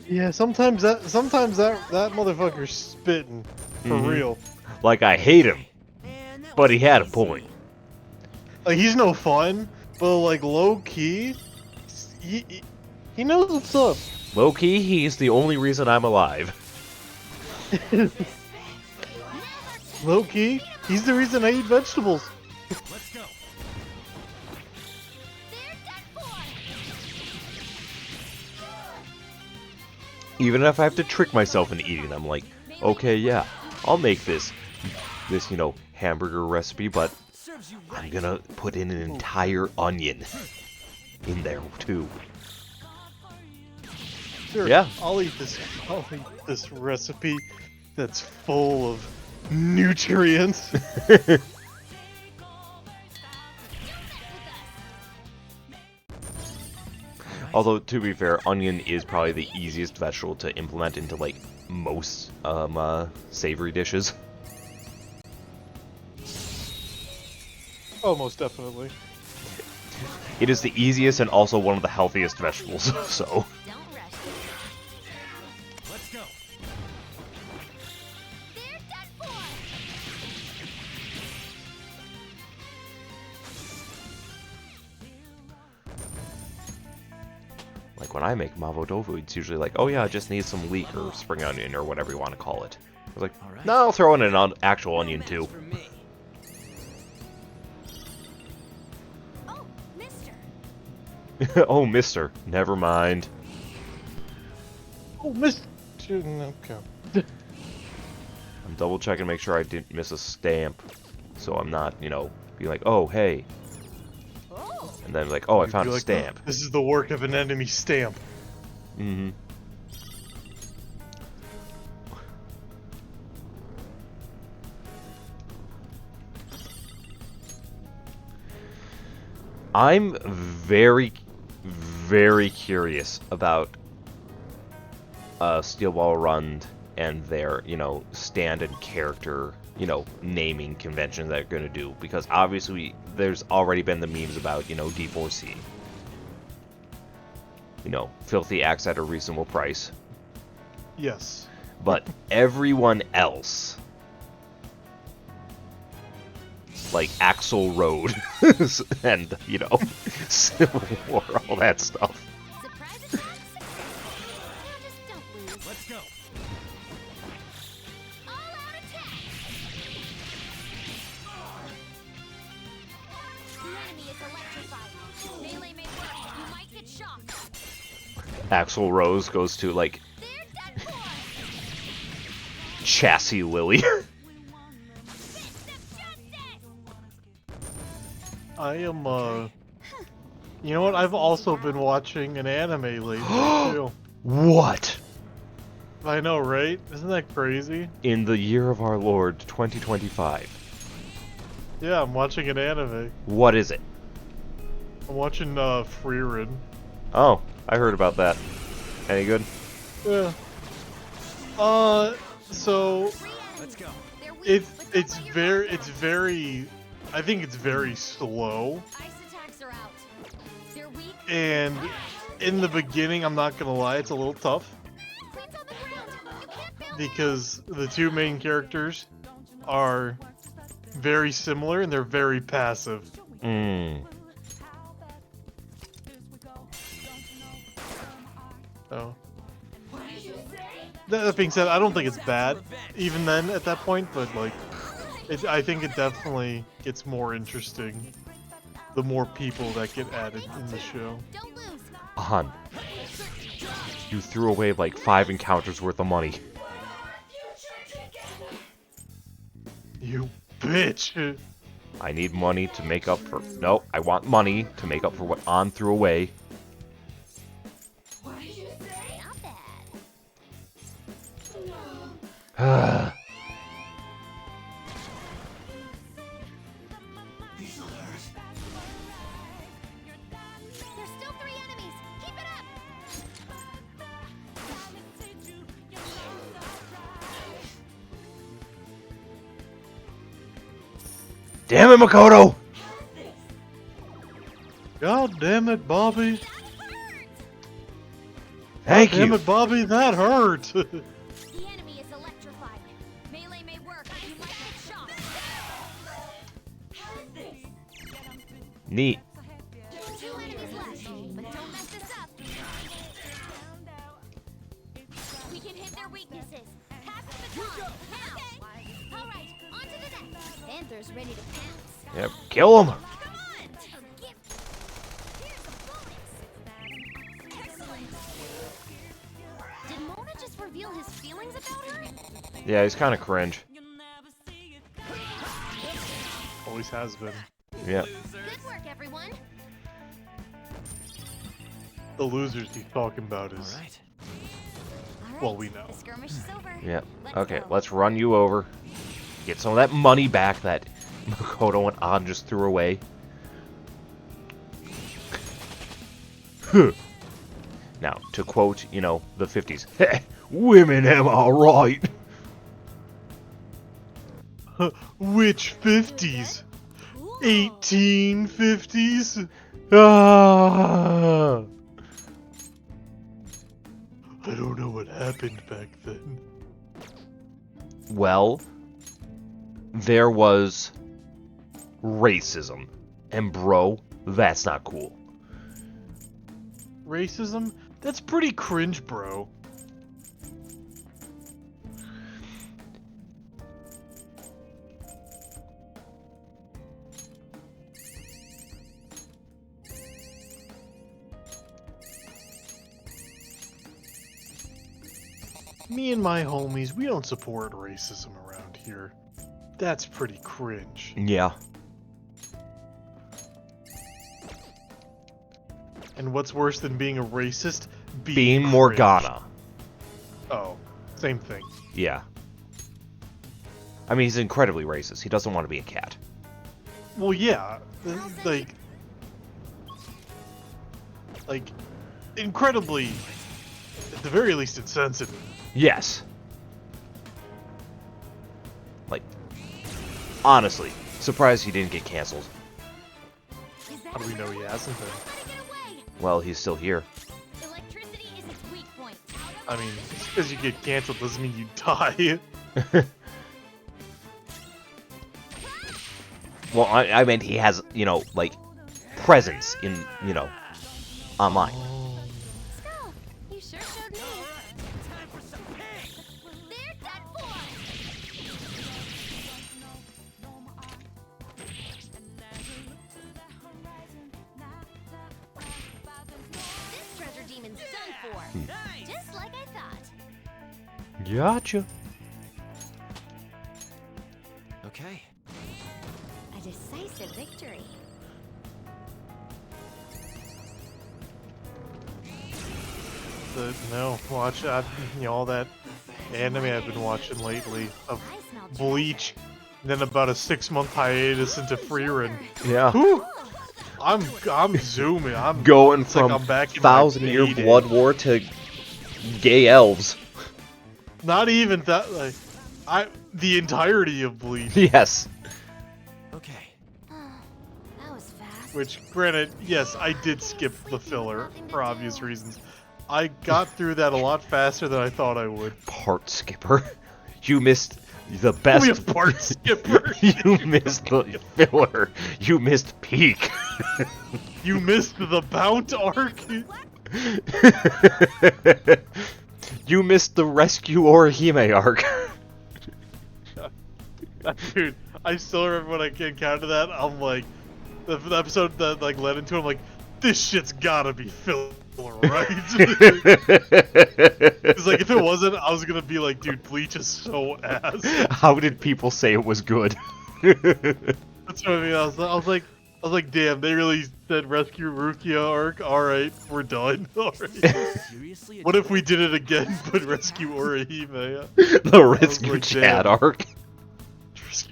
Yeah, sometimes that motherfucker's spitting for real. Like, I hate him, but he had a point. Like, he's no fun, but like low key, he knows what's up. Low key, he's the only reason I'm alive. Low key, he's the reason I eat vegetables. Let's go. Even if I have to trick myself into eating them, like, okay, yeah, I'll make this, you know, hamburger recipe, but I'm gonna put in an entire onion in there too. Sure, yeah, I'll eat this recipe that's full of nutrients. Although, to be fair, onion is probably the easiest vegetable to implement into, like, most savory dishes. Oh, most definitely. It is the easiest and also one of the healthiest vegetables, so... Let's go. Like, when I make mapo tofu, it's usually like, oh yeah, it just needs some leek or spring onion or whatever you want to call it. I was like, no, I'll throw in an actual onion too. Oh, mister. Never mind. Oh, mister. Okay. I'm double checking to make sure I didn't miss a stamp. So I'm not, you know, being like, oh, hey. And then like, oh, I found a stamp. This is the work of an enemy stamp. Mm-hmm. I'm very curious about Steel Ball Run and their, you know, stand and character, you know, naming convention that they're going to do. Because obviously there's already been the memes about, you know, D4C. You know, filthy acts at a reasonable price. Yes. But everyone else, like Axl Road and, you know, Civil War, all that stuff. Let's go. Axl Rose goes to, like, Chassis Lily. I am, you know what? I've also been watching an anime lately, too. What? I know, right? Isn't that crazy? In the year of our Lord, 2025. Yeah, I'm watching an anime. What is it? I'm watching, Freerin. Oh, I heard about that. Any good? Yeah. So... Let's go. It's very... I think it's very slow. And in the beginning, I'm not gonna lie, it's a little tough. Because the two main characters are very similar and they're very passive. So. That being said, I don't think it's bad, even then at that point. But like, I think it definitely gets more interesting the more people that get added in the show. Hun, you threw away like 5 encounters worth of money. You bitch! I need money to make up for... No, I want money to make up for what An threw away. Damn it, Makoto! God damn it, Bobby! Thank God damn you. it, Bobby, that hurt! The enemy is electrified. Melee may work, but you might get shot. Neat. 2 enemies left, but don't mess this up. We can hit their weaknesses. Pass the baton. Now. All right, on to the next. Panther's ready to pounce. Yep, kill him. Did Mona just reveal his feelings about her? Yeah, he's kind of cringe. Always has been. Yeah. Good work, everyone. The losers he's talking about is... Well, we know. The skirmish is over. Yeah. Okay, let's run you over. Get some of that money back that Makoto and An just threw away. Now, to quote, you know, the 50s. Women am alright. Which 50s? 1850s? Ah! I don't know what happened back then. Well, there was racism. And bro, that's not cool. Racism? That's pretty cringe, bro. Me and my homies, we don't support racism around here. That's pretty cringe. Yeah. And what's worse than being a racist? Being cringe. Morgana. Oh, same thing. Yeah. I mean, he's incredibly racist. He doesn't want to be a cat. Well, yeah. Like, incredibly, at the very least, insensitive. Yes. Like, honestly, surprised he didn't get canceled. How do we know he hasn't been? Well, he's still here. Electricity is its weak point. I mean, just because you get canceled doesn't mean you die. Well, I meant he has, you know, like, presence in, you know, online. Skull, you sure showed me. Time for some pig. They're done for. This treasure demon's done for. Just like I thought. Gotcha. Okay. A decisive victory. Watch all that anime I've been watching lately of Bleach, and then about a 6-month hiatus into Freerun. Yeah. Whew. I'm zooming. I'm Going it's like from I'm back in my 1,000-year heyday. blood war to gay elves. Not even that. Like, the entirety of Bleach. Yes. Okay. That was fast. Which, granted, yes, I did skip the filler for obvious reasons. I got through that a lot faster than I thought I would. Part skipper. You missed the best. We have part skipper. You missed the filler. You missed peak. You missed the Bount arc. You missed the Rescue Orihime arc. Dude, I still remember when I encountered that. I'm like, the episode that like led into it, I'm like, this shit's gotta be filler, right? It's like if it wasn't, I was gonna be like, dude, Bleach is so ass. How did people say it was good? That's what I mean. I was like, damn, they really said Rescue Rukia arc. All right, we're done. All right. What if we did it again, but Rescue Orihime? The Rescue Chad arc.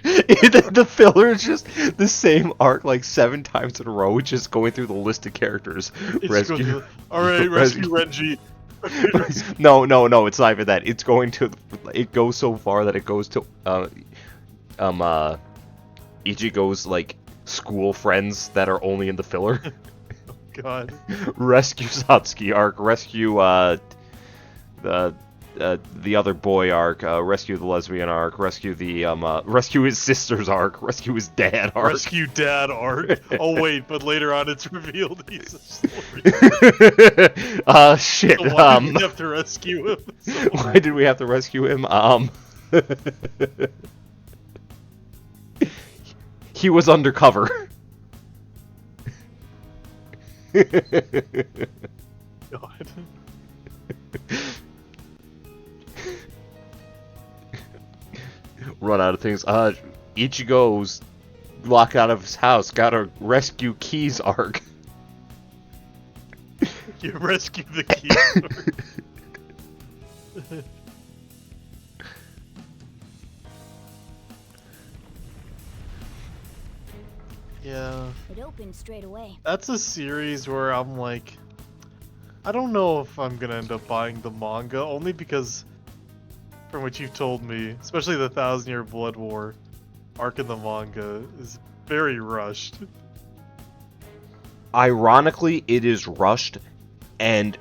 The filler is just the same arc like 7 times in a row, just going through the list of characters. Rescue. Alright, Rescue Renji. No, it's not even that. It's going to. It goes so far that it goes to Ichigo's like school friends that are only in the filler. God. Rescue Satsuki arc. Rescue the other boy arc, rescue the lesbian arc, rescue the rescue his sister's arc, rescue his dad arc. Rescue dad arc. Oh wait, but later on it's revealed he's a story. Shit. So why did we have to rescue him? Why did we have to rescue him? He was undercover. God. Run out of things. Ichigo's locked out of his house. Got a rescue keys arc. You rescue the keys arc. Yeah. It opened straight away. That's a series where I'm like, I don't know if I'm gonna end up buying the manga, only because, from what you've told me, especially the 1,000-Year Blood War arc in the manga is very rushed. Ironically, it is rushed and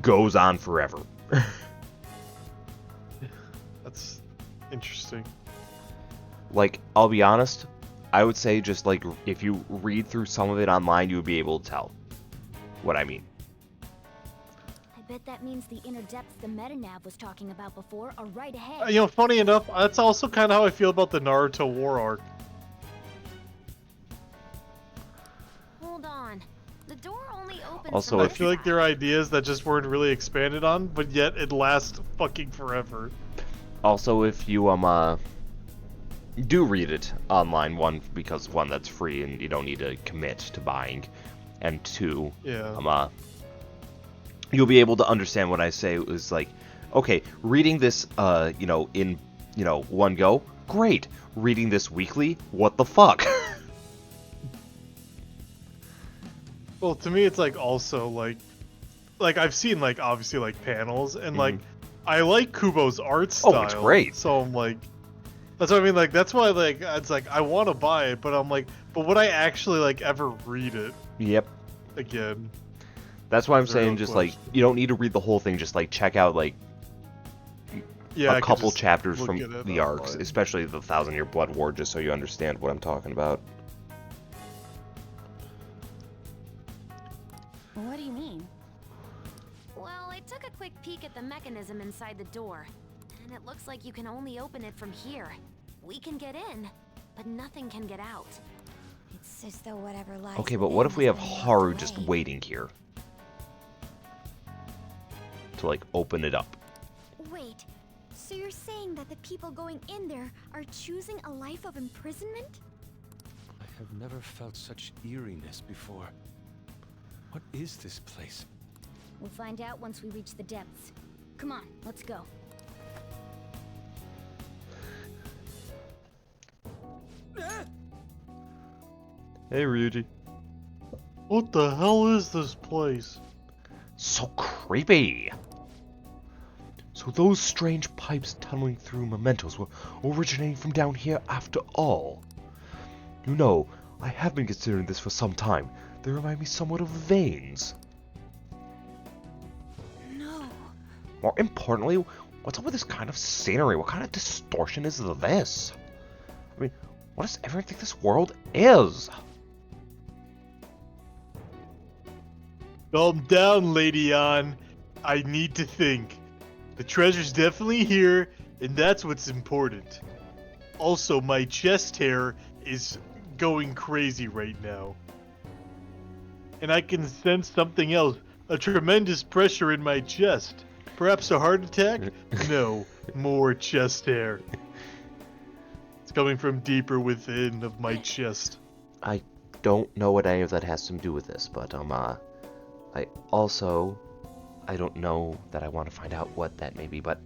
goes on forever. That's interesting. Like, I'll be honest, I would say just like if you read through some of it online, you would be able to tell what I mean. I bet that means the inner depths the Metanav was talking about before are right ahead. You know, funny enough, that's also kind of how I feel about the Naruto War arc. Hold on. The door only opens Also, from I feel like there are ideas that just weren't really expanded on, but yet it lasts fucking forever. Also, if you do read it online, one, because one, that's free and you don't need to commit to buying, and two, yeah, you'll be able to understand what I say is like, okay, reading this in one go, great. Reading this weekly, what the fuck? Well, to me, it's like also like I've seen like obviously like panels and like I like Kubo's art style. Oh, it's great. So I'm like, that's what I mean. Like that's why like it's like I want to buy it, but I'm like, but would I actually like ever read it? Yep. Again. That's why I'm saying just like you don't need to read the whole thing. Just like check out like a couple chapters from the arcs, especially the 1,000-Year Blood War, just so you understand what I'm talking about. What do you mean? Well, I took a quick peek at the mechanism inside the door, and it looks like you can only open it from here. We can get in, but nothing can get out. It's as though whatever lies Okay, but what if we have Haru just waiting here to like open it up? Wait, so you're saying that the people going in there are choosing a life of imprisonment? I have never felt such eeriness before. What is this place? We'll find out once we reach the depths. Come on, let's go. Hey, Ryuji. What the hell is this place? So creepy. So those strange pipes tunneling through mementos were originating from down here after all. You know, I have been considering this for some time. They remind me somewhat of veins. No. More importantly, what's up with this kind of scenery? What kind of distortion is this? I mean, what does everyone think this world is? Calm down, Lady Ann. I need to think. The treasure's definitely here, and that's what's important. Also, my chest hair is going crazy right now. And I can sense something else. A tremendous pressure in my chest. Perhaps a heart attack? No, more chest hair. It's coming from deeper within of my chest. I don't know what any of that has to do with this, but I don't know that I want to find out what that may be, but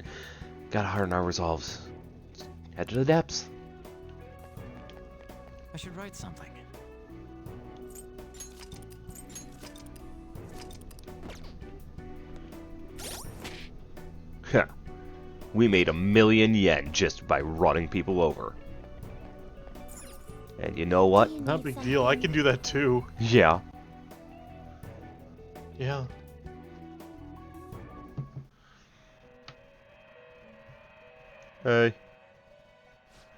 gotta harden our resolves. Head to the depths. I should write something. We made 1,000,000 yen just by running people over. And you know what? Not a big deal. I can do that too. Yeah. Yeah. Hey.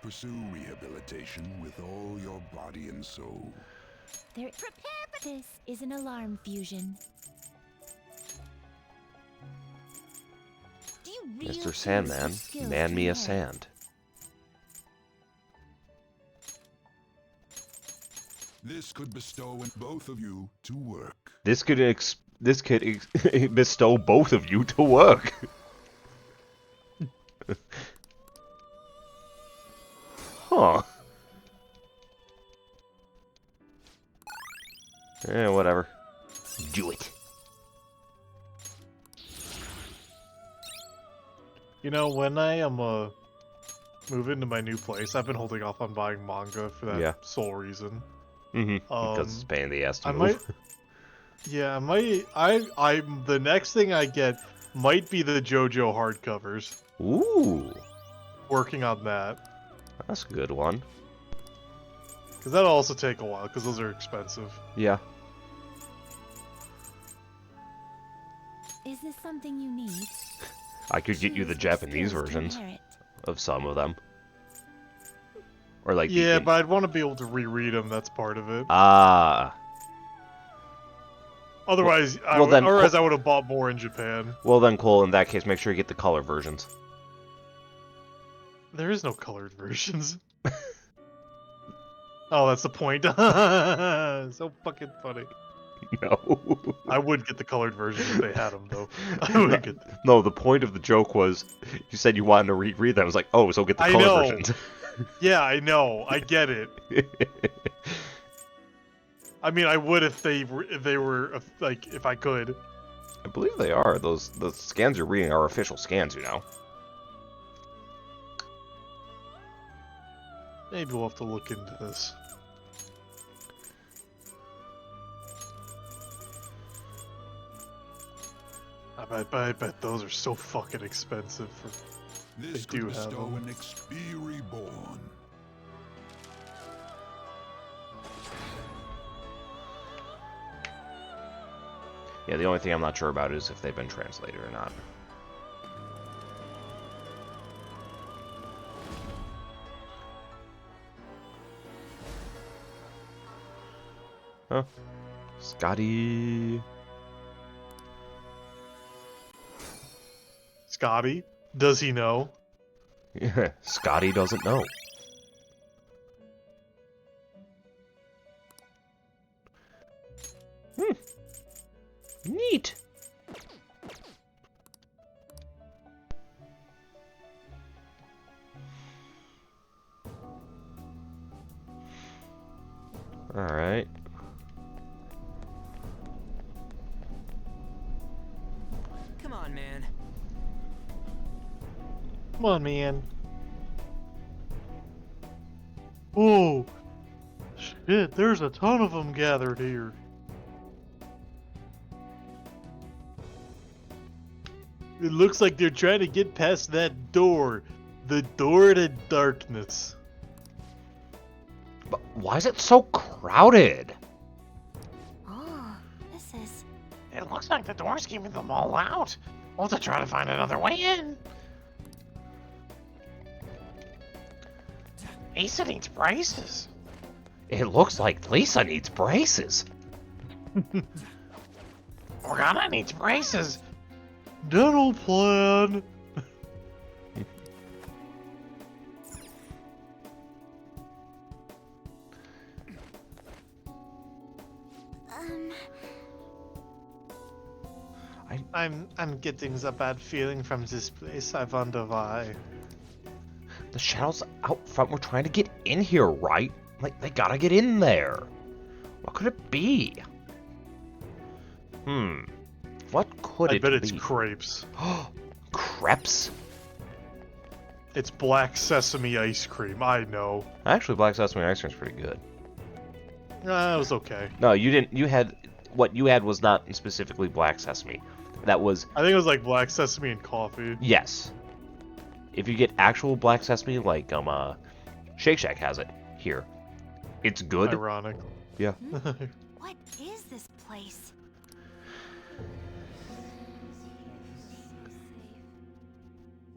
Pursue rehabilitation with all your body and soul. Prepare for this is an alarm fusion. Do you really Mr. Sandman, man me a sand. This could bestow both of you to work. This could bestow both of you to work. Huh. Eh, whatever. Do it. You know, when I am move into my new place, I've been holding off on buying manga for that sole reason. Because it's a pain in the ass to move. Might, yeah, the next thing I get might be the JoJo hardcovers. Ooh. Working on that. That's a good one. Because that'll also take a while, because those are expensive. Yeah. Is this something you need? I could get you the Japanese versions of some of them. Or like yeah, but I'd want to be able to reread them. That's part of it. Ah. Otherwise, I would have bought more in Japan. Well then, Cole, in that case, make sure you get the color versions. There is no colored versions. Oh, that's the point. So fucking funny. No. I would get the colored versions if they had them, though. I would get them. No, the point of the joke was, you said you wanted to reread them. I was like, oh, so get the color versions. Yeah, I know. I get it. I mean, I would if they were like, if I could. I believe they are. The scans you're reading are official scans, you know. Maybe we'll have to look into this. I bet those are so fucking expensive. This could bestow an XP reborn. Yeah, the only thing I'm not sure about is if they've been translated or not. Huh? Scotty. Scotty? Does he know? Yeah, Scotty doesn't know. Neat. All right. Come on, man. Come on, man. Oh, shit, there's a ton of them gathered here. It looks like they're trying to get past that door. The door to darkness. But why is it so crowded? Oh, this is... It looks like the door's keeping them all out. We'll have to try to find another way in. Lisa needs braces. It looks like Lisa needs braces. Morgana needs braces. Dental plan. I'm getting a bad feeling from this place. I wonder why. The shadows out front were trying to get in here, right? Like, they gotta get in there. What could it be? What could it be? I bet it's crepes. Crepes? It's black sesame ice cream, I know. Actually, black sesame ice cream's pretty good. It was okay. No, you didn't. You had... What you had was not specifically black sesame. That was... I think it was like black sesame and coffee. Yes. If you get actual black sesame, like, Shake Shack has it here. It's good. Ironic. Yeah. What is this place?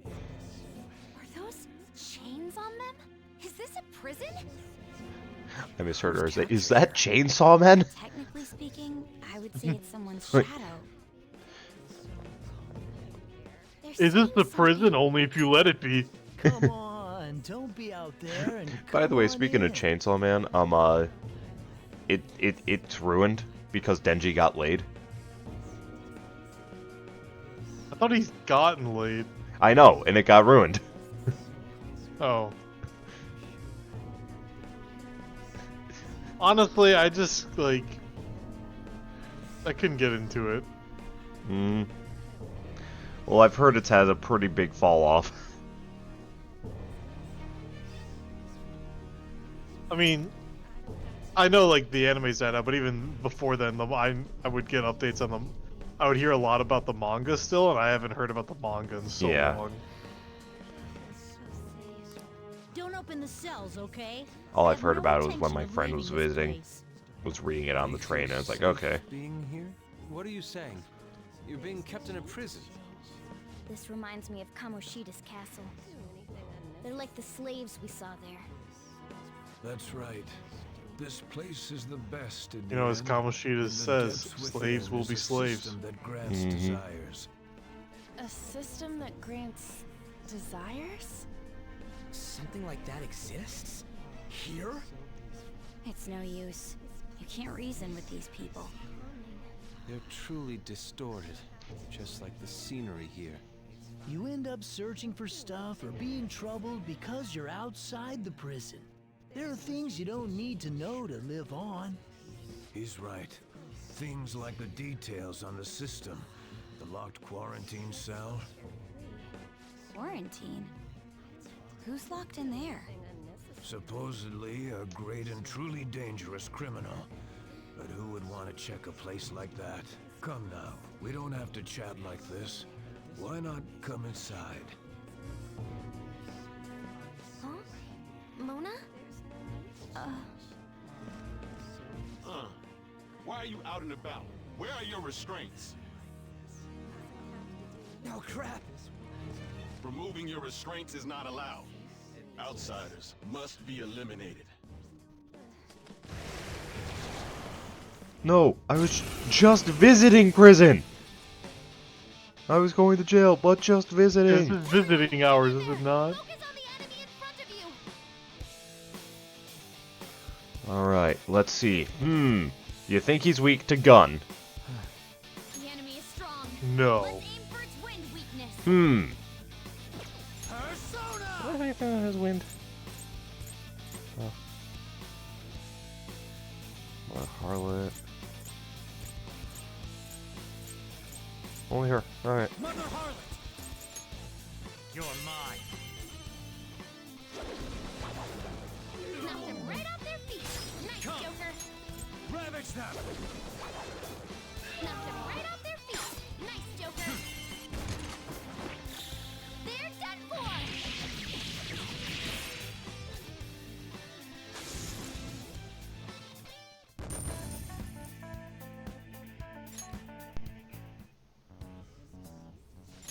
Are those chains on them? Is this a prison? I misheard her. Is that Chainsaw Man? Technically speaking, I would say it's someone's shadow. Is this the prison? Only if you let it be. Come on, don't be out there and By the way, speaking of Chainsaw Man, it's ruined because Denji got laid. I thought he's gotten laid. I know, and it got ruined. Oh. Honestly, I just, like... I couldn't get into it. Well, I've heard it's had a pretty big fall off. I mean, I know, like, the anime's died out, but even before then, I would get updates on them. I would hear a lot about the manga still, and I haven't heard about the manga in so long. Don't open the cells, okay? All I've heard about it was when my friend was visiting, was reading it on the train, and I was like, okay. Being here? What are you saying? You're being kept in a prison. This reminds me of Kamoshida's castle. They're like the slaves we saw there. That's right. This place is the best in You know, as Kamoshida says, slaves will be slaves. That grants desires. A system that grants desires? Something like that exists? Here? It's no use. You can't reason with these people. They're truly distorted, just like the scenery here. You end up searching for stuff or being troubled because you're outside the prison. There are things you don't need to know to live on. He's right. Things like the details on the system. The locked quarantine cell. Quarantine? Who's locked in there? Supposedly a great and truly dangerous criminal. But who would want to check a place like that? Come now, we don't have to chat like this. Why not come inside? Huh? Mona? Why are you out and about? Where are your restraints? Oh, crap! Removing your restraints is not allowed. Outsiders must be eliminated. No, I was just visiting prison! I was going to jail, but just visiting. This is visiting hours, is it not? Alright, let's see. You think he's weak to gun? The enemy is strong. No. Let's aim for its wind weakness. What do I think has wind? Oh. What a harlot. Only her. Alright. Mother Harlot! You're mine. Knocked them right off their feet. Nice, Joker. Ravage them! Knocked them right off their feet. Nice, Joker. They're done for.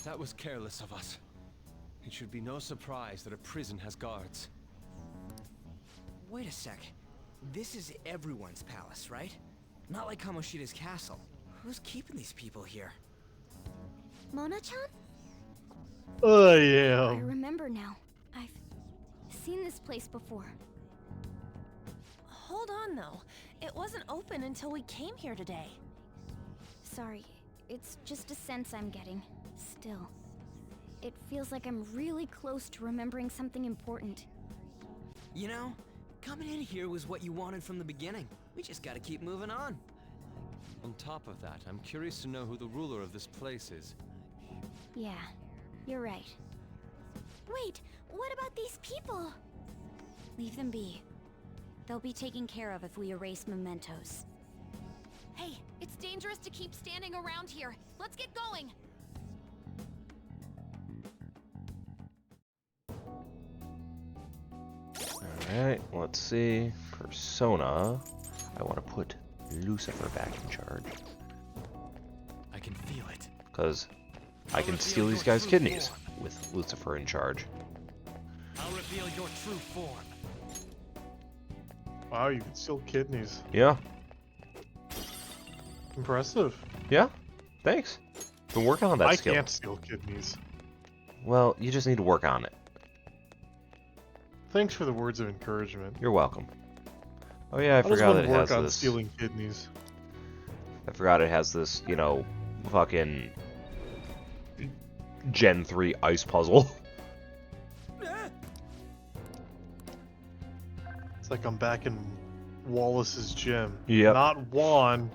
That was careless of us. It should be no surprise that a prison has guards. Wait a sec. This is everyone's palace, right? Not like Kamoshida's castle. Who's keeping these people here? Mona-chan? I I am. remember now. I've seen this place before. Hold on, though. It wasn't open until we came here today. Sorry, it's just a sense I'm getting. Still, it feels like I'm really close to remembering something important. You know, coming in here was what you wanted from the beginning. We just gotta keep moving on. On top of that, I'm curious to know who the ruler of this place is. Yeah, you're right. Wait, what about these people? Leave them be. They'll be taken care of if we erase mementos. Hey, it's dangerous to keep standing around here. Let's get going. Alright, let's see. Persona. I want to put Lucifer back in charge. I can feel it. Because I can steal these guys' kidneys with Lucifer in charge. I'll reveal your true form. Wow, you can steal kidneys. Yeah. Impressive. Yeah? Thanks. Been working on that I skill. can't steal kidneys. Well, you just need to work on it. Thanks for the words of encouragement. You're welcome. Oh yeah, I just forgot want that to it work has on this. stealing kidneys. I forgot it has this, you know, fucking Gen 3 ice puzzle. It's like I'm back in Wallace's gym. Yep. Not Juan.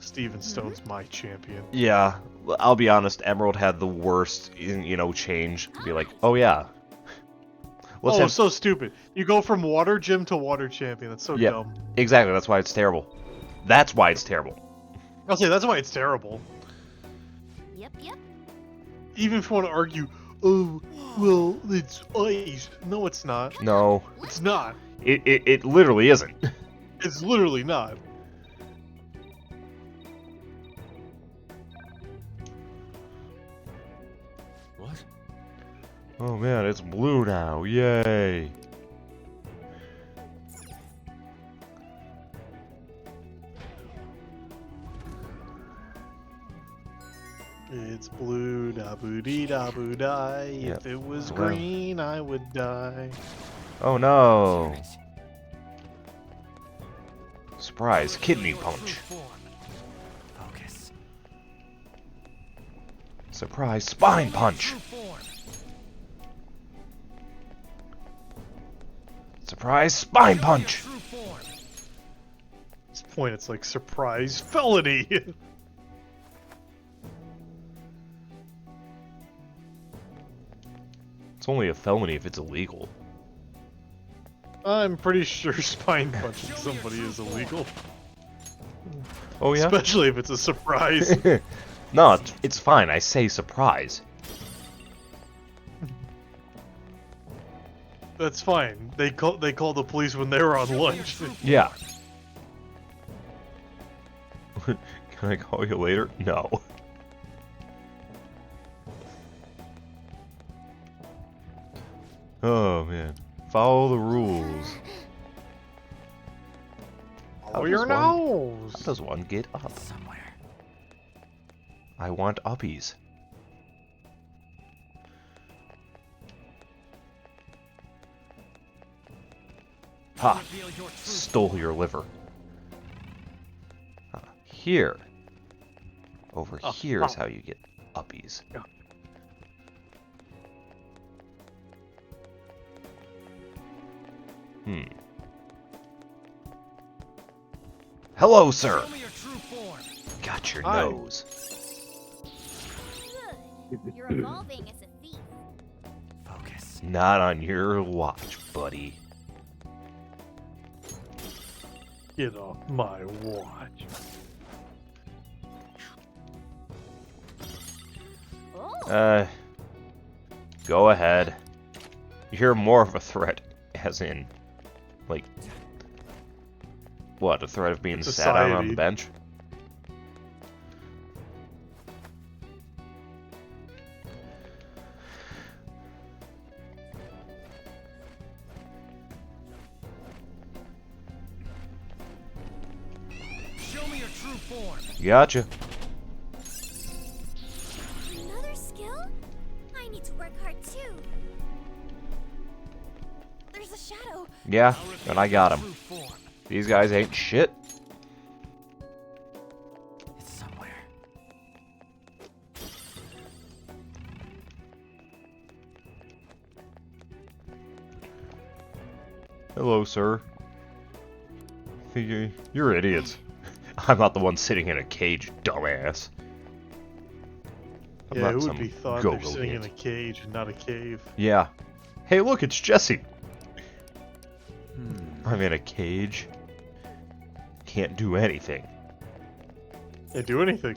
Steven Stone's my champion. Yeah, I'll be honest, Emerald had the worst, you know, change. To be like, oh yeah. So stupid. You go from water gym to water champion. That's so dumb. Exactly, that's why it's terrible. That's why it's terrible. I'll say that's why it's terrible. Yep. Even if you want to argue, oh, well, it's ice. No, it's not. No. It's not. It literally isn't. It's literally not. What? Oh man, it's blue now. Yay. It's blue, da boo dee da boo die. Yep. If it was Well. green, I would die. Oh no. Surprise, kidney punch. Focus. Surprise, spine punch. Surprise, spine punch. At this point, it's like surprise felony. It's only a felony if it's illegal. I'm pretty sure spine punching somebody is illegal. Oh yeah? Especially if it's a surprise. No, it's fine. I say surprise. That's fine. They call the police when they were on lunch. Yeah. Can I call you later? No. Oh man. Follow the rules. Oh, your nose. How does one get up? Somewhere. I want uppies. Ha! Stole your liver. Here. Over here is how you get uppies. Hello, sir! Got your Hi. nose. Good. You're evolving as a thief. Focus. Not on your watch, buddy. Get off my watch. Go ahead. You're more of a threat, as in, like, what, a threat of being sat on the bench? Show me your true form. Gotcha. Another skill? I need to work hard too. There's a shadow. Yeah, and I got him. These guys ain't shit. It's somewhere. Hello, sir. You're idiots. I'm not the one sitting in a cage, dumbass. I'm Yeah, not who would some be thought go-go they're sitting in idiot. a cage and not a cave? Yeah. Hey, look, it's Jesse. I'm in a cage. Can't do anything. Can't do anything.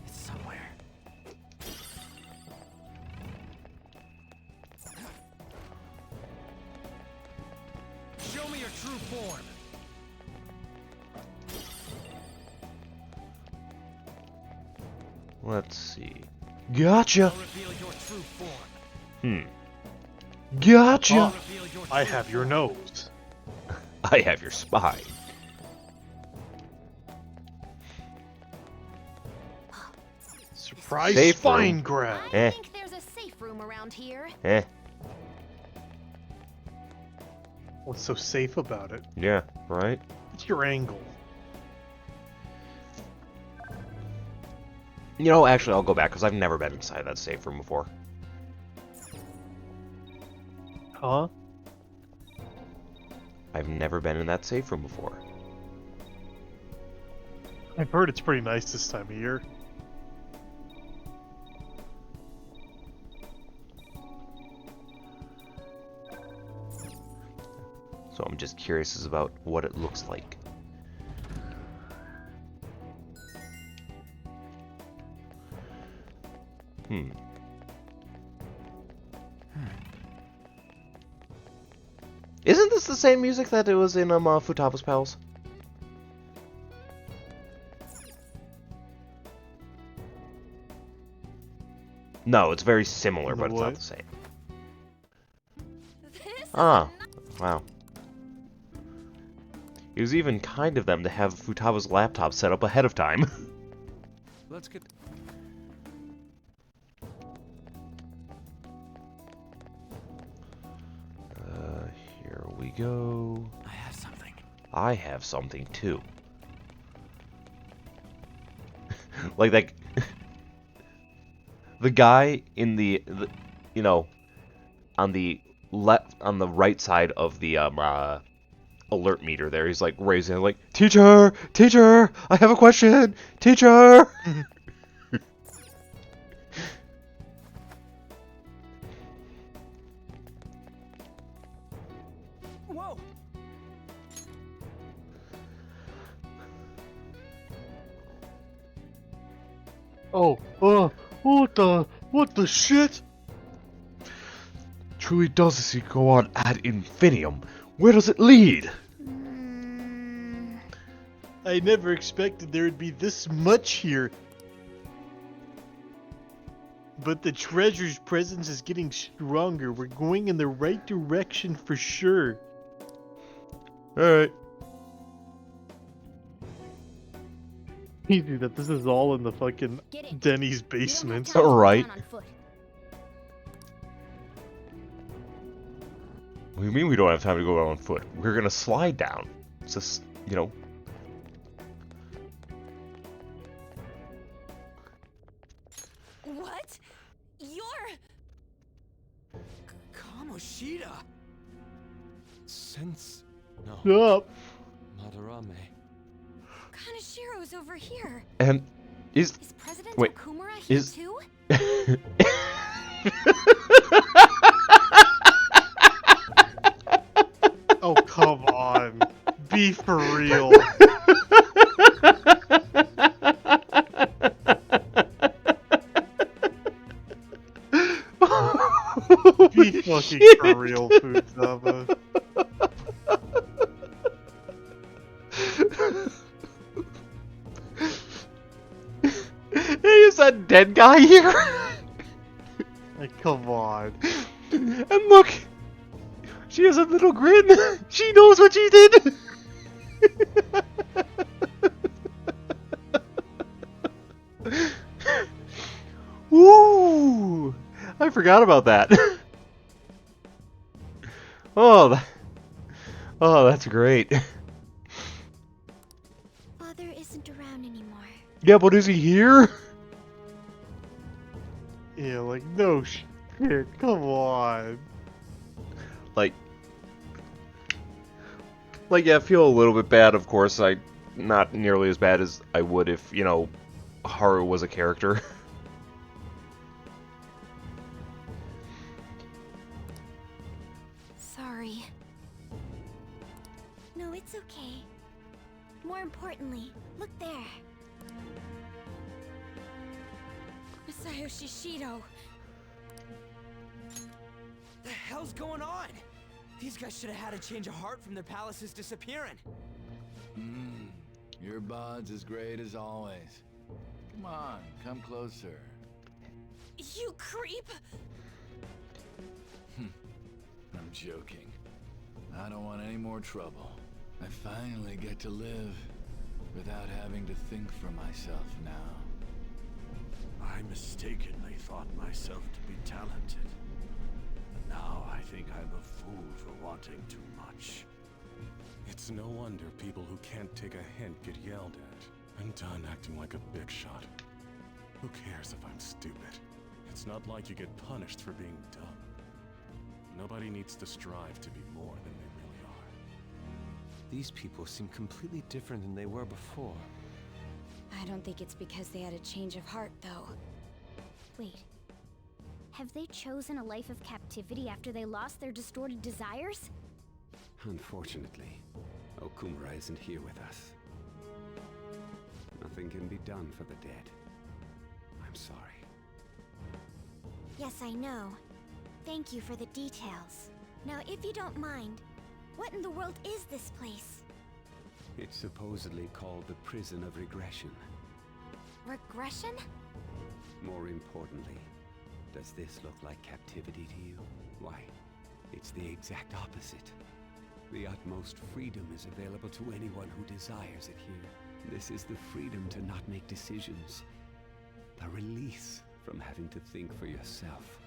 It's somewhere. Show me your true form. Let's see. Gotcha. I'll reveal your true form. Gotcha. Oh, I have your nose. I have your spine. Surprise Safe spine room. grab. I think there's a safe room around here. What's so safe about it? Yeah, right? What's your angle? You know, actually, I'll go back, because I've never been inside that safe room before. Huh? I've never been in that safe room before. I've heard it's pretty nice this time of year. So I'm just curious as about what it looks like. Isn't this the same music that it was in Futaba's Pals? No, it's very similar, but it's not the same. Ah, wow. It was even kind of them to have Futaba's laptop set up ahead of time. Let's get... Here we go. I have something. I have something too. Like that... the guy in the, you know, on the right side of the alert meter there, he's like raising, like, teacher, I have a question, teacher. Whoa. What the shit? Truly does this go on ad infinitum. Where does it lead? I never expected there would be this much here. But the treasure's presence is getting stronger. We're going in the right direction for sure. Alright. Easy that this is all in the fucking Denny's basement. Alright. What do you mean we don't have time to go on foot? We're gonna slide down. It's just, you know. What? You're... Kamoshida! Sense... No. Yup. Madarame. Kanashiro's over here. And is President wait, Okumura here is too? Oh, come on. Be for real. Be fucking for real, Foodsama. Hey, is that dead guy here? Like, come on. And look! She has a little grin! She knows what she did! Woo! I forgot about that. Oh, that's great. Father isn't around anymore. Yeah, but is he here? Yeah, like, no shit. Come on. Like, yeah, I feel a little bit bad, of course. Not nearly as bad as I would if, you know, Haru was a character. Sorry. No, it's okay. More importantly, look there. Masayoshi Shido. The hell's going on? These guys should have had a change of heart from their palaces disappearing. Your bod's as great as always. Come on, come closer. You creep! I'm joking. I don't want any more trouble. I finally get to live without having to think for myself now. I mistakenly thought myself to be talented. And now I think I'm a fool for wanting too much. It's no wonder people who can't take a hint get yelled at. I'm done acting like a big shot. Who cares if I'm stupid? It's not like you get punished for being dumb. Nobody needs to strive to be more than they really are. These people seem completely different than they were before. I don't think it's because they had a change of heart, though. Wait. Have they chosen a life of captivity after they lost their distorted desires? Unfortunately, Okumura isn't here with us. Nothing can be done for the dead. I'm sorry. Yes, I know. Thank you for the details. Now, if you don't mind, what in the world is this place? It's supposedly called the Prison of Regression. Regression? More importantly, does this look like captivity to you? Why, it's the exact opposite. The utmost freedom is available to anyone who desires it here. This is the freedom to not make decisions. The release from having to think for yourself.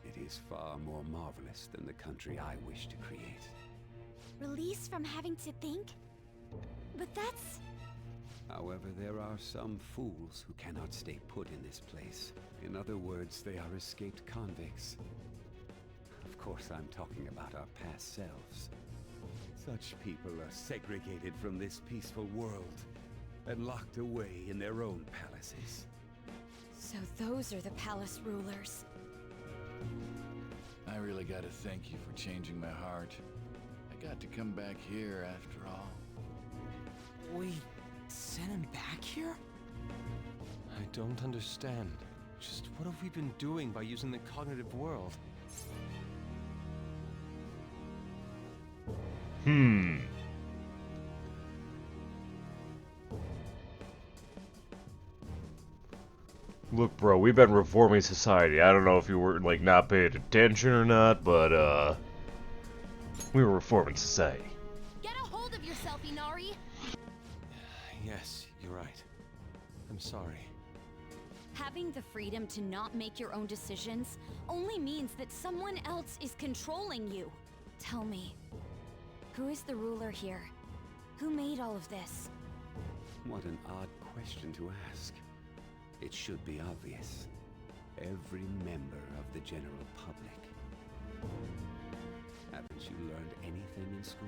It is far more marvelous than the country I wish to create. Release from having to think? But that's... However, there are some fools who cannot stay put in this place. In other words, they are escaped convicts. Of course, I'm talking about our past selves. Such people are segregated from this peaceful world and locked away in their own palaces. So those are the palace rulers. I really gotta thank you for changing my heart. I got to come back here after all. We sent him back here? I don't understand. Just what have we been doing by using the cognitive world? Look, bro, we've been reforming society. I don't know if you were, like, not paying attention or not, but, we were reforming society. Get a hold of yourself, Inari! Yes, you're right. I'm sorry. Having the freedom to not make your own decisions only means that someone else is controlling you. Tell me, who is the ruler here? Who made all of this? What an odd question to ask. It should be obvious. Every member of the general public. Haven't you learned anything in school?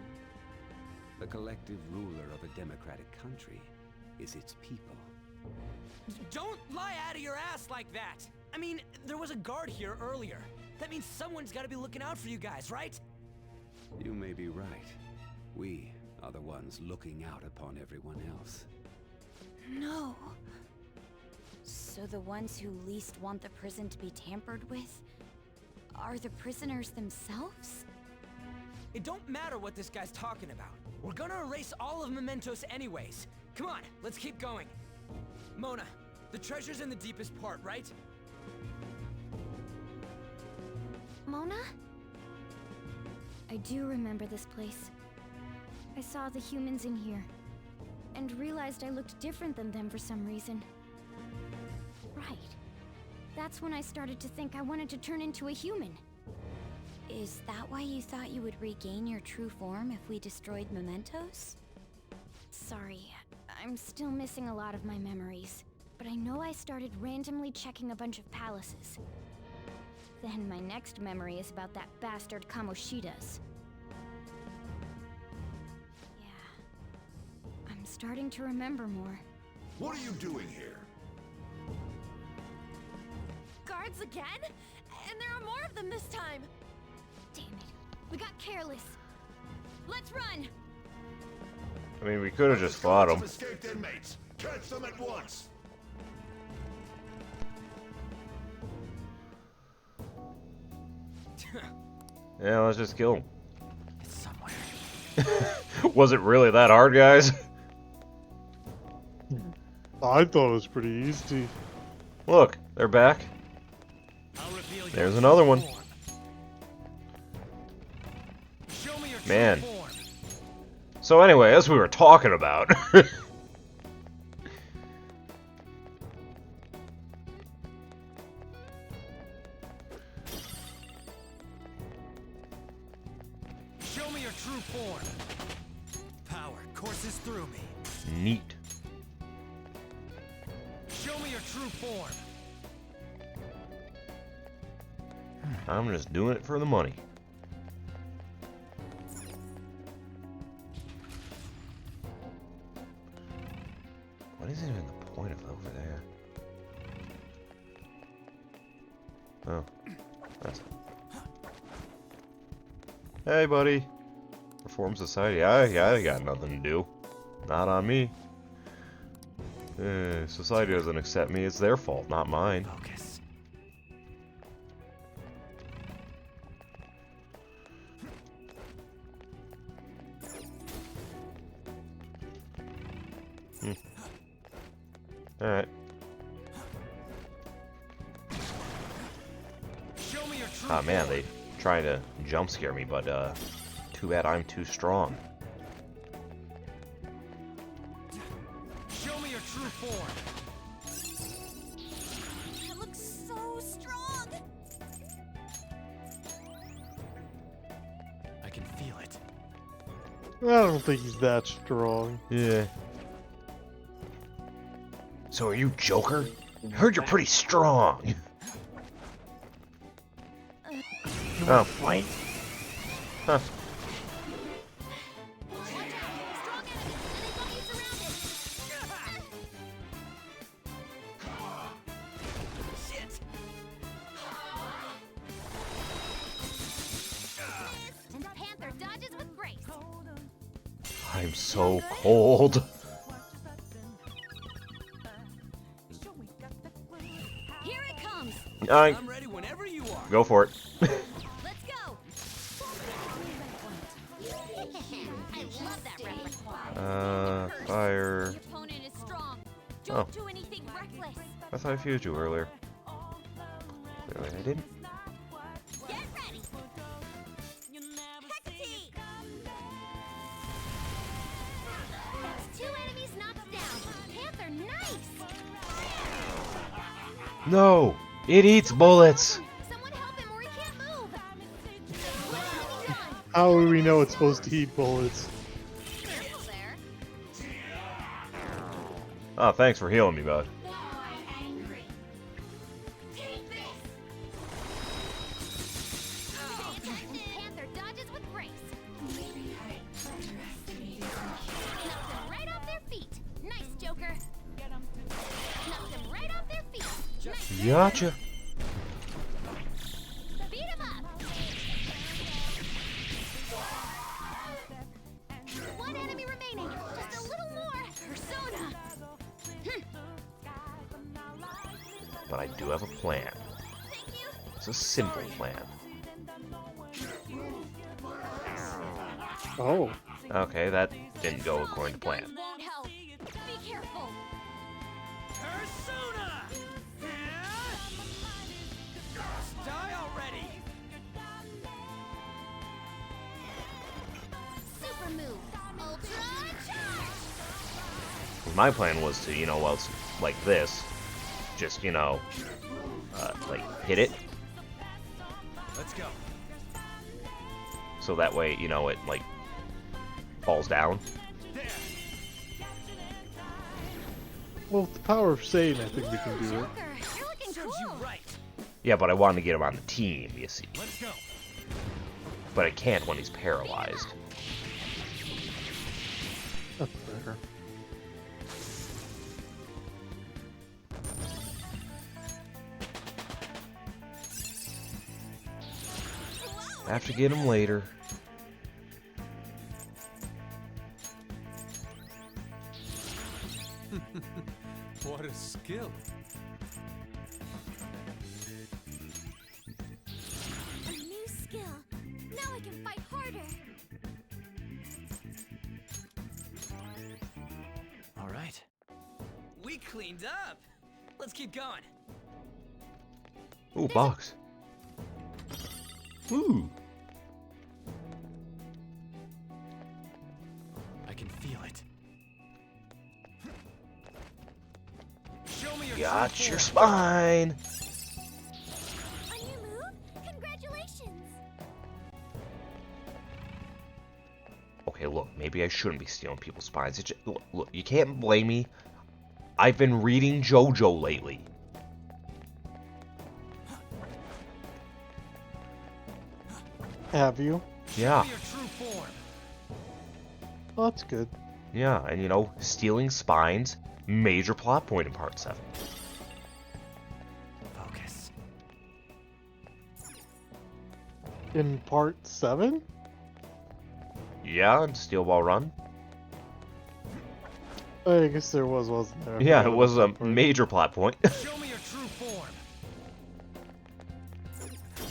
The collective ruler of a democratic country is its people. Don't lie out of your ass like that! I mean, there was a guard here earlier. That means someone's got to be looking out for you guys, right? You may be right. We are the ones looking out upon everyone else. No. So the ones who least want the prison to be tampered with are the prisoners themselves? It don't matter what this guy's talking about. We're gonna erase all of Mementos anyways. Come on, let's keep going. Mona, the treasure's in the deepest part, right? Mona? I do remember this place. I saw the humans in here, and realized I looked different than them for some reason. Right. That's when I started to think I wanted to turn into a human. Is that why you thought you would regain your true form if we destroyed Mementos? Sorry, I'm still missing a lot of my memories, but I know I started randomly checking a bunch of palaces. Then my next memory is about that bastard Kamoshida's. Yeah. I'm starting to remember more. What are you doing here? Guards again? And there are more of them this time! Damn it. We got careless. Let's run! I mean, we could have just fought them. Escaped inmates. Catch them at once. Yeah, let's just kill him. It's somewhere. Was it really that hard, guys? I thought it was pretty easy. Look, they're back. There's another one. Man. So anyway, as we were talking about. Show me your true form. Power courses through me. Neat. Show me your true form. I'm just doing it for the money. What is even the point of over there? Oh, that's. Hey, buddy. Reform society. I got nothing to do. Not on me. Society doesn't accept me. It's their fault, not mine. Focus. Alright. Ah man, they trying to jump scare me, but too bad I'm too strong. Show me your true form. It looks so strong! I can feel it. I don't think he's that strong. Yeah. So are you Joker? I heard you're pretty strong. Oh. Fight? Huh. And Panther dodges with grace. I'm so cold. Here it comes. I'm ready whenever you are. Go for it. Let's go. I love that reference. Fire. The opponent is strong. Oh. Don't do anything reckless. I thought I fused you earlier. Clearly I didn't. Get ready. Hecate. That's 2 enemies knocked down. Panther, nice. No! It eats bullets! Someone help him or he can't move. How do we know it's supposed to eat bullets? Careful there. Oh, thanks for healing me, bud. Panther dodges with grace. Knocks them right off their feet. Nice, Joker. Knocks them right off their feet. Nice. Gotcha. but I do have a plan. It's a simple plan. Oh. Okay, that didn't go according to plan. Won't help. Be careful. Persona! Die already! Super move. Ultra charge. My plan was to, well, it's like this. Just, like, hit it. Let's go. So that way, it, like, falls down. Well, with the power of Satan, I think we can do it. You're looking cool. Yeah, but I wanted to get him on the team, you see. Let's go. But I can't when he's paralyzed. That's fair. I have to get him later. What a skill. A new skill. Now I can fight harder. All right. We cleaned up. Let's keep going. Ooh, box. Ooh. I can feel it. Show me your Got true your form. spine. A new move? Congratulations. Okay, look, maybe I shouldn't be stealing people's spines. Look, you can't blame me. I've been reading JoJo lately. Have you? Yeah. Show me your true form. Well, that's good. Yeah, and stealing spines, major plot point in part 7. Focus. In part 7? Yeah, and Steel Ball Run. I guess there wasn't there? Yeah, it was a major plot point. Show me your true form.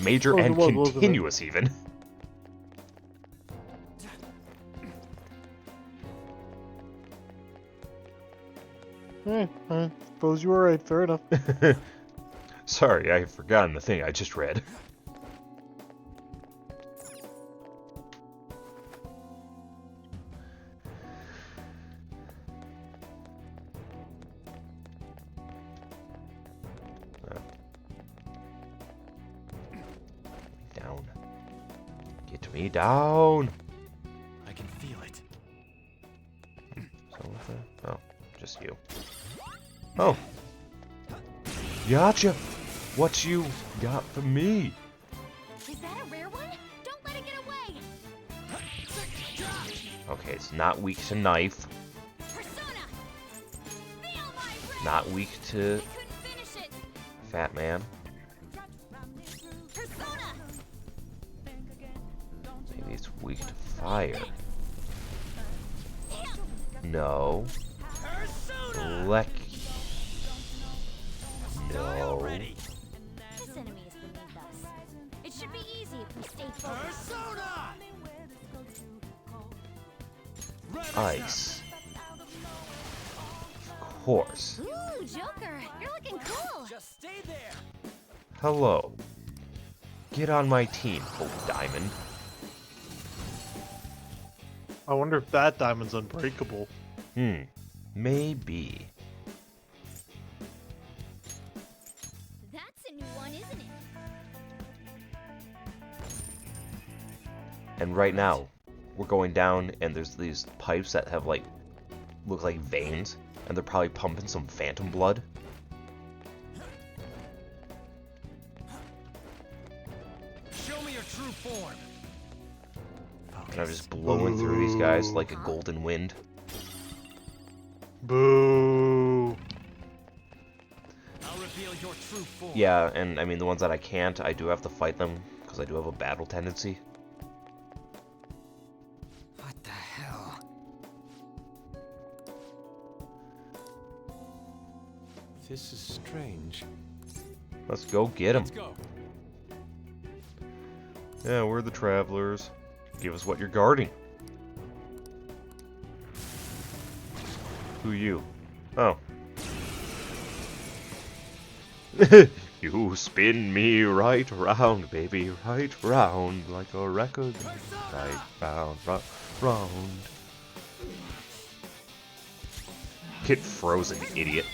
Major and continuous, even. Hey, I suppose you were right. Fair enough. Sorry, I had forgotten the thing I just read. Down. Get me down. I can feel it. So oh, just you. Oh. Gotcha. What you got for me? Is that a rare one? Don't let it get away. Okay, it's not weak to knife. Persona. Feel my wrath. Not weak to Couldn't finish it. Fat Man. Persona. Maybe it's weak to fire. No. Lek. No. This enemy is beneath us. It should be easy if we stay focused. Persona. Ice. Of course. Ooh, Joker, you're looking cool. Just stay there. Hello. Get on my team, Hope Diamond. I wonder if that diamond's unbreakable. Maybe. That's a new one, isn't it? And right now, we're going down, and there's these pipes that have, like, look like veins, and they're probably pumping some phantom blood. Show me your true form. And I'm just blowing through these guys like a golden wind. Boo. I'll reveal your true form. Yeah, and I mean, the ones that I can't, I do have to fight them, because I do have a battle tendency. What the hell? This is strange. Let's go get him. Let's go. Yeah, we're the travelers. Give us what you're guarding. Who you? Oh. You spin me right round, baby, right round, like a record. Right round, round. Get frozen, idiot.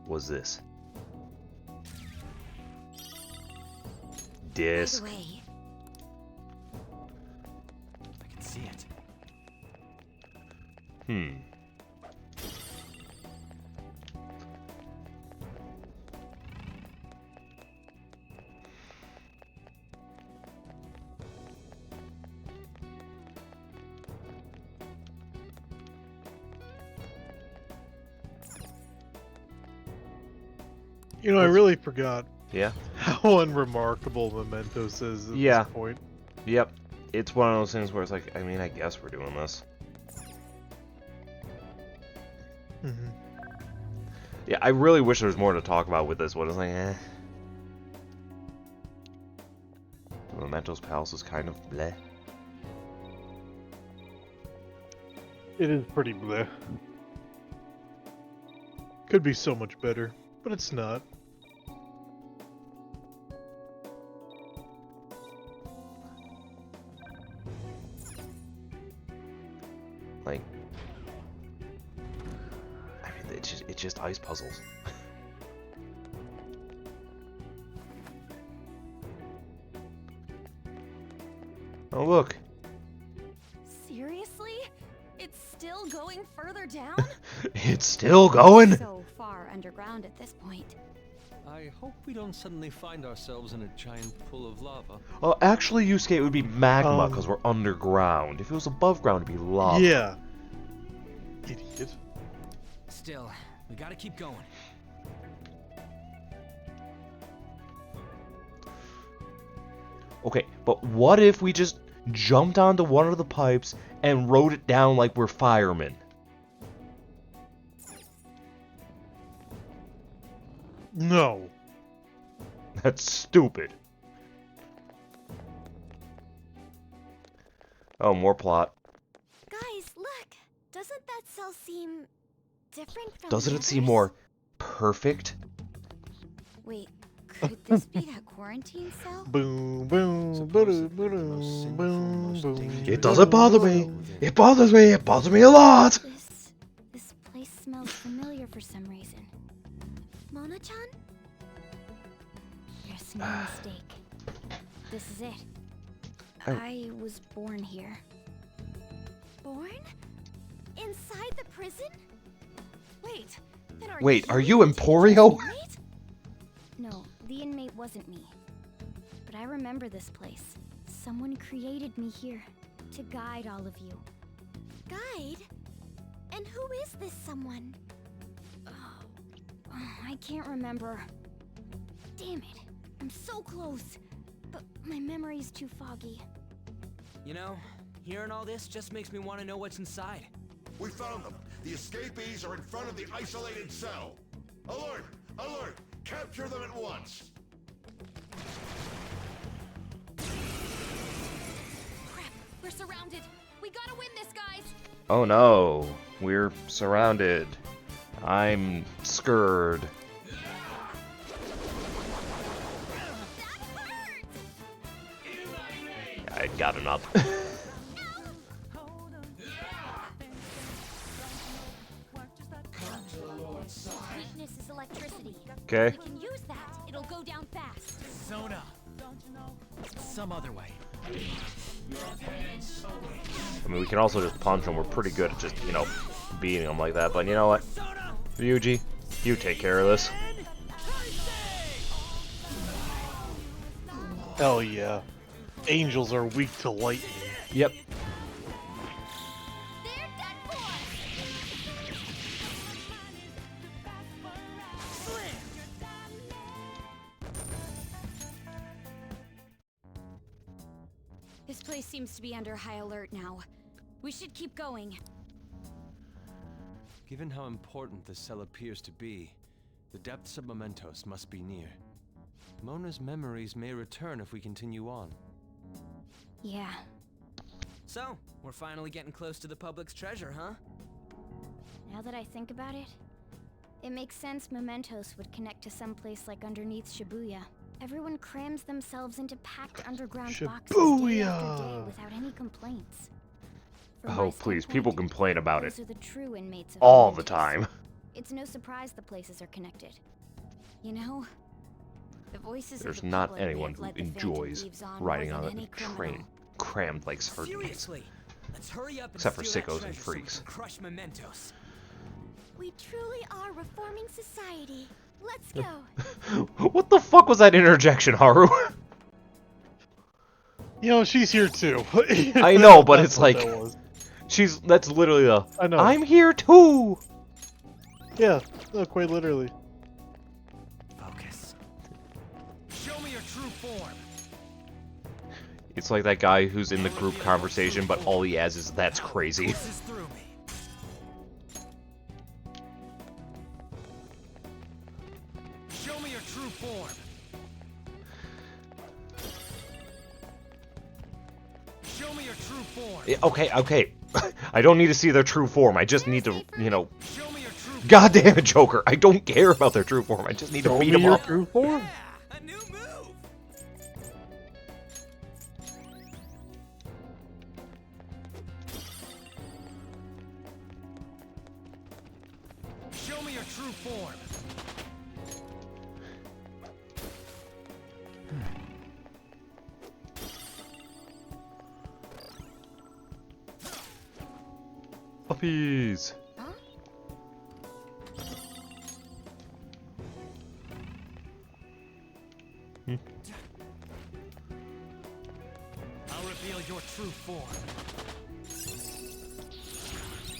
Was this? Disc. By the way, I can see it. You know, I really forgot. Yeah. How unremarkable Mementos is at this point. Yep. It's one of those things where it's like, I mean, I guess we're doing this. Yeah, I really wish there was more to talk about with this one. It's like, eh. The Mementos Palace is kind of bleh. It is pretty bleh. Could be so much better, but it's not. Like, I mean, it's just ice puzzles. Oh, look. Seriously? It's still going further down? It's still going? So far underground at this point. I hope we don't suddenly find ourselves in a giant pool of lava. Well, actually, Yusuke, it would be magma because we're underground. If it was above ground, it'd be lava. Yeah. Idiot. Still, we gotta keep going. Okay, but what if we just jumped onto one of the pipes and rode it down like we're firemen? No. That's stupid. Oh, more plot. Guys, look! Doesn't that cell seem different from Doesn't the it seem others? more perfect? Wait, could this be that quarantine cell? Boom, boom, boom, boom, boom, boom. It doesn't bother me. It bothers me. It bothers me a lot. This place smells familiar for some reason. Mona-chan? There's no mistake. This is it. Oh. I was born here. Born? Inside the prison? Wait, then Wait, are you Emporio? No, the inmate wasn't me. But I remember this place. Someone created me here to guide all of you. Guide? And who is this someone? Oh, I can't remember. Damn it. I'm so close. But my memory's too foggy. You know, hearing all this just makes me want to know what's inside. We found them. The escapees are in front of the isolated cell. Alert! Alert! Capture them at once! Crap, we're surrounded. We gotta win this, guys. Oh no, we're surrounded. I'm scared. I got him up. Weakness is electricity. Okay. We can use that. It'll go down fast. Sona! Some other way. I mean, we can also just punch him. We're pretty good at just, you know, beating him like that. But you know what? Ryuji, you take care of this. Hell yeah. Angels are weak to lightning. Yep. place seems to be under high alert now. We should keep going. Given how important the cell appears to be, the depths of Mementos must be near. Mona's memories may return if we continue on. Yeah. So, we're finally getting close to the public's treasure, huh? Now that I think about it, it makes sense Mementos would connect to some place like underneath Shibuya. Everyone crams themselves into packed underground boxes day after day without any complaints. From my Oh, please, people standpoint, complain about it those are the true inmates of all the Mementos. time. It's no surprise the places are connected. You know, the voices There's of the not public may anyone have who let the Phantom enjoys Thieves on riding more on than a any train criminal. crammed like sardines. Seriously, let's hurry up and Except for steal sickos that and treasure so we freaks. can crush Mementos. We truly are reforming society. Let's go. What the fuck was that interjection, Haru? You know, she's here too. I know, but That's it's what like that was. that's literally the I know. I'm here too. Yeah, no, quite literally. Focus. Show me your true form. It's like that guy who's in the group conversation, but all he has is "that's crazy." This through me. Show me your true form. Show me your true form. Yeah, okay. I don't need to see their true form. I just need to, you know. God damn it, Joker! I don't care about their true form. I just need to beat them up. True form. A new move. Show me your true form. Puppies. I'll reveal your true form.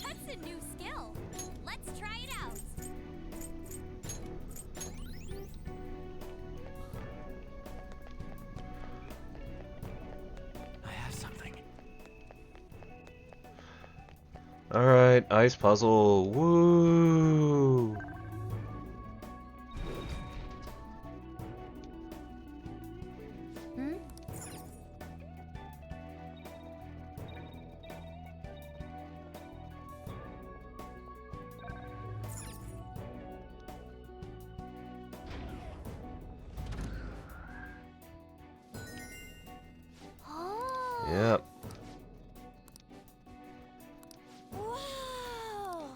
That's a new skill. Let's try it out. I have something. Alright, ice puzzle. Woo! Yep. Whoa!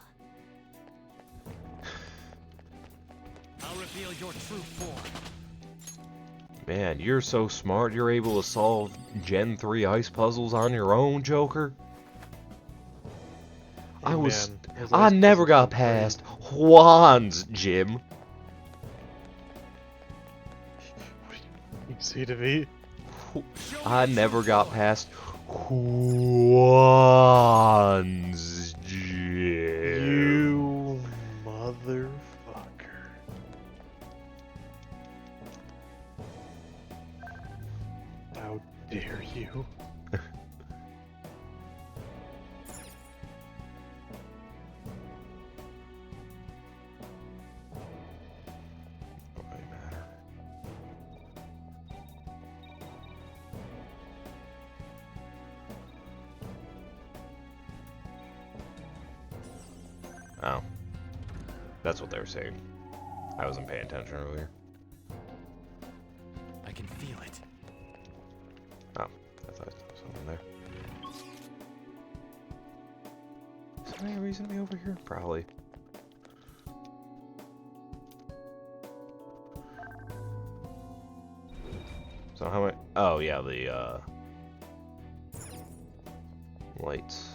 I'll reveal your true form. Man, you're so smart, you're able to solve Gen 3 ice puzzles on your own, Joker. I never got past Juan's gym. You see to me? I never got past Juan's gym. You motherfucker. How dare you? Oh. That's what they were saying. I wasn't paying attention earlier. I can feel it. Oh, I thought there was something there. Is there any reason to be over here? Probably. So how many? Oh yeah, the lights.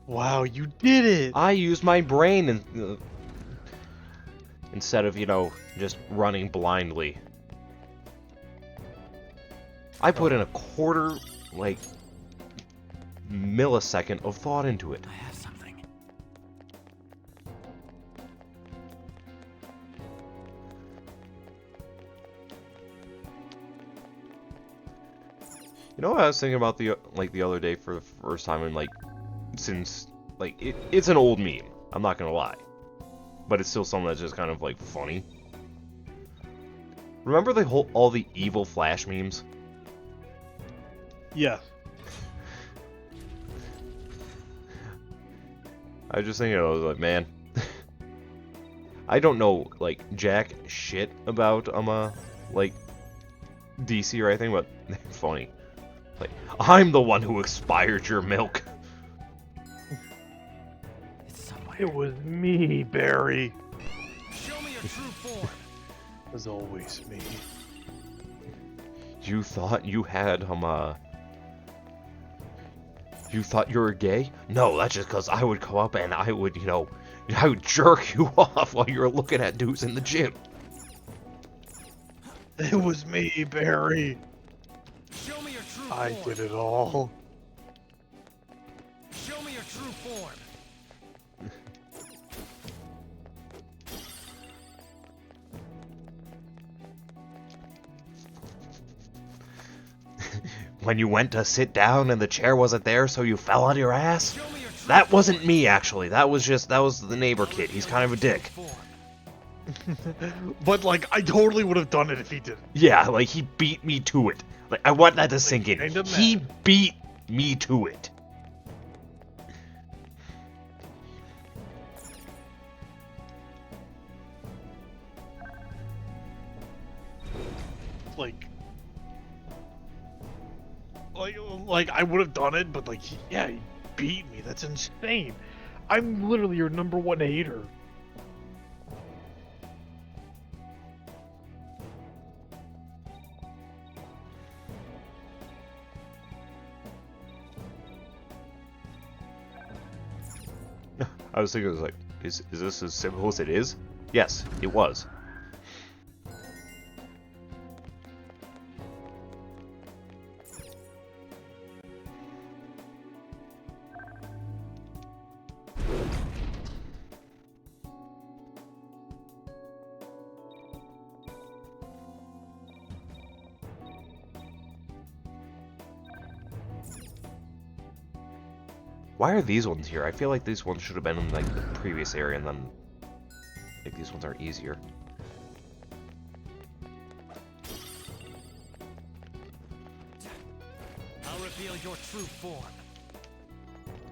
Wow, you did it! I used my brain and instead of, you know, just running blindly. I put in a quarter, like, millisecond of thought into it. I have something. You know what I was thinking about the other day for the first time in like since like it's an old meme. I'm not gonna lie, but it's still something that's just kind of like funny. Remember all the evil Flash memes? Yeah. I was just thinking, I was like, man, I don't know like jack shit about like DC or anything, but they're funny. Like, I'm the one who expired your milk. It was me, Barry. Show me your true form. It was always me. You thought you had you thought you were gay? No, that's just because I would come up and I would, you know, I would jerk you off while you were looking at dudes in the gym. It was me, Barry. Show me your true I form. did it all. Show me your true form. When you went to sit down and the chair wasn't there, so you fell on your ass? That wasn't me, actually. That was the neighbor kid. He's kind of a dick. But, like, I totally would have done it if he didn't. Yeah, like, he beat me to it. Like, I want that to sink in. He beat me to it. Like I would have done it, but like, yeah, he beat me. That's insane. I'm literally your #1 hater. I was thinking, I was like, is this as simple as it is? Yes, it was. Why are these ones here? I feel like these ones should have been in like the previous area, and then like these ones are easier. I'll reveal your true form.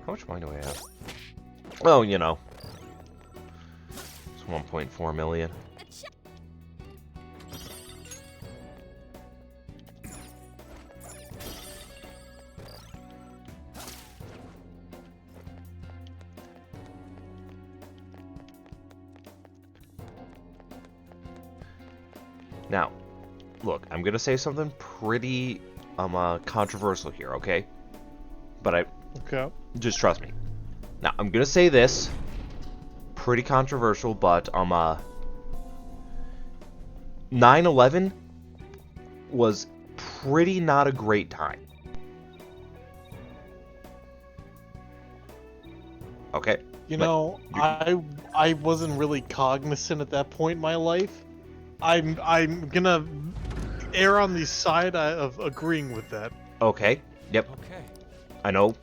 How much money do I have? Oh, you know, it's 1.4 million. Now, look, I'm gonna say something pretty controversial here, okay? But just trust me. Now, I'm gonna say this, pretty controversial, but 9/11 was pretty not a great time. Okay? You know, I wasn't really cognizant at that point in my life. I'm gonna err on the side of agreeing with that. Okay. Yep. Okay. I know.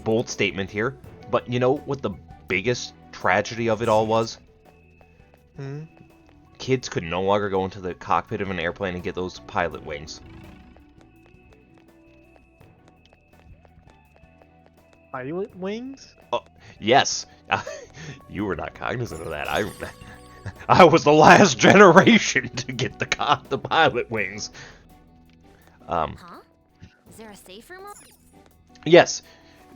Bold statement here, but you know what the biggest tragedy of it all was? Kids could no longer go into the cockpit of an airplane and get those pilot wings. Pilot wings? Oh, yes. You were not cognizant of that. I was the last generation to get the pilot wings. Huh? Is there a safe room? Yes.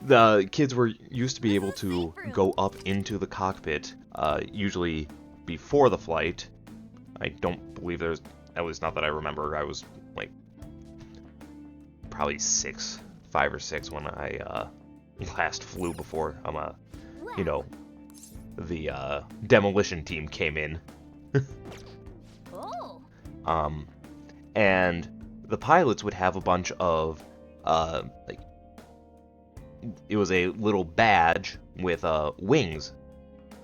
The kids used to be able to go up into the cockpit, usually before the flight. I don't believe there's, at least not that I remember. I was like probably 5 or 6 when I last flew before you know, the demolition team came in. Oh. And the pilots would have a bunch of, like, it was a little badge with wings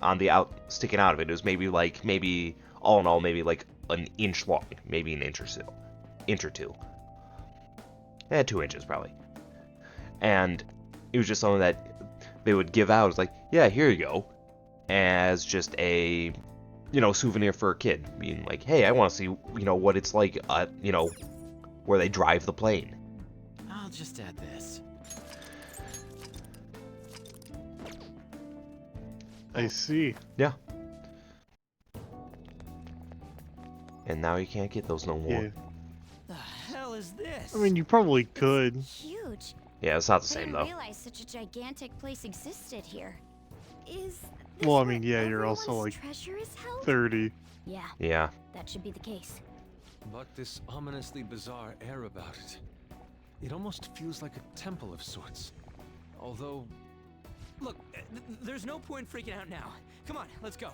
on the sticking out of it. It was maybe all in all, maybe like an inch long, maybe an inch or two. 2 inches probably. And it was just something that they would give out. It's like, yeah, here you go, as just a, souvenir for a kid, being like, hey, I want to see, what it's like, where they drive the plane. I'll just add this. I see. Yeah. And now you can't get those no more. Yeah. The hell is this? I mean, you probably could. Huge. Yeah, it's not the I same didn't though. realize such a gigantic place existed here. Is Well, I mean, yeah, you're also like treasure is held? 30. Yeah. Yeah. That should be the case. But this ominously bizarre air about it. It almost feels like a temple of sorts. Although... Look, there's no point freaking out now. Come on, let's go.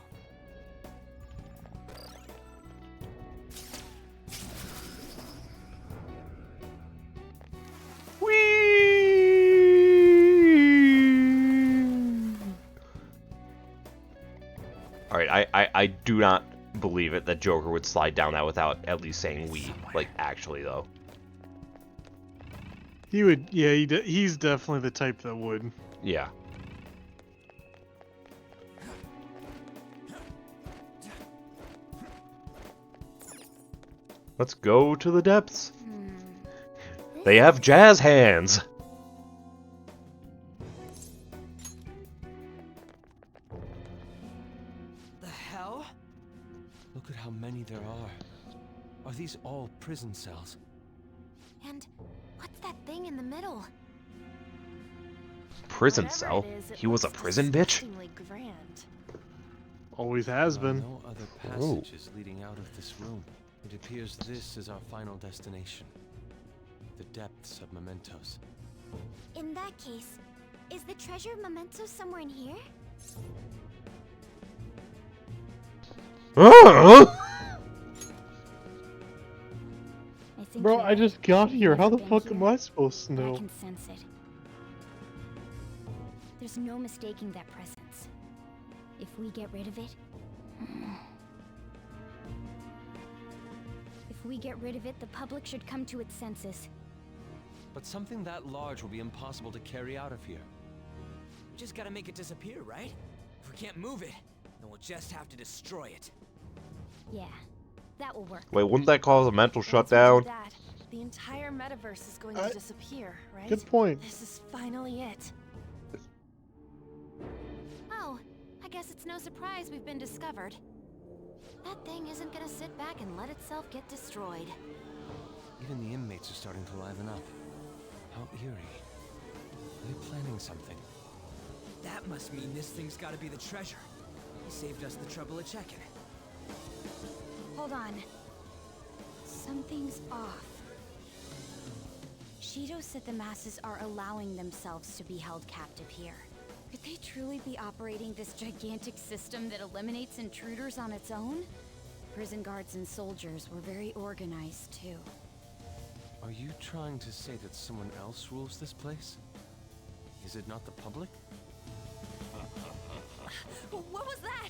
Alright, I do not believe it that Joker would slide down that without at least saying we. Like, actually, though. He would, yeah, he's definitely the type that would. Yeah. Let's go to the depths. They have jazz hands. The hell? Look at how many there are. Are these all prison cells? And what's that thing in the middle? Prison Whatever cell? it is, it He was a looks prison bitch? disgustingly grand. Always has There are been. no other passages leading out of this room. It appears this is our final destination. The depths of mementos. In that case, is the treasure memento somewhere in here? I think Bro, you're I just got here. How the Never fuck been am here. I supposed to I know? can sense it. There's no mistaking that presence. If we get rid of it... If we get rid of it, the public should come to its senses. But something that large will be impossible to carry out of here. We just gotta make it disappear, right? If we can't move it, then we'll just have to destroy it. Yeah, that will work. Wait, wouldn't that cause a mental Once we do shutdown? that, the entire metaverse is going to disappear, right? Good point. This is finally it. Oh, I guess it's no surprise we've been discovered. That thing isn't gonna sit back and let itself get destroyed. Even the inmates are starting to liven up. How eerie. Are they planning something? That must mean this thing's gotta be the treasure. He saved us the trouble of checking. Hold on. Something's off. Shido said the masses are allowing themselves to be held captive here. Could they truly be operating this gigantic system that eliminates intruders on its own? Prison guards and soldiers were very organized, too. Are you trying to say that someone else rules this place? Is it not the public? What was that?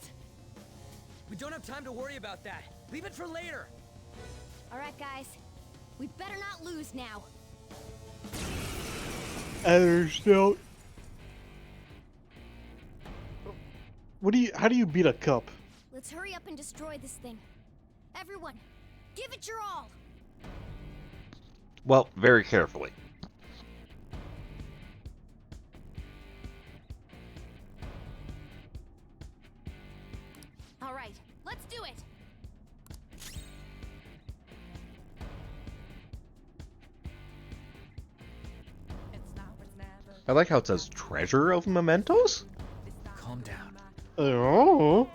We don't have time to worry about that. Leave it for later. Alright, guys. We better not lose now. There's no... How do you beat a cup? Let's hurry up and destroy this thing. Everyone, give it your all! Well, very carefully. Alright, let's do it! I like how it says treasure of mementos? Calm down. Oh.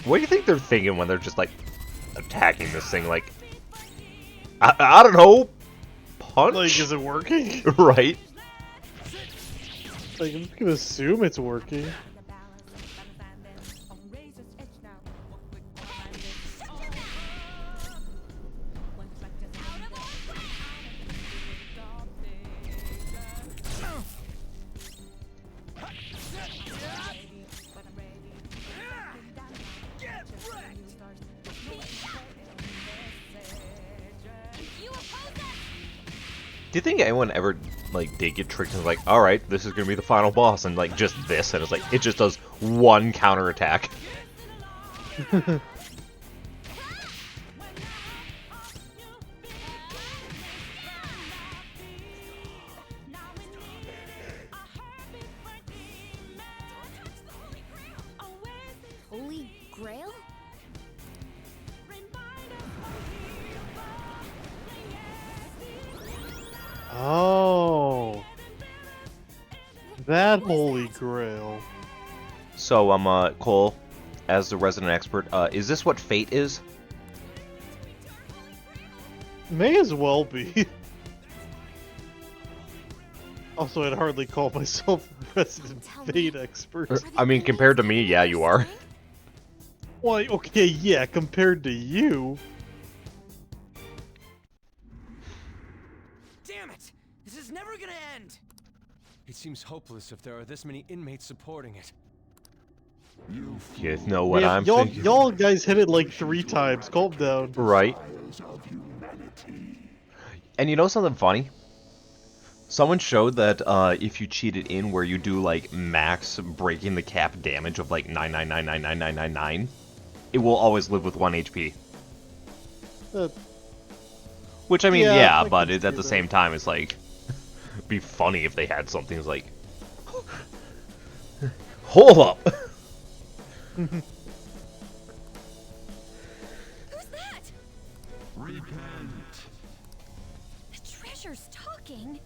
What do you think they're thinking when they're just like attacking this thing? Like, I don't know, punch? Like, is it working? Right. Like, I'm just gonna assume it's working. Do you think anyone ever like did get tricked and was like, all right, this is gonna be the final boss, and like just this, and it's like it just does one counterattack. Holy Grail? Oh, that Holy Grail. So, Cole, as the resident expert, is this what fate is? May as well be. Also, I'd hardly call myself a resident fate expert. I mean, compared to me, yeah, you are. Why, okay, yeah, compared to you. Damn it! This is never gonna end! It seems hopeless if there are this many inmates supporting it. You know what I'm y'all, thinking. y'all guys hit it like 3 times. Calm down. Right. And you know something funny? Someone showed that if you cheat it in where you do like max breaking the cap damage of like 9999999, it will always live with 1 HP. Which I mean, yeah, but at the same time, it's like be funny if they had something that's like, hold up. Who's that? Repent. The treasure's talking.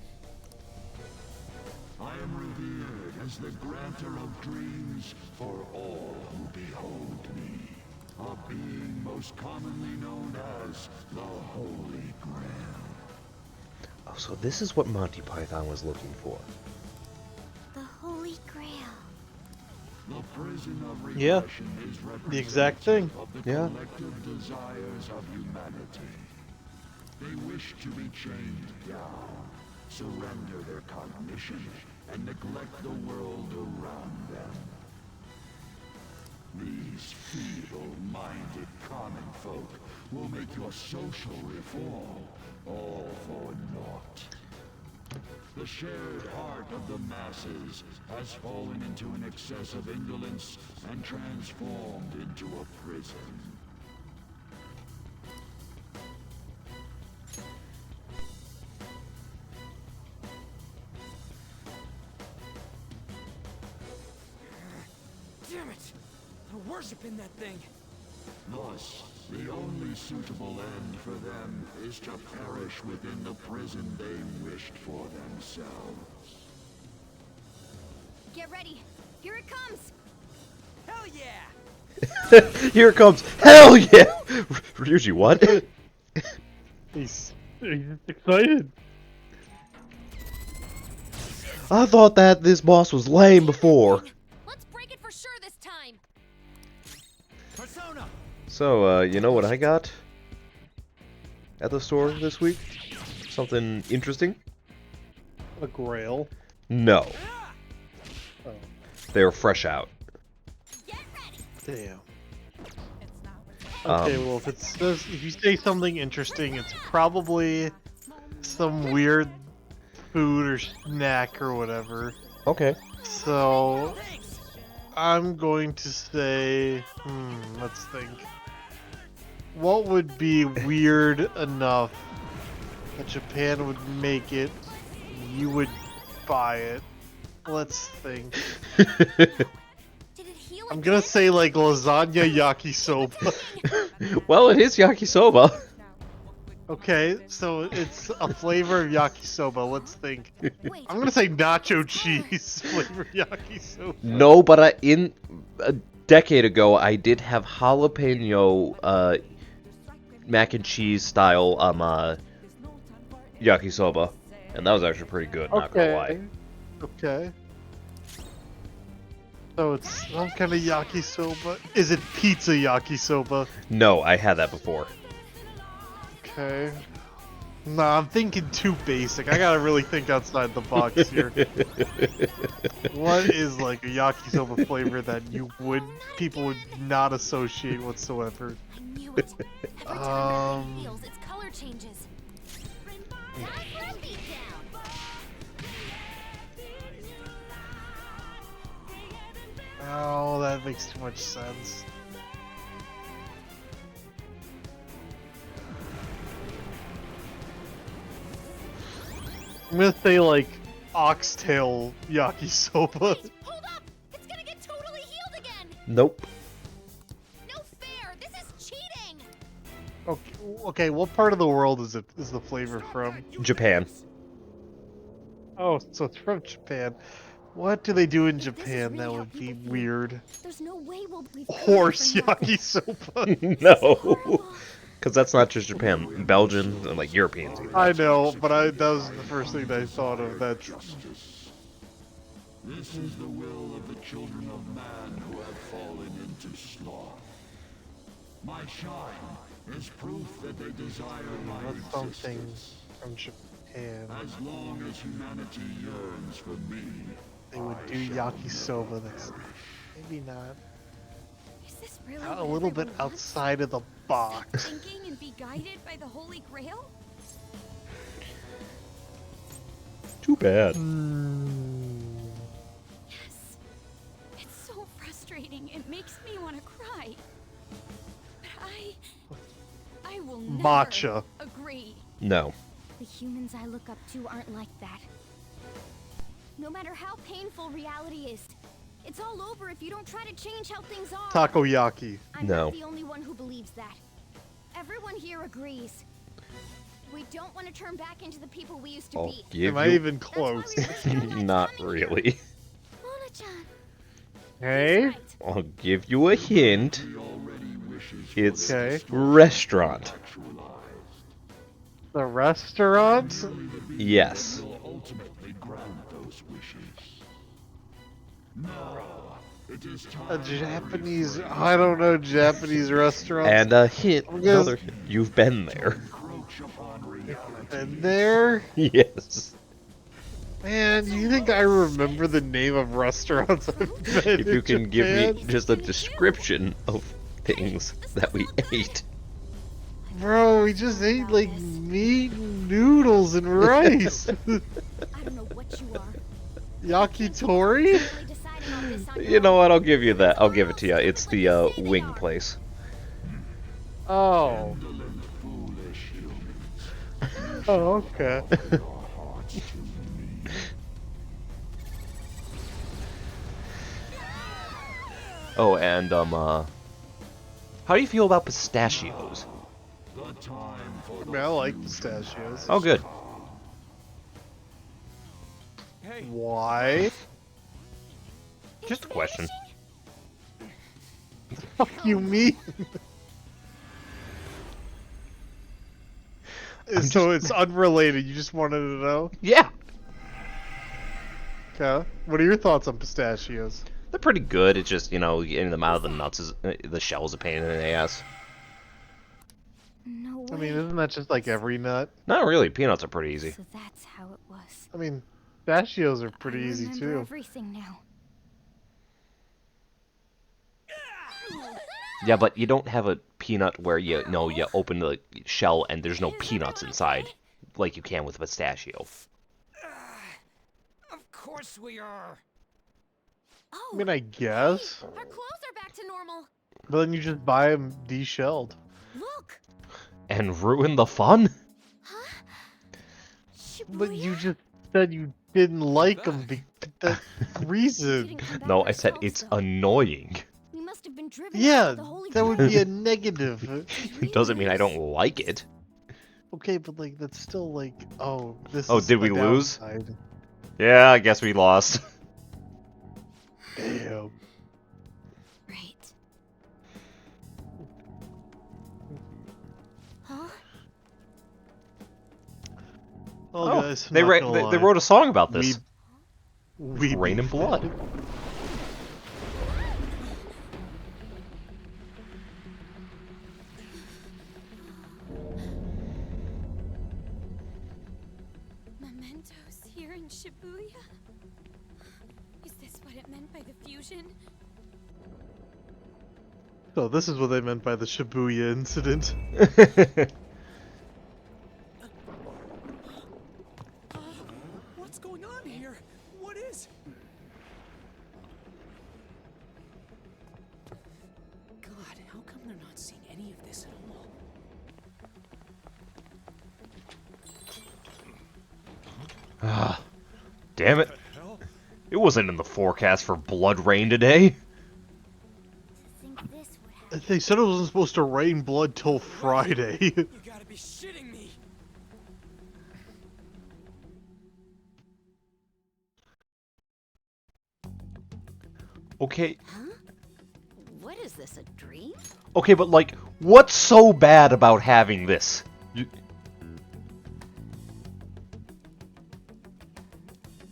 I am revered as the granter of dreams for all who behold me. A being most commonly known as the Holy Grail. Oh, so this is what Monty Python was looking for. The Holy Grail. The prison of Yeah, repression is the exact thing. of the Yeah. collective desires of humanity. They wish to be chained down, surrender their cognition, and neglect the world around them. These feeble-minded common folk will make your social reform all for naught. The shared heart of the masses has fallen into an excess of indolence and transformed into a prison. Damn it! They're worshiping that thing. Thus, the only suitable end for them is to perish within the prison they wished for themselves. Get ready. Here it comes. Hell yeah! Here it comes. Hell yeah! Ryuji, what? He's excited. I thought that this boss was lame before. Let's break it for sure this time. Persona. So, you know what I got at the store this week? Something interesting? A grail? No. Oh. They're fresh out. Damn. Okay, well, if you say something interesting, it's probably some weird food or snack or whatever. Okay. So, I'm going to say, let's think. What would be weird enough that Japan would make it, you would buy it? Let's think. I'm gonna say like lasagna yakisoba. Well, it is yakisoba. Okay, so it's a flavor of yakisoba. Let's think. I'm gonna say nacho cheese flavor yakisoba. No, but in a decade ago, I did have jalapeno mac and cheese style yakisoba, and that was actually pretty good. Not gonna lie. Okay. So it's some kind of yakisoba. Is it pizza yakisoba? No, I had that before. Okay. Nah, I'm thinking too basic. I gotta really think outside the box here. What is like a yakisoba flavor that people would not associate whatsoever? I knew it. Every time the heals, its color changes. Oh, that makes too much sense. I'm gonna say like oxtail yakisoba. Hold up! It's gonna get totally healed again. Nope. No fair. This is cheating. Okay, what part of the world is the flavor from? Japan. Oh, so it's from Japan. What do they do in Japan that would be weird? There's no way we'll believe Horse yakisoba. No. Because that's not just Japan. Belgian and like Europeans. Even. I know, but that was the first thing I thought of. That's. This is the will of the children of man who have fallen into sloth. My shine is proof that they desire my That's something existence. from Japan. As long as humanity yearns for me, They would do yakisoba. That's maybe not. Is this really A little bit outside of the box. thinking and be guided by the Holy Grail? Too bad. Yes. It's so frustrating. It makes me want to cry. But I will never Matcha. agree. No. The humans I look up to aren't like that. No matter how painful reality is, it's all over if you don't try to change how things are. Takoyaki. I'm No. not the only one who believes that. Everyone here agrees. We don't want to turn back into the people we used to I'll be. give Am I you... even close? Not really. Mona-chan. Hey? I'll give you a hint. It's Okay. restaurant. The restaurant? Yes. ultimately grant those wishes. Now, it is time A Japanese, I don't know, Japanese restaurant. And a hint. I'm gonna- Another hint. You've been there. And there? Yes. Man, you think I remember the name of restaurants I've been If you in can give me Japan? just a description of things that we ate. Bro, we just ate like meat and noodles and rice. I don't know what you are. Yakitori? You know what? I'll give you that. I'll give it to you. It's the wing place. Oh. Oh, okay. Oh, and how do you feel about pistachios? I mean, I like pistachios. Oh, good. Why? Just a question. Fuck you mean? So it's unrelated, you just wanted to know? Yeah. Okay. What are your thoughts on pistachios? They're pretty good. It's just, you know, getting them out of the nuts is the shell's a pain in the ass. No way. I mean, isn't that just like every nut? Not really. Peanuts are pretty easy. So that's how it was. I mean, pistachios are pretty I easy remember too. everything now. Yeah, but you don't have a peanut where you know you open the shell and there's no peanuts inside, like you can with a pistachio. Of course we are. I mean, I guess. Our clothes are back to normal. But then you just buy them deshelled. Look. And ruin the fun? But you just said you didn't like them that reason. No, I said it's annoying. We must have been driven Yeah, out by the Holy that would Grail. be a negative. It doesn't mean I don't like it. Okay, but like that's still like, oh, this. Oh, is did the we lose? downside. Yeah, I guess we lost. Damn. Right. Huh? Oh, guys, they, not they gonna lie. wrote a song about this. We Rain and Blood. Shibuya? Is this what it meant by the fusion? So this is what they meant by the Shibuya incident. What's going on here? What is... God, how come they're not seeing any of this at all? Ah, damn it. It wasn't in the forecast for blood rain today. They said it wasn't supposed to rain blood till Friday. You gotta be shitting me. Okay. Huh? What is this, a dream? Okay, but like, what's so bad about having this?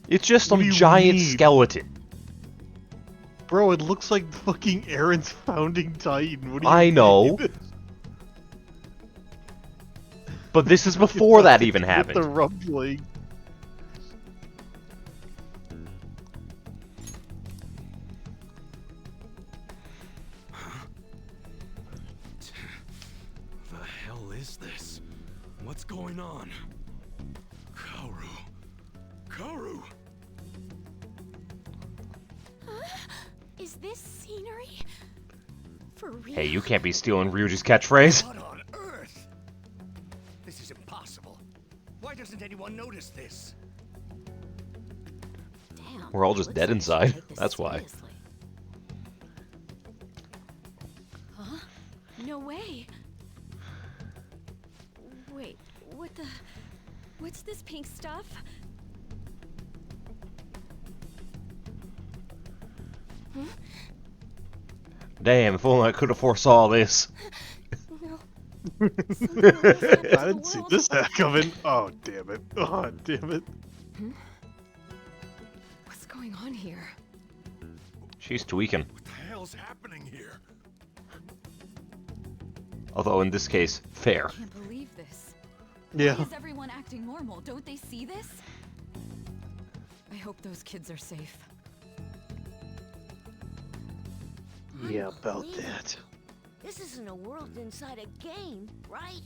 It's just some giant skeleton. Bro, it looks like fucking Aaron's founding titan. What do you I know. mean? But this is before that even happened. The rumbling. The hell is this? What's going on? Kaoru! Is this scenery? For real? Hey, you can't be stealing Ryuji's catchphrase. What on earth? This is impossible. Why doesn't anyone notice this? Damn, We're all just dead inside. That's why. Huh? No way. Wait, what the... What's this pink stuff? Huh? Damn, if only I could have foresaw this. No. I didn't see this coming. Oh, damn it. Oh, damn it. What's going on here? She's tweaking. What the hell's happening here? Although in this case, fair. I can't believe this. Yeah. Why is everyone acting normal? Don't they see this? I hope those kids are safe. Yeah, about that. This isn't a world inside a game, right?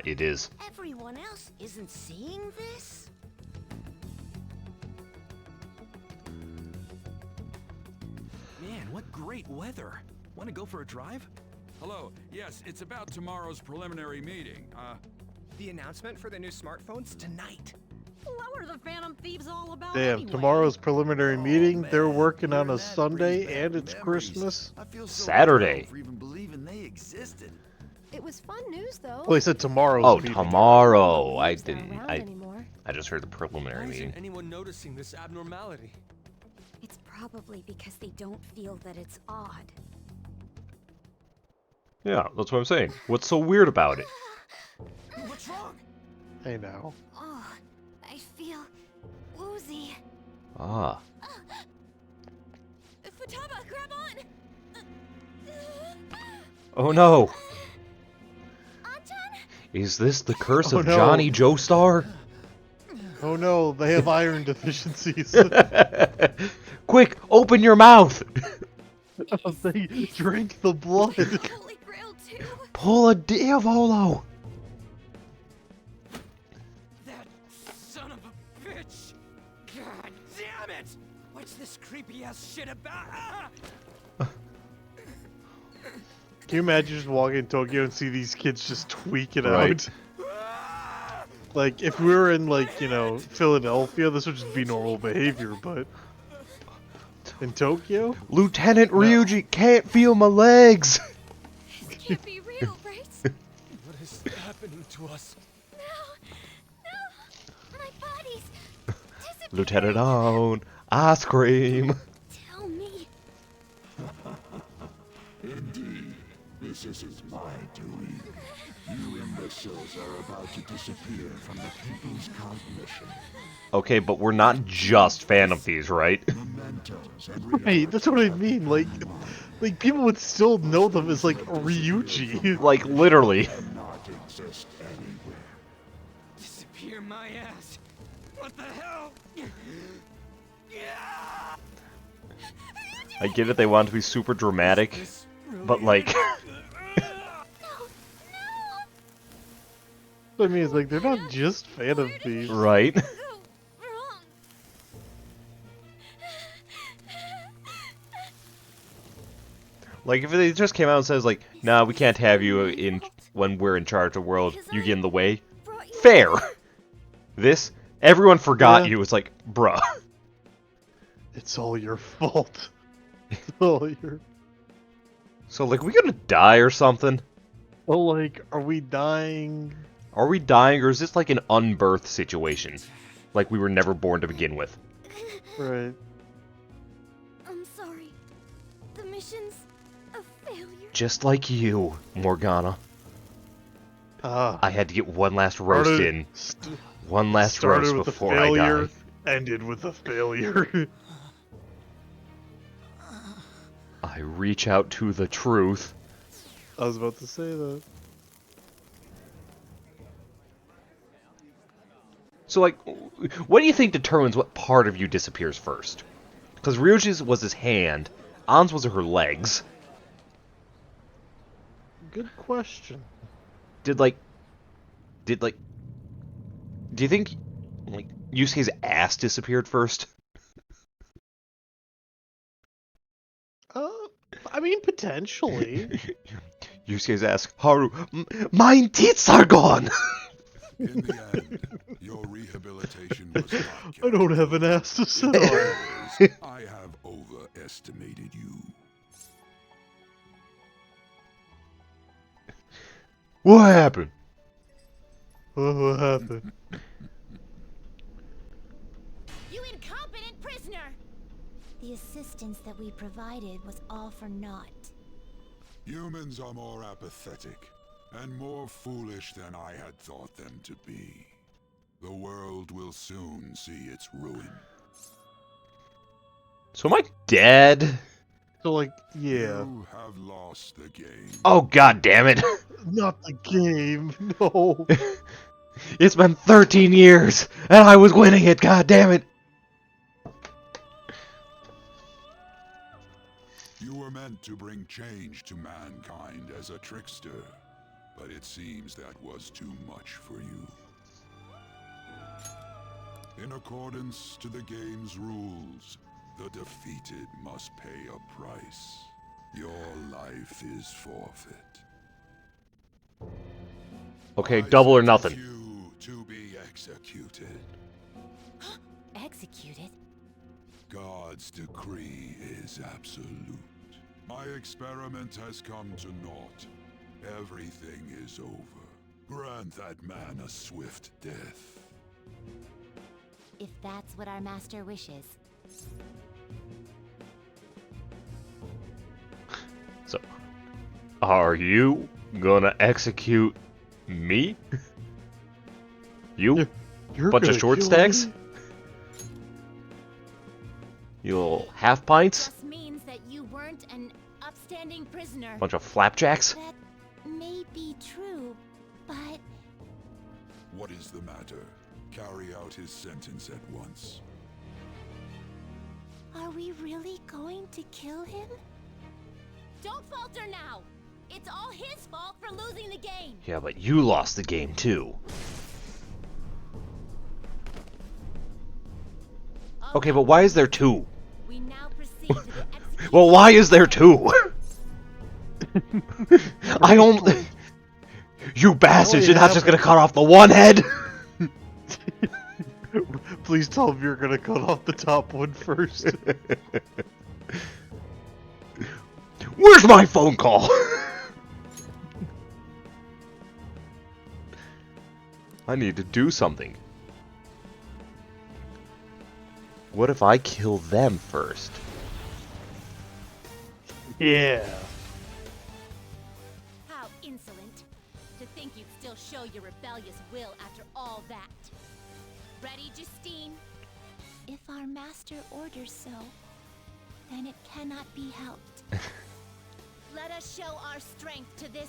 It is. Everyone else isn't seeing this? Man, what great weather. Want to go for a drive? Hello. Yes, it's about tomorrow's preliminary meeting. The announcement for the new smartphones tonight. What were the Phantom Thieves all about Damn, anyway? tomorrow's preliminary meeting. They're working on a Sunday and it's Christmas. Saturday. For even believing they existed. It was fun news, though. Well, they said tomorrow's Oh, meeting. tomorrow. I didn't. Anymore. I just heard the preliminary Why meeting. isn't anyone noticing this abnormality? It's probably because they don't feel that it's odd. Yeah, that's what I'm saying. What's so weird about it? What's wrong? Hey now. Oh, I feel woozy. Ah. Futaba, grab on! Oh no. Anton? Is this the curse Oh, of no. Johnny Joestar? Oh no, they have iron deficiencies. Quick, open your mouth! They drank the blood. Holy Grail too? Pull a Diavolo! That son of a bitch! God damn it! What's this creepy ass shit about? Can you imagine just walking in Tokyo and see these kids just tweak it Right. out? Like, if we were in, like, you know, Philadelphia, this would just be normal behavior, but... In Tokyo? Lieutenant Ryuji can't feel my legs! This can't be real, right? What is happening to us? No! My body's disappearing! Lieutenant on ice cream. Tell me. Indeed, this isn't my doing. You imbeciles are about to disappear from the people's cognition. Okay, but we're not just Phantom Thieves, right? Right, that's what I mean, like people would still know them as, like, Ryuji. Like, literally. Not exist anywhere. Disappear my ass! What the hell? I get it, they want to be super dramatic, but like... I mean, it's like, they're not just Phantom Thieves. Right? Like, if they just came out and says, like, nah, we can't have you in when we're in charge of the world, you get in the way. Fair! This, everyone forgot you. It's like, bruh. It's all your fault. It's all your... So, like, we gonna die or something? Well, like, are we dying? Are we dying, or is this like an unbirth situation? Like we were never born to begin with? Right. I'm sorry. The mission's a failure. Just like you, Morgana. I had to get one last roast in. One last roast before I die. Ended with a failure. I reach out to the truth. I was about to say that. So, like, what do you think determines what part of you disappears first? Because Ryuji's was his hand, Ann's was her legs. Good question. Do you think, like, Yusuke's ass disappeared first? I mean, potentially. Yusuke's ass, Haru, mine teeth are gone! In the end, your rehabilitation was not I don't have an ass to sit on. I have overestimated you. What happened? What happened? You incompetent prisoner! The assistance that we provided was all for naught. Humans are more apathetic and more foolish than I had thought them to be. The world will soon see its ruin. So am I dead? So, like, yeah. You have lost the game. Oh, god damn it. Not the game, no. It's been 13 years, and I was winning it, god damn it. You were meant to bring change to mankind as a trickster, but it seems that was too much for you. In accordance to the game's rules, the defeated must pay a price. Your life is forfeit. Okay, double or nothing. You to be executed. Executed? God's decree is absolute. My experiment has come to naught. Everything is over. Grant that man a swift death. If that's what our master wishes. So, are you gonna execute me? You? You're Bunch of gonna short kill stacks? me? You little half pints? Just means that you weren't an upstanding prisoner. Bunch of flapjacks? That may be true, but... What is the matter? Carry out his sentence at once. Are we really going to kill him? Don't falter now! It's all his fault for losing the game! Yeah, but you lost the game too. Okay, but why is there two? We now proceed to the execution. Well, why is there two? I don't... You bastards, you're not just gonna cut off the one head? Please tell me you're gonna cut off the top one first. Where's my phone call? I need to do something. What if I kill them first? Yeah. How insolent. To think you'd still show your rebellious will after all that. Ready, Justine? If our master orders so, then it cannot be helped. Let us show our strength to this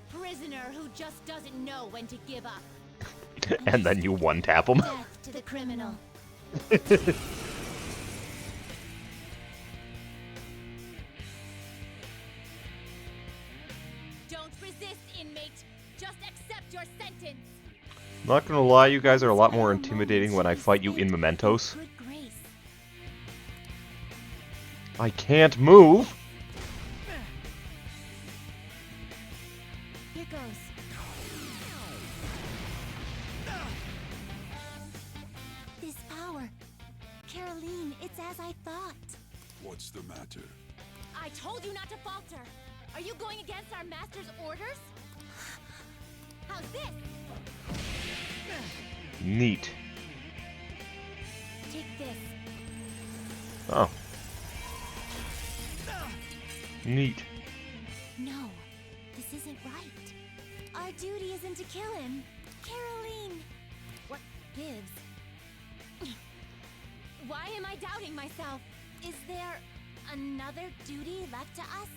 prisoner who just doesn't know when to give up. And then you one-tap them. Death to the criminal. Don't resist, inmate. Just accept your sentence. Not gonna lie, you guys are a lot more intimidating when I fight you in Mementos. I can't move! Here goes. This power. Caroline, it's as I thought. What's the matter? I told you not to falter. Are you going against our master's orders? How's this? Neat. Take this. Oh. Neat. No, this isn't right. Our duty isn't to kill him. Caroline! What gives? Why am I doubting myself? Is there another duty left to us?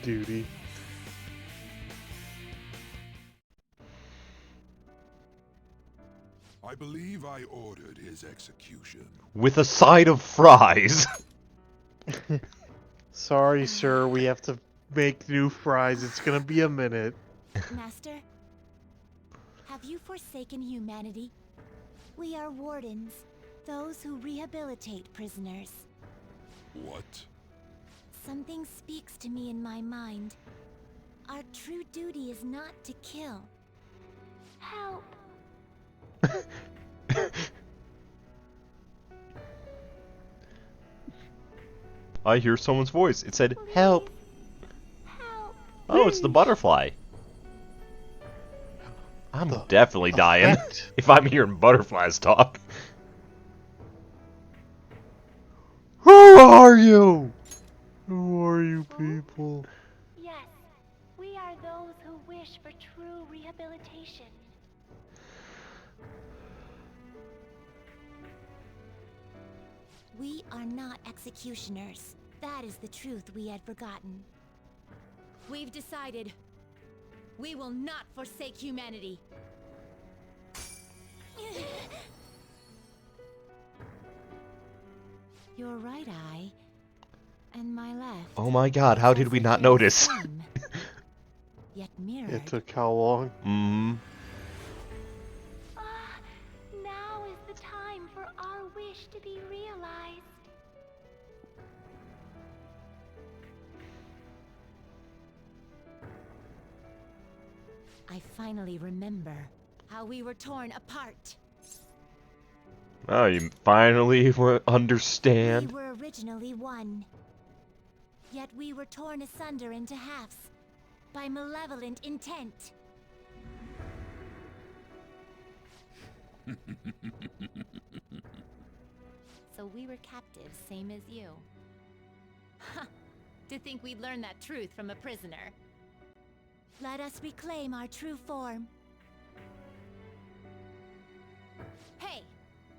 Duty. I believe I ordered his execution. With a side of fries! Sorry, sir, we have to make new fries. It's gonna be a minute. Master, have you forsaken humanity? We are wardens, those who rehabilitate prisoners. What? Something speaks to me in my mind. Our true duty is not to kill. Help! I hear someone's voice. It said, help! Help! Oh, it's the butterfly. I'm definitely dying if I'm hearing butterflies talk. Who are you? Who are you people? Yes, we are those who wish for true rehabilitation. We are not executioners. That is the truth we had forgotten. We've decided. We will not forsake humanity. Your right eye and my left. Oh my god, how did we not notice? Yet mirrored. It took how long? Now is the time for our wish to be realized. I finally remember how we were torn apart. Oh, you finally understand? We were originally one. Yet we were torn asunder into halves by malevolent intent. So we were captives, same as you. To think we'd learn that truth from a prisoner. Let us reclaim our true form. Hey,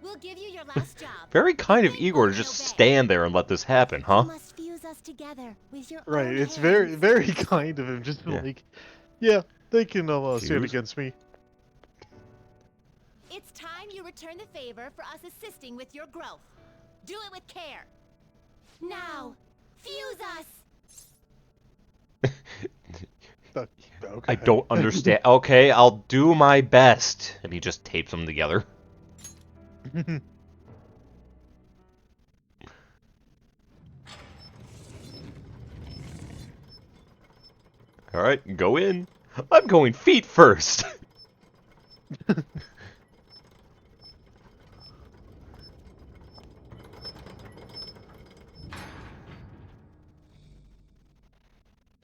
we'll give you your last job. Very kind of Igor to just stand there and let this happen, huh? You must fuse us together with your Right, own it's hands. very kind of him. Just like, yeah, they can stand Fuse? against me. It's time you return the favor for us assisting with your growth. Do it with care. Now, fuse us. Okay. I don't understand. Okay, I'll do my best. And he just tapes them together. Alright, go in. I'm going feet first.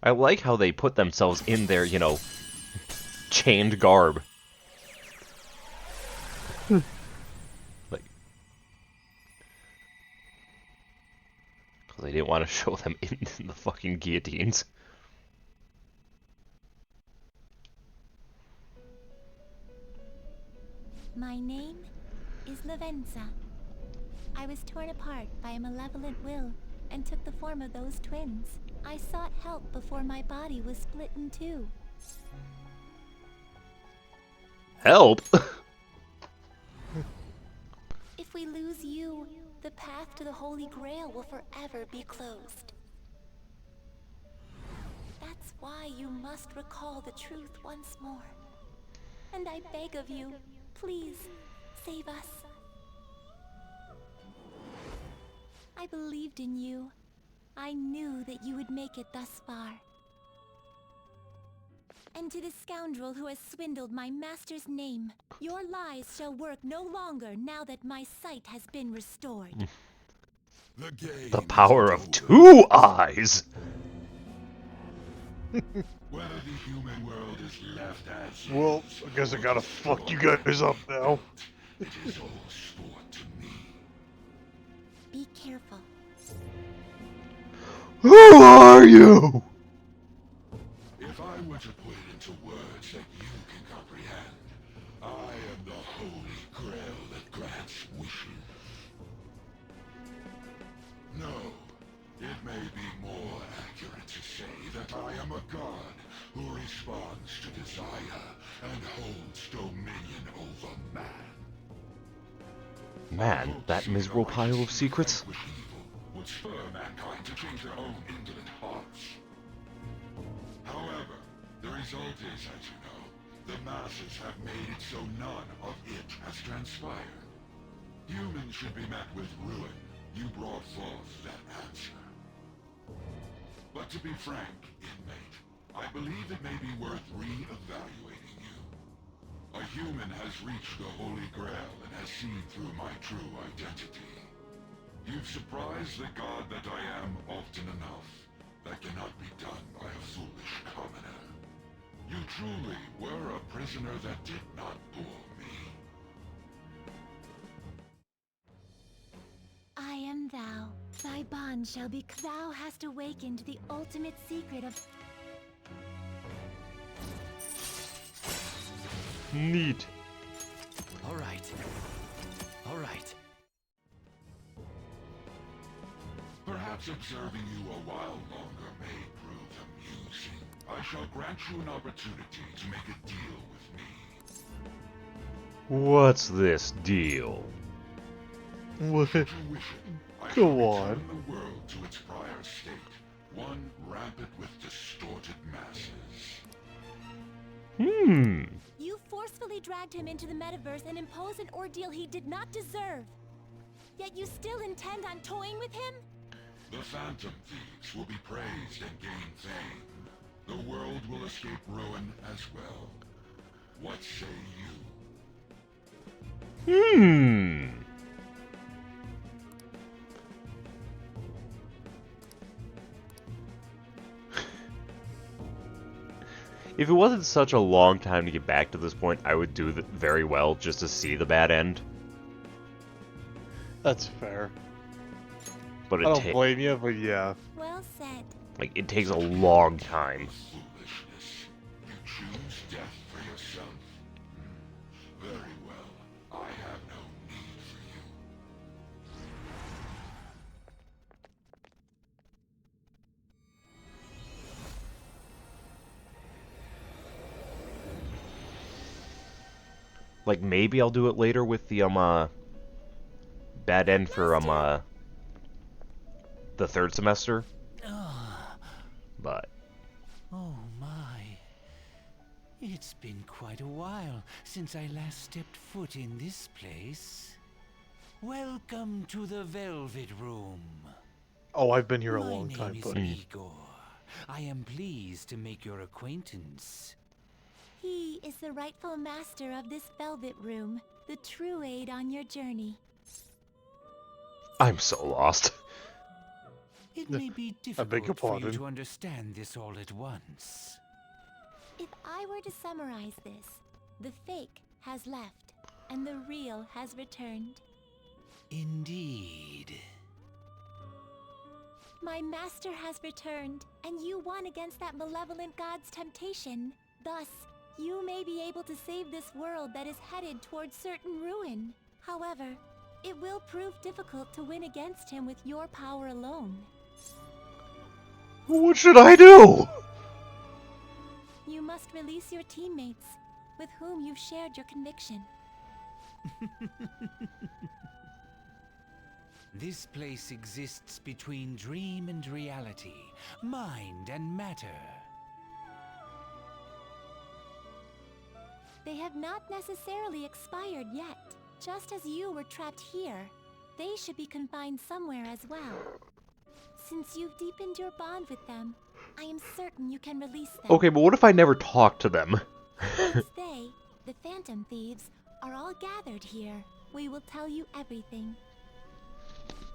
I like how they put themselves in their, you know, chained garb. Like, because they didn't want to show them in the fucking guillotines. My name is Lavenza. I was torn apart by a malevolent will and took the form of those twins. I sought help before my body was split in two. Help? If we lose you, the path to the Holy Grail will forever be closed. That's why you must recall the truth once more. And I beg of you, please, save us. I believed in you. I knew that you would make it thus far. And to the scoundrel who has swindled my master's name, your lies shall work no longer now that my sight has been restored. The power of 2 eyes! Whether the human world is left as Well, I guess I gotta fuck you guys up now. it is all sport to me. Be careful. Who are you? If I were to put it into words that you can comprehend, I am the holy grail that grants wishes. No, it may be more accurate to say that I am a god who responds to desire and holds dominion over man. Man, that miserable pile of secrets? Would spur mankind to change their own indolent hearts. However, the result is, as you know, the masses have made it so none of it has transpired. Humans should be met with ruin. You brought forth that answer. But to be frank, inmate, I believe it may be worth re-evaluating you. A human has reached the Holy Grail and has seen through my true identity. You've surprised the god that I am often enough. That cannot be done by a foolish commoner. You truly were a prisoner that did not bore me. I am thou. Thy bond shall be. Thou hast awakened the ultimate secret of. Neat. Alright. Alright. Perhaps observing you a while longer may prove amusing. I shall grant you an opportunity to make a deal with me. What's this deal? What? Should you wish it, I Go shall on. return the world to its prior state, one rampant with distorted masses. You forcefully dragged him into the metaverse and imposed an ordeal he did not deserve. Yet you still intend on toying with him? The Phantom Thieves will be praised and gain fame. The world will escape ruin as well. What say you? If it wasn't such a long time to get back to this point, I would do very well just to see the bad end. That's fair. But I don't blame you, but yeah. Well said. Like, it takes a long time. Foolishness. You choose death for yourself. Very well. I have no need for you. Like, maybe I'll do it later with the, bad end for, the 3rd semester. But... Oh my. It's been quite a while since I last stepped foot in this place. Welcome to the Velvet Room. Oh, I've been here a My long time, name but... is Igor. I am pleased to make your acquaintance. He is the rightful master of this Velvet Room, the true aid on your journey. I'm so lost. It may be I beg your difficult for you pardon. to understand this all at once. If I were to summarize this, the fake has left, and the real has returned. Indeed. My master has returned, and you won against that malevolent god's temptation. Thus, you may be able to save this world that is headed towards certain ruin. However, it will prove difficult to win against him with your power alone. What should I do? You must release your teammates, with whom you've shared your conviction. This place exists between dream and reality, mind and matter. They have not necessarily expired yet. Just as you were trapped here, they should be confined somewhere as well. Since you've deepened your bond with them, I am certain you can release them. Okay, but what if I never talk to them? Once they, the Phantom Thieves, are all gathered here, we will tell you everything.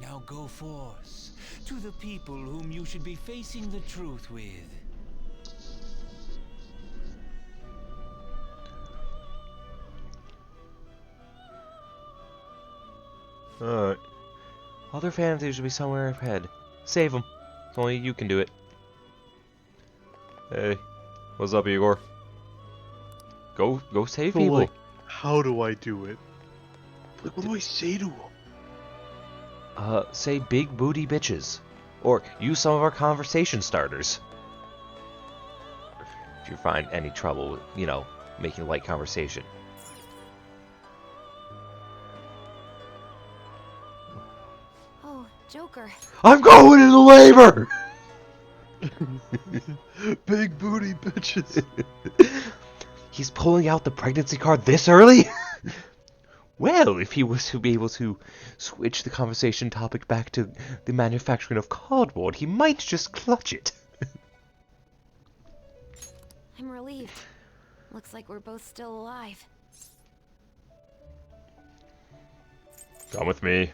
Now go forth to the people whom you should be facing the truth with. Alright. Other fantasies should be somewhere ahead. Save them. Only you can do it. Hey. What's up, Igor? Go save So, people. like, how do I do it? Like, what do I say to them? Say big booty bitches. Or use some of our conversation starters. If you find any trouble with, you know, making light conversation. Oh, Joker. I'm going into labor! Big booty bitches. He's pulling out the pregnancy card this early? Well, if he was to be able to switch the conversation topic back to the manufacturing of cardboard, he might just clutch it. I'm relieved. Looks like we're both still alive. Come with me.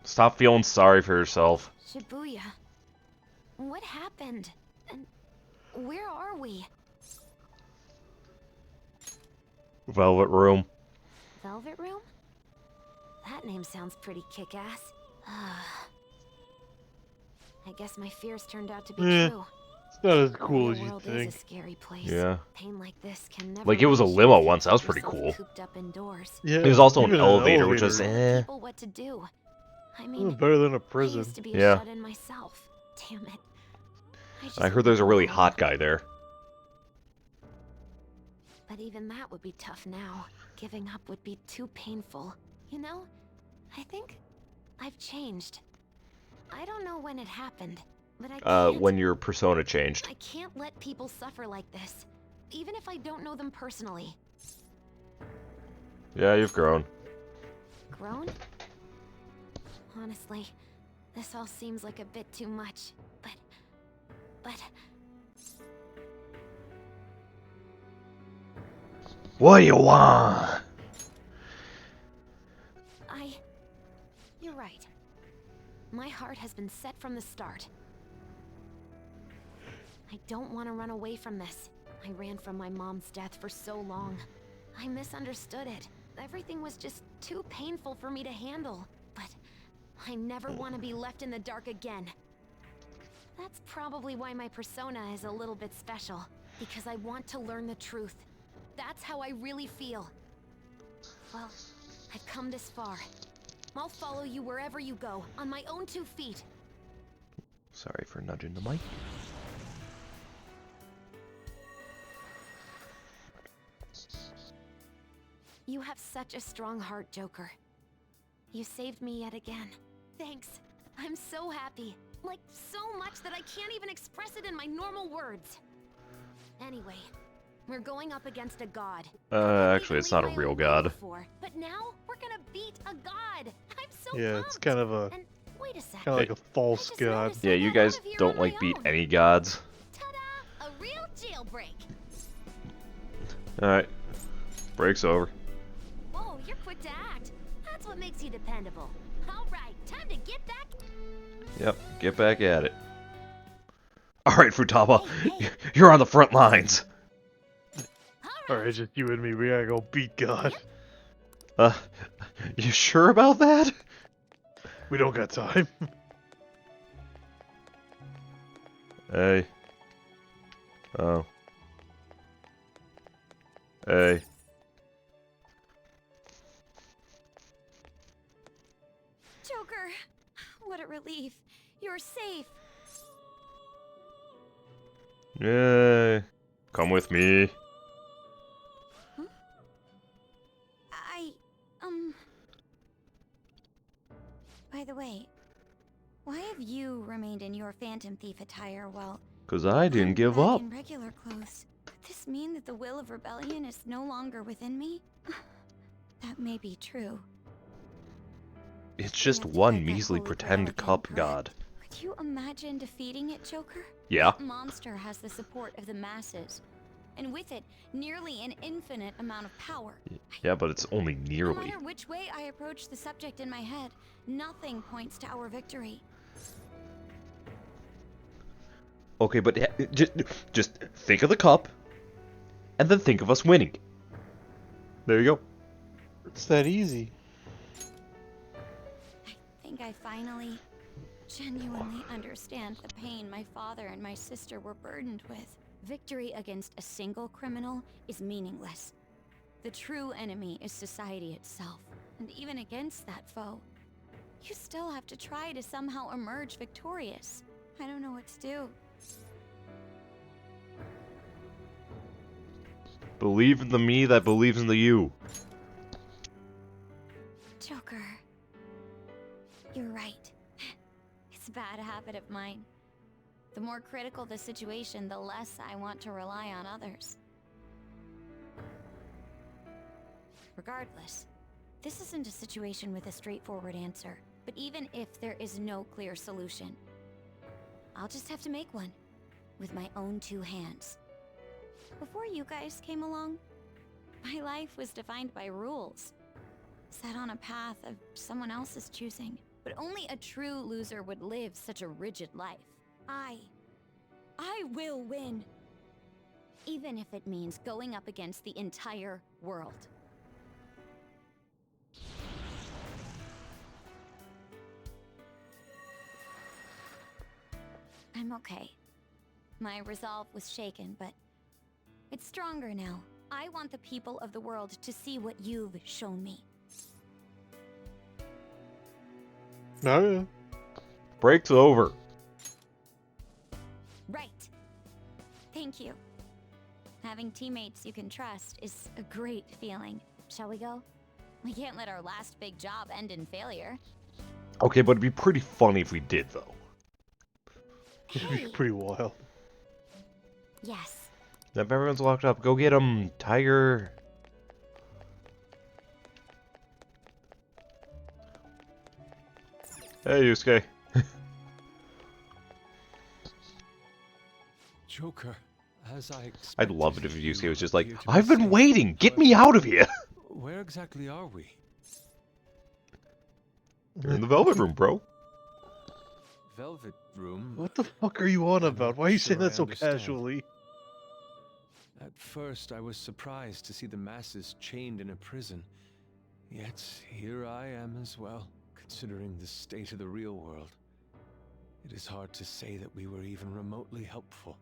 Stop feeling sorry for yourself. Shibuya. What happened? And where are we? Velvet Room. Velvet Room? That name sounds pretty kick-ass. I guess my fears turned out to be true. It's not as cool The as you world think. is a scary place. Yeah. Pain like this can never Like, it was a reach limo if you once. That was keep pretty yourself cool. cooped up indoors. Yeah, There's also an even elevator, which was elevator. People what to do. I mean, Better than a I prison. used to be Yeah. a shut-in myself. Damn it. I heard there's a really hot guy there. But even that would be tough now. Giving up would be too painful. You know, I think I've changed. I don't know when it happened, but I can't. When your persona changed. I can't let people suffer like this, even if I don't know them personally. Yeah, you've grown. Grown? Honestly, this all seems like a bit too much, but... What do you want? You're right. My heart has been set from the start. I don't want to run away from this. I ran from my mom's death for so long. I misunderstood it. Everything was just too painful for me to handle. But I never want to be left in the dark again. That's probably why my persona is a little bit special. Because I want to learn the truth. That's how I really feel. Well, I've come this far. I'll follow you wherever you go, on my own 2 feet. Sorry for nudging the mic. You have such a strong heart, Joker. You saved me yet again. Thanks. I'm so happy. Like, so much that I can't even express it in my normal words. Anyway, we're going up against a god. Actually, it's not a real god. But now, we're gonna beat a god. I'm so Yeah, it's kind of a... Wait a second. Kind of like a false god. Yeah, you guys don't, like, beat any gods. A real jailbreak. Alright. Break's over. Whoa, you're quick to act. That's what makes you dependable. All right, time to get back. Yep, get back at it. Alright, Futaba. You're on the front lines. Alright, just you and me. We gotta go beat God. You sure about that? We don't got time. Hey. Oh. Hey. Joker, what a relief. You're safe. Yay. Come with me. By the way, why have you remained in your Phantom Thief attire while... 'Cause I didn't give back up. in regular clothes? this mean that the will of rebellion is no longer within me? That may be true. It's just one measly pretend cup god. Could you imagine defeating it, Joker? Yeah. That monster has the support of the masses, and with it, nearly an infinite amount of power. Yeah, but it's only No nearly. matter which way I approach the subject in my head, nothing points to our victory. Okay, but just think of the cup, and then think of us winning. There you go. It's that easy. I think I finally, genuinely understand the pain my father and my sister were burdened with. Victory against a single criminal is meaningless. The true enemy is society itself. And even against that foe, you still have to try to somehow emerge victorious. I don't know what to do. Believe in the me that believes in the you. Joker, you're right. It's a bad habit of mine. The more critical the situation, the less I want to rely on others. Regardless, this isn't a situation with a straightforward answer. But even if there is no clear solution, I'll just have to make one with my own two hands. Before you guys came along, my life was defined by rules, set on a path of someone else's choosing. But only a true loser would live such a rigid life. I will win. Even if it means going up against the entire world. I'm okay. My resolve was shaken, but it's stronger now. I want the people of the world to see what you've shown me. No. Break's over. Right. Thank you. Having teammates you can trust is a great feeling. Shall we go? We can't let our last big job end in failure. Okay, but it'd be pretty funny if we did, though. It'd be pretty wild. Yes. If everyone's locked up, go get them, Tiger. Hey, Yusuke. Joker, as I expected, I'd love it if Yusuke was just like, appear to I've be been safe, waiting, get but me out of here! Where exactly are we? You're in the Velvet Room, bro. Velvet Room? What the fuck are you on about? Why are you saying sure I that so understand. casually? At first, I was surprised to see the masses chained in a prison. Yet, here I am as well, considering the state of the real world. It is hard to say that we were even remotely helpful.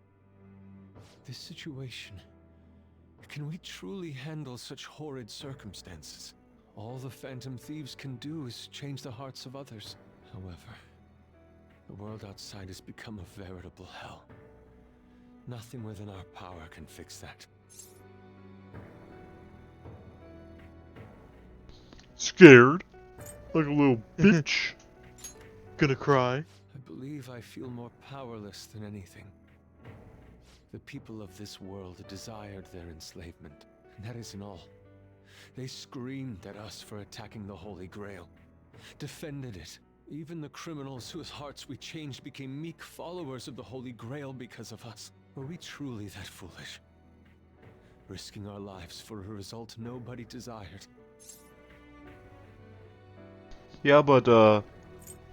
This situation... Can we truly handle such horrid circumstances? All the Phantom Thieves can do is change the hearts of others. However, the world outside has become a veritable hell. Nothing within our power can fix that. Scared? Like a little bitch. Gonna cry. I believe I feel more powerless than anything. The people of this world desired their enslavement, and that isn't all. They screamed at us for attacking the Holy Grail, defended it. Even the criminals whose hearts we changed became meek followers of the Holy Grail because of us. Were we truly that foolish? Risking our lives for a result nobody desired. Yeah, but,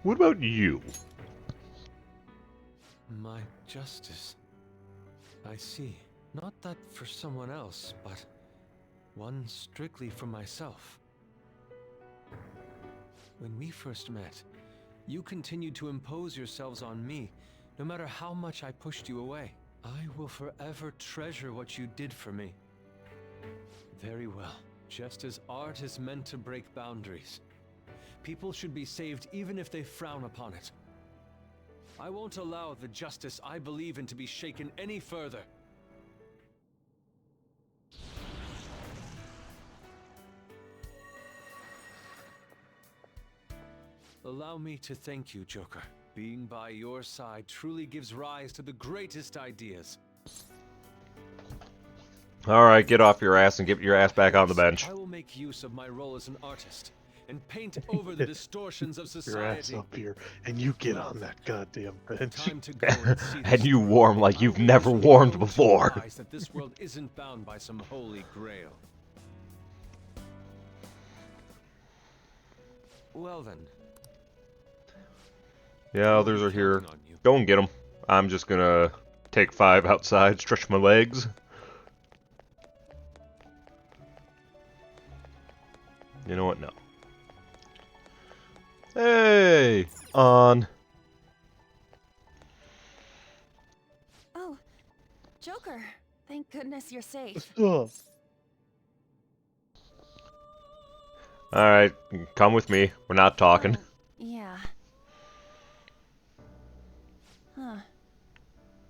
what about you? My justice. I see. Not that for someone else, but one strictly for myself. When we first met, you continued to impose yourselves on me, no matter how much I pushed you away. I will forever treasure what you did for me. Very well. Just as art is meant to break boundaries, people should be saved even if they frown upon it. I won't allow the justice I believe in to be shaken any further. Allow me to thank you, Joker. Being by your side truly gives rise to the greatest ideas. Alright, get off your ass and get your ass back on the bench. I will make use of my role as an artist and paint over the distortions of Your ass society. up here, and you get on that goddamn bench. Time to go and see And this you through. warm like you've I will never use warmed my own to before. realize that this world isn't bound by some holy grail. Well then. Yeah, others are here. Go and get them. I'm just gonna take 5 outside, stretch my legs. You know what? No. Hey! On. Oh, Joker. Thank goodness you're safe. Alright, come with me. We're not talking. Yeah. Huh.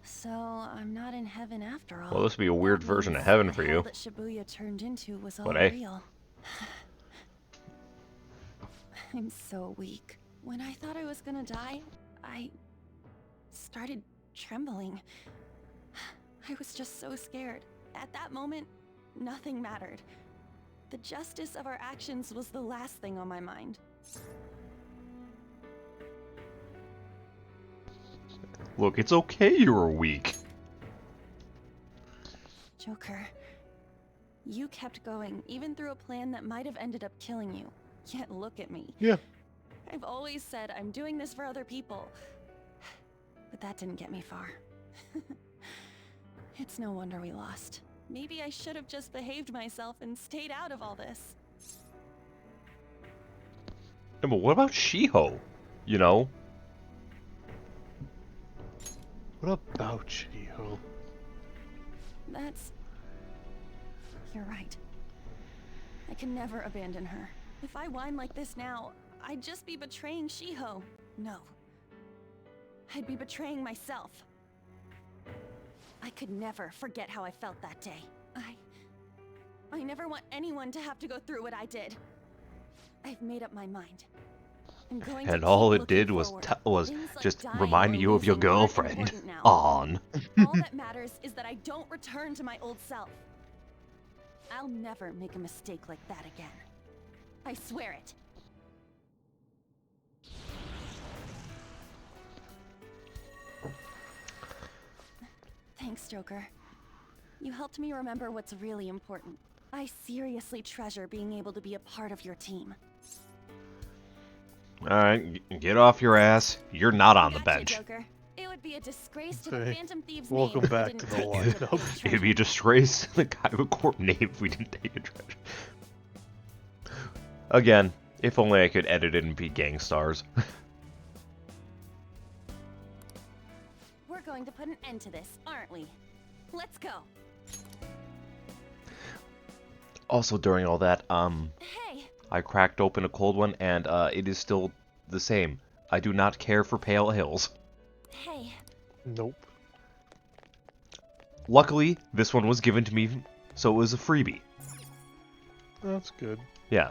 So I'm not in heaven after all. Well, this would be a weird version of heaven for you. That Shibuya turned into was all But hey. real. I'm so weak. When I thought I was gonna die, I started trembling. I was just so scared. At that moment, nothing mattered. The justice of our actions was the last thing on my mind. Look, it's okay you were weak. Joker, you kept going, even through a plan that might have ended up killing you. Yet look at me. Yeah. I've always said I'm doing this for other people. But that didn't get me far. It's no wonder we lost. Maybe I should have just behaved myself and stayed out of all this. Yeah, but what about Shiho? You know? What about Shiho? That's... You're right. I can never abandon her. If I whine like this now, I'd just be betraying Shiho. No. I'd be betraying myself. I could never forget how I felt that day. I never want anyone to have to go through what I did. I've made up my mind. I'm going to And keep all it looking did was forward. Things like just dying remind or you of your losing aren't girlfriend. important now. On. All that matters is that I don't return to my old self. I'll never make a mistake like that again. I swear it. Thanks, Joker. You helped me remember what's really important. I seriously treasure being able to be a part of your team. Alright, get off your ass. You're not on the bench. Joker. It would be a disgrace to the Hey, Phantom Thieves' welcome name if we back didn't to the take such a lineup. big treasure. It'd be a disgrace to the Kaiba Corp name if we didn't take a treasure. Again, if only I could edit it and be gang stars. We're going to put an end to this, aren't we? Let's go. Also, during all that, Hey. I cracked open a cold one, and it is still the same. I do not care for pale ales. Hey. Nope. Luckily, this one was given to me, so it was a freebie. That's good. Yeah.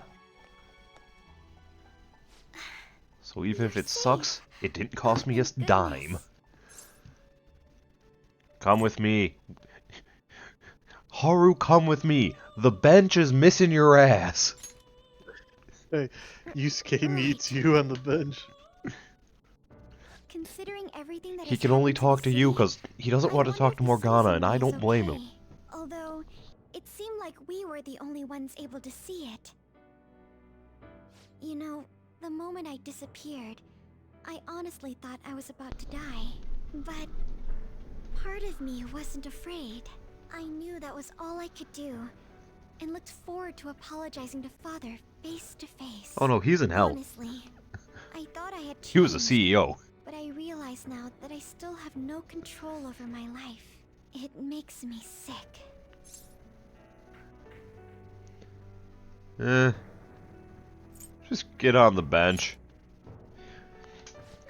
So even if it sucks, it didn't cost me a dime. Come with me. Haru, come with me. The bench is missing your ass. Hey, Yusuke needs you on the bench. Considering everything that He has can only happened to talk the to you city, because he doesn't want to talk to wonder if the Morgana, and season I is don't blame him. okay. Although, it seemed like we were the only ones able to see it. You know, the moment I disappeared, I honestly thought I was about to die. But part of me wasn't afraid. I knew that was all I could do, and looked forward to apologizing to Father face to face. Oh no, he's in hell. Honestly, I thought I had He was a changed, CEO. but I realize now that I still have no control over my life. It makes me sick. Just get on the bench.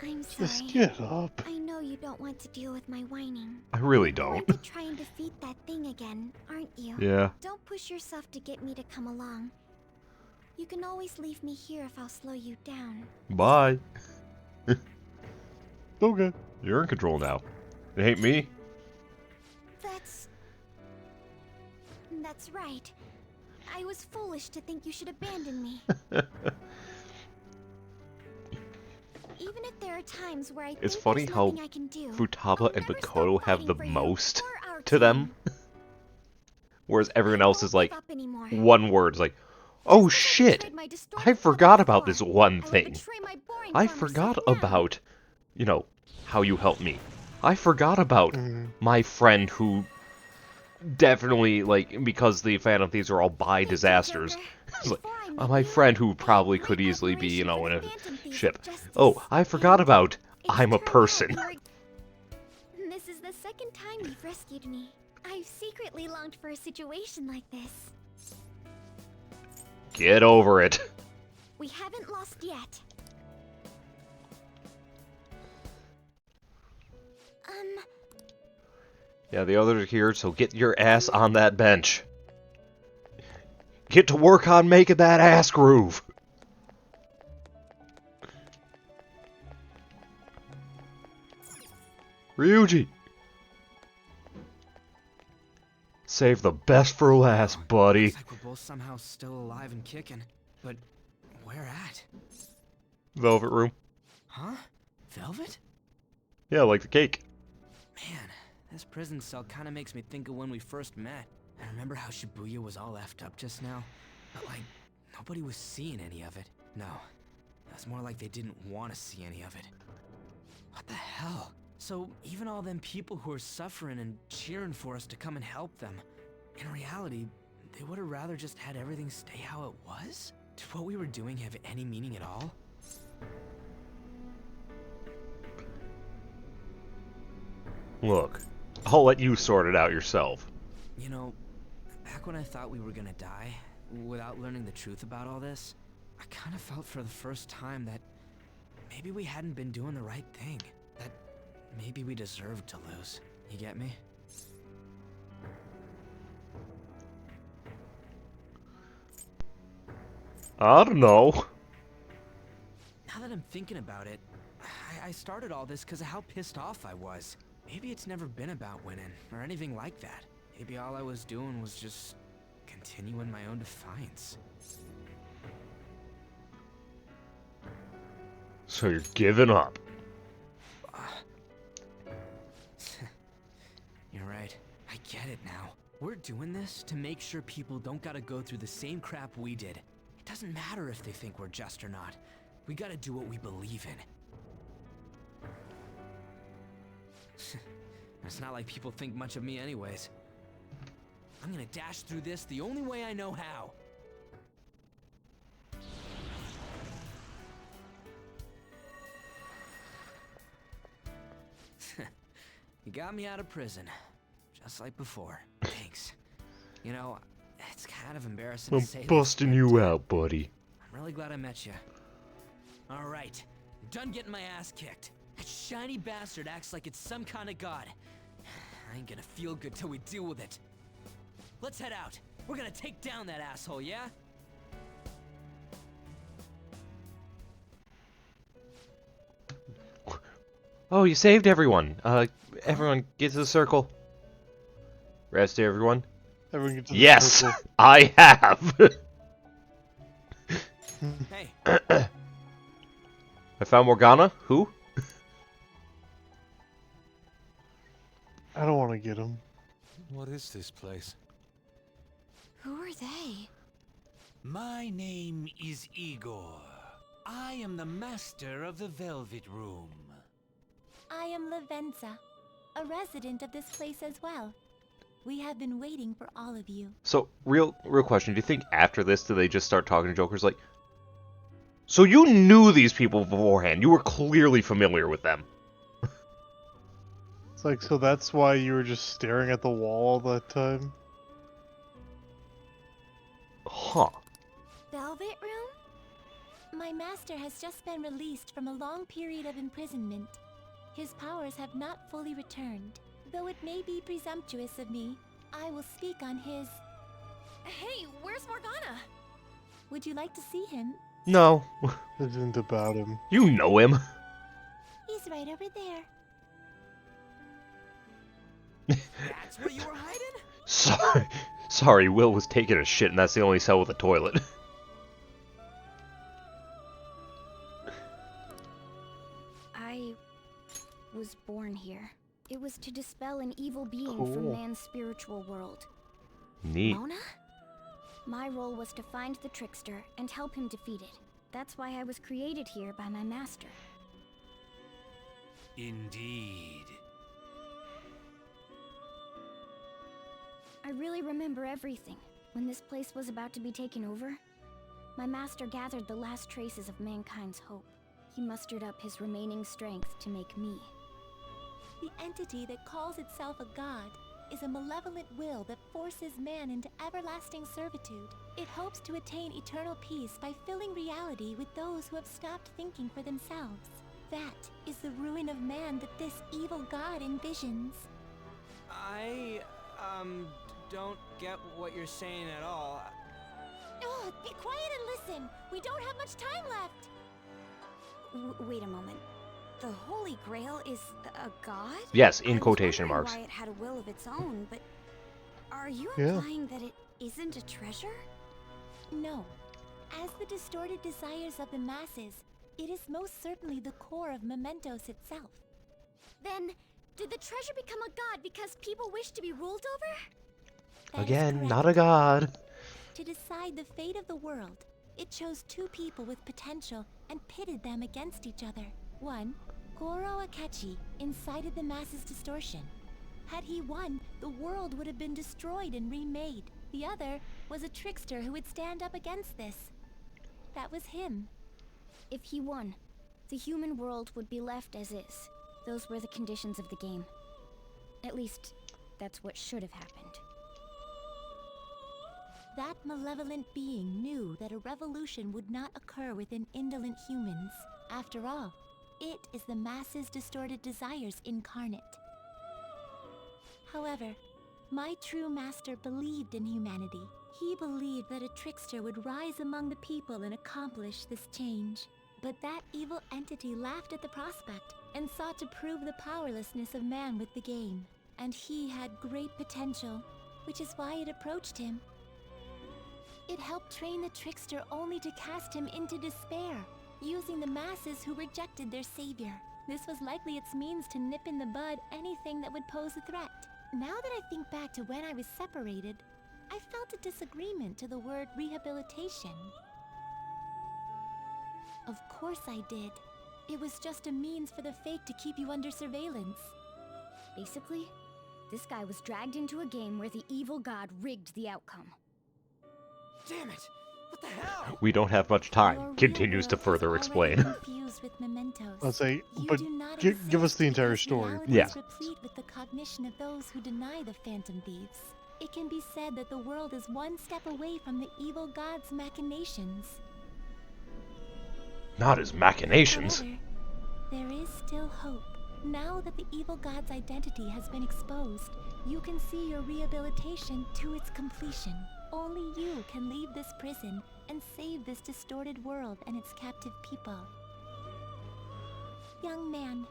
I'm sorry. Just get up. I know you don't want to deal with my whining. I really You're going don't. to try and defeat that thing again, aren't you? Yeah. Don't push yourself to get me to come along. You can always leave me here if I'll slow you down. Bye. Okay. You're in control now. It ain't me. That's... That's right. I was foolish to think you should abandon me. Even if there are times where It's think funny there's how nothing I can do, Futaba and Makoto have the most to them. Whereas everyone else is like, one word. It's like, oh shit, I forgot about this one thing. I forgot about, you know, how you helped me. I forgot about my friend who definitely, like, because the Phantom Thieves are all bi disasters. It's like, my friend who probably could easily be, you know, in a ship. Oh, I forgot about I'm a person. This is the second time you've rescued me. I've secretly longed for a situation like this. Get over it. We haven't lost yet. Yeah, the others are here, so get your ass on that bench. Get to work on making that ass groove. Ryuji! Save the best for last, buddy. Looks like we're both somehow still alive and kicking. But where at? Velvet room. Huh? Velvet? Yeah, like the cake. Man, this prison cell kind of makes me think of when we first met. I remember how Shibuya was all effed up just now. But like, nobody was seeing any of it. No, it's more like they didn't want to see any of it. What the hell? So even all them people who are suffering and cheering for us to come and help them, in reality, they would have rather just had everything stay how it was? Did what we were doing have any meaning at all? Look, I'll let you sort it out yourself. You know, back when I thought we were gonna die, without learning the truth about all this, I kind of felt for the first time that maybe we hadn't been doing the right thing. That maybe we deserved to lose. You get me? I don't know. Now that I'm thinking about it, I started all this because of how pissed off I was. Maybe it's never been about winning, or anything like that. Maybe all I was doing was just continuing my own defiance. So you're giving up. You're right. I get it now. We're doing this to make sure people don't gotta go through the same crap we did. It doesn't matter if they think we're just or not. We gotta do what we believe in. It's not like people think much of me anyways. I'm gonna dash through this the only way I know how. You got me out of prison, just like before. Thanks. You know, it's kind of embarrassing I'm to say busting you out, buddy. I'm really glad I met you. All right, I'm done getting my ass kicked. That shiny bastard acts like it's some kind of god. I ain't gonna feel good till we deal with it. Let's head out. We're gonna take down that asshole, yeah? Oh, you saved everyone. Everyone get to the circle. Rest everyone. Everyone get to the yes, circle. I have. Hey. I found Morgana. Who? I don't want to get him. What is this place? Who are they? My name is Igor. I am the master of the Velvet Room. I am Lavenza, a resident of this place as well. We have been waiting for all of you. So, real question. Do you think after this, do they just start talking to Jokers like, so you knew these people beforehand? You were clearly familiar with them. It's like, so that's why you were just staring at the wall all that time? Huh. Velvet Room? My master has just been released from a long period of imprisonment. His powers have not fully returned. Though it may be presumptuous of me, I will speak on his... Hey, where's Morgana? Would you like to see him? No. This isn't about him. You know him. He's right over there. That's where you were hiding? Sorry, Will was taking a shit, and that's the only cell with a toilet. I was born here. It was to dispel an evil being Cool. from man's spiritual world. Neat. Mona? My role was to find the trickster and help him defeat it. That's why I was created here by my master. Indeed. I really remember everything. When this place was about to be taken over, my master gathered the last traces of mankind's hope. He mustered up his remaining strength to make me. The entity that calls itself a god is a malevolent will that forces man into everlasting servitude. It hopes to attain eternal peace by filling reality with those who have stopped thinking for themselves. That is the ruin of man that this evil god envisions. I, don't get what you're saying at all. Oh, be quiet and listen! We don't have much time left! Wait a moment. The Holy Grail is a god? Yes, in quotation I was marks. wondering why it had a will of its own, but are you Yeah. implying that it isn't a treasure? No. As the distorted desires of the masses, it is most certainly the core of Mementos itself. Then, did the treasure become a god because people wish to be ruled over? That is Again, correct. not a god. To decide the fate of the world, it chose two people with potential and pitted them against each other. One, Goro Akechi, incited the masses' distortion. Had he won, the world would have been destroyed and remade. The other was a trickster who would stand up against this. That was him. If he won, the human world would be left as is. Those were the conditions of the game. At least, that's what should have happened. That malevolent being knew that a revolution would not occur within indolent humans. After all, it is the masses' distorted desires incarnate. However, my true master believed in humanity. He believed that a trickster would rise among the people and accomplish this change. But that evil entity laughed at the prospect and sought to prove the powerlessness of man with the game. And he had great potential, which is why it approached him. It helped train the trickster only to cast him into despair, using the masses who rejected their savior. This was likely its means to nip in the bud anything that would pose a threat. Now that I think back to when I was separated, I felt a disagreement to the word rehabilitation. Of course I did. It was just a means for the fake to keep you under surveillance. Basically, this guy was dragged into a game where the evil god rigged the outcome. Damn it! What the hell? We don't have much time. Continues to further explain. Confused with mementos. I'll say, You but do not give us the exist entire because story. reality Yeah. is replete with the cognition of those who deny the phantom thieves. It can be said that the world is one step away from the evil god's machinations. Not his machinations. However, there is still hope. Now that the evil god's identity has been exposed, you can see your rehabilitation to its completion. Only you can leave this prison and save this distorted world and its captive people. Young man,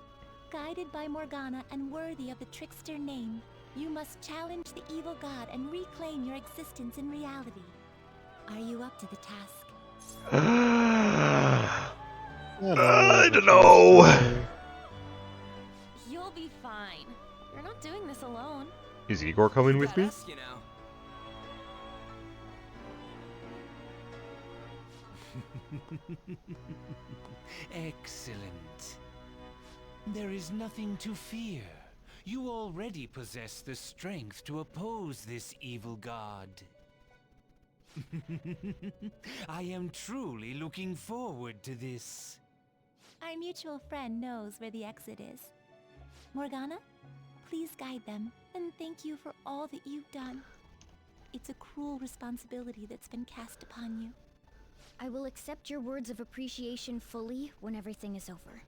guided by Morgana and worthy of the trickster name, you must challenge the evil god and reclaim your existence in reality. Are you up to the task? I don't know. You'll be fine. You're not doing this alone. Is Igor coming with me? Us, you know. Excellent. There is nothing to fear. You already possess the strength to oppose this evil god. I am truly looking forward to this. Our mutual friend knows where the exit is. Morgana, please guide them, and thank you for all that you've done. It's a cruel responsibility that's been cast upon you. I will accept your words of appreciation fully when everything is over.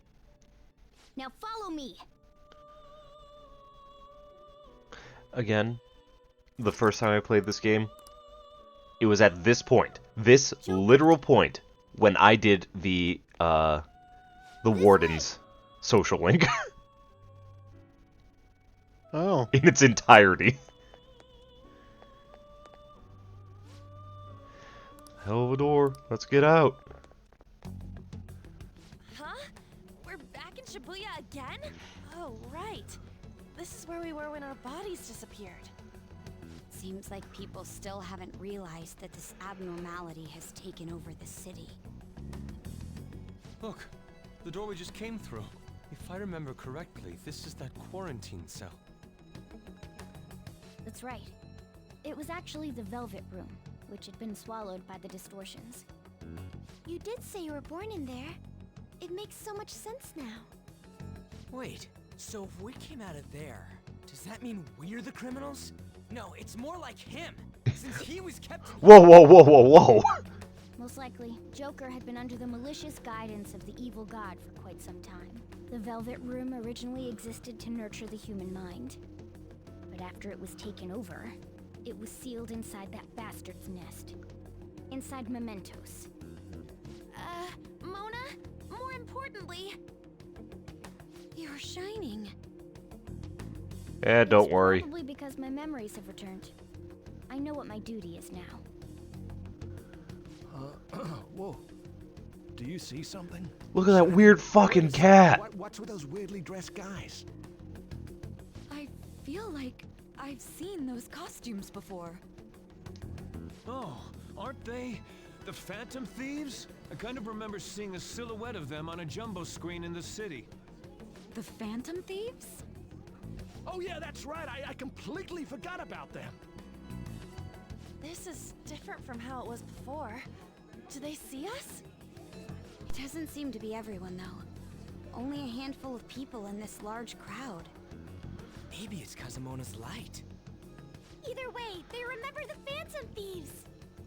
Now follow me! Again, the first time I played this game, it was at this point, this literal point, when I did the Warden's social link. Oh. In its entirety. hell of a door. Let's get out. Huh? We're back in Shibuya again? Oh, right. This is where we were when our bodies disappeared. Seems like people still haven't realized that this abnormality has taken over the city. Look, the door we just came through. If I remember correctly, this is that quarantine cell. That's right. It was actually the Velvet Room, which had been swallowed by the distortions. You did say you were born in there. It makes so much sense now. Wait, so if we came out of there, does that mean we're the criminals? No, it's more like him, since he was kept... Whoa, whoa, whoa, whoa, whoa! Most likely, Joker had been under the malicious guidance of the evil god for quite some time. The Velvet Room originally existed to nurture the human mind. But after it was taken over, it was sealed inside that bastard's nest. Inside mementos. Mona, more importantly... You're shining. Yeah, don't worry. Probably because my memories have returned. I know what my duty is now. Whoa. Do you see something? Look at that weird fucking cat. What's with those weirdly dressed guys? I feel like I've seen those costumes before. Oh, aren't they the Phantom Thieves? I kind of remember seeing a silhouette of them on a jumbo screen in the city. The Phantom Thieves? Oh yeah, that's right. I completely forgot about them. This is different from how it was before. Do they see us? It doesn't seem to be everyone, though. Only a handful of people in this large crowd. Maybe it's Kazumona's light. Either way, they remember the Phantom Thieves.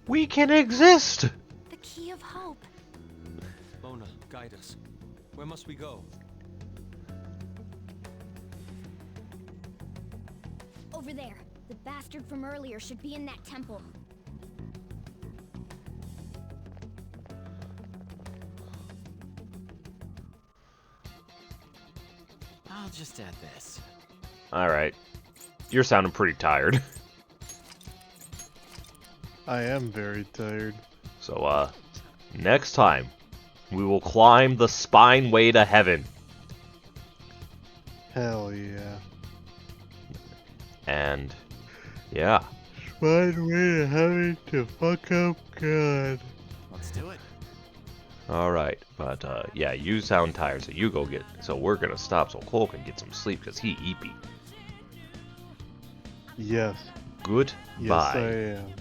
We can exist! The key of hope. Mona, guide us. Where must we go? Over there. The bastard from earlier should be in that temple. I'll just add this. Alright. You're sounding pretty tired. I am very tired. So, next time, we will climb the spine way to heaven. Hell yeah. And, yeah. Spine way to heaven to fuck up God. Let's do it. Alright, but, yeah, you sound tired, so we're gonna stop so Cole can get some sleep, because he eepy. Yes. Goodbye. Yes, I am.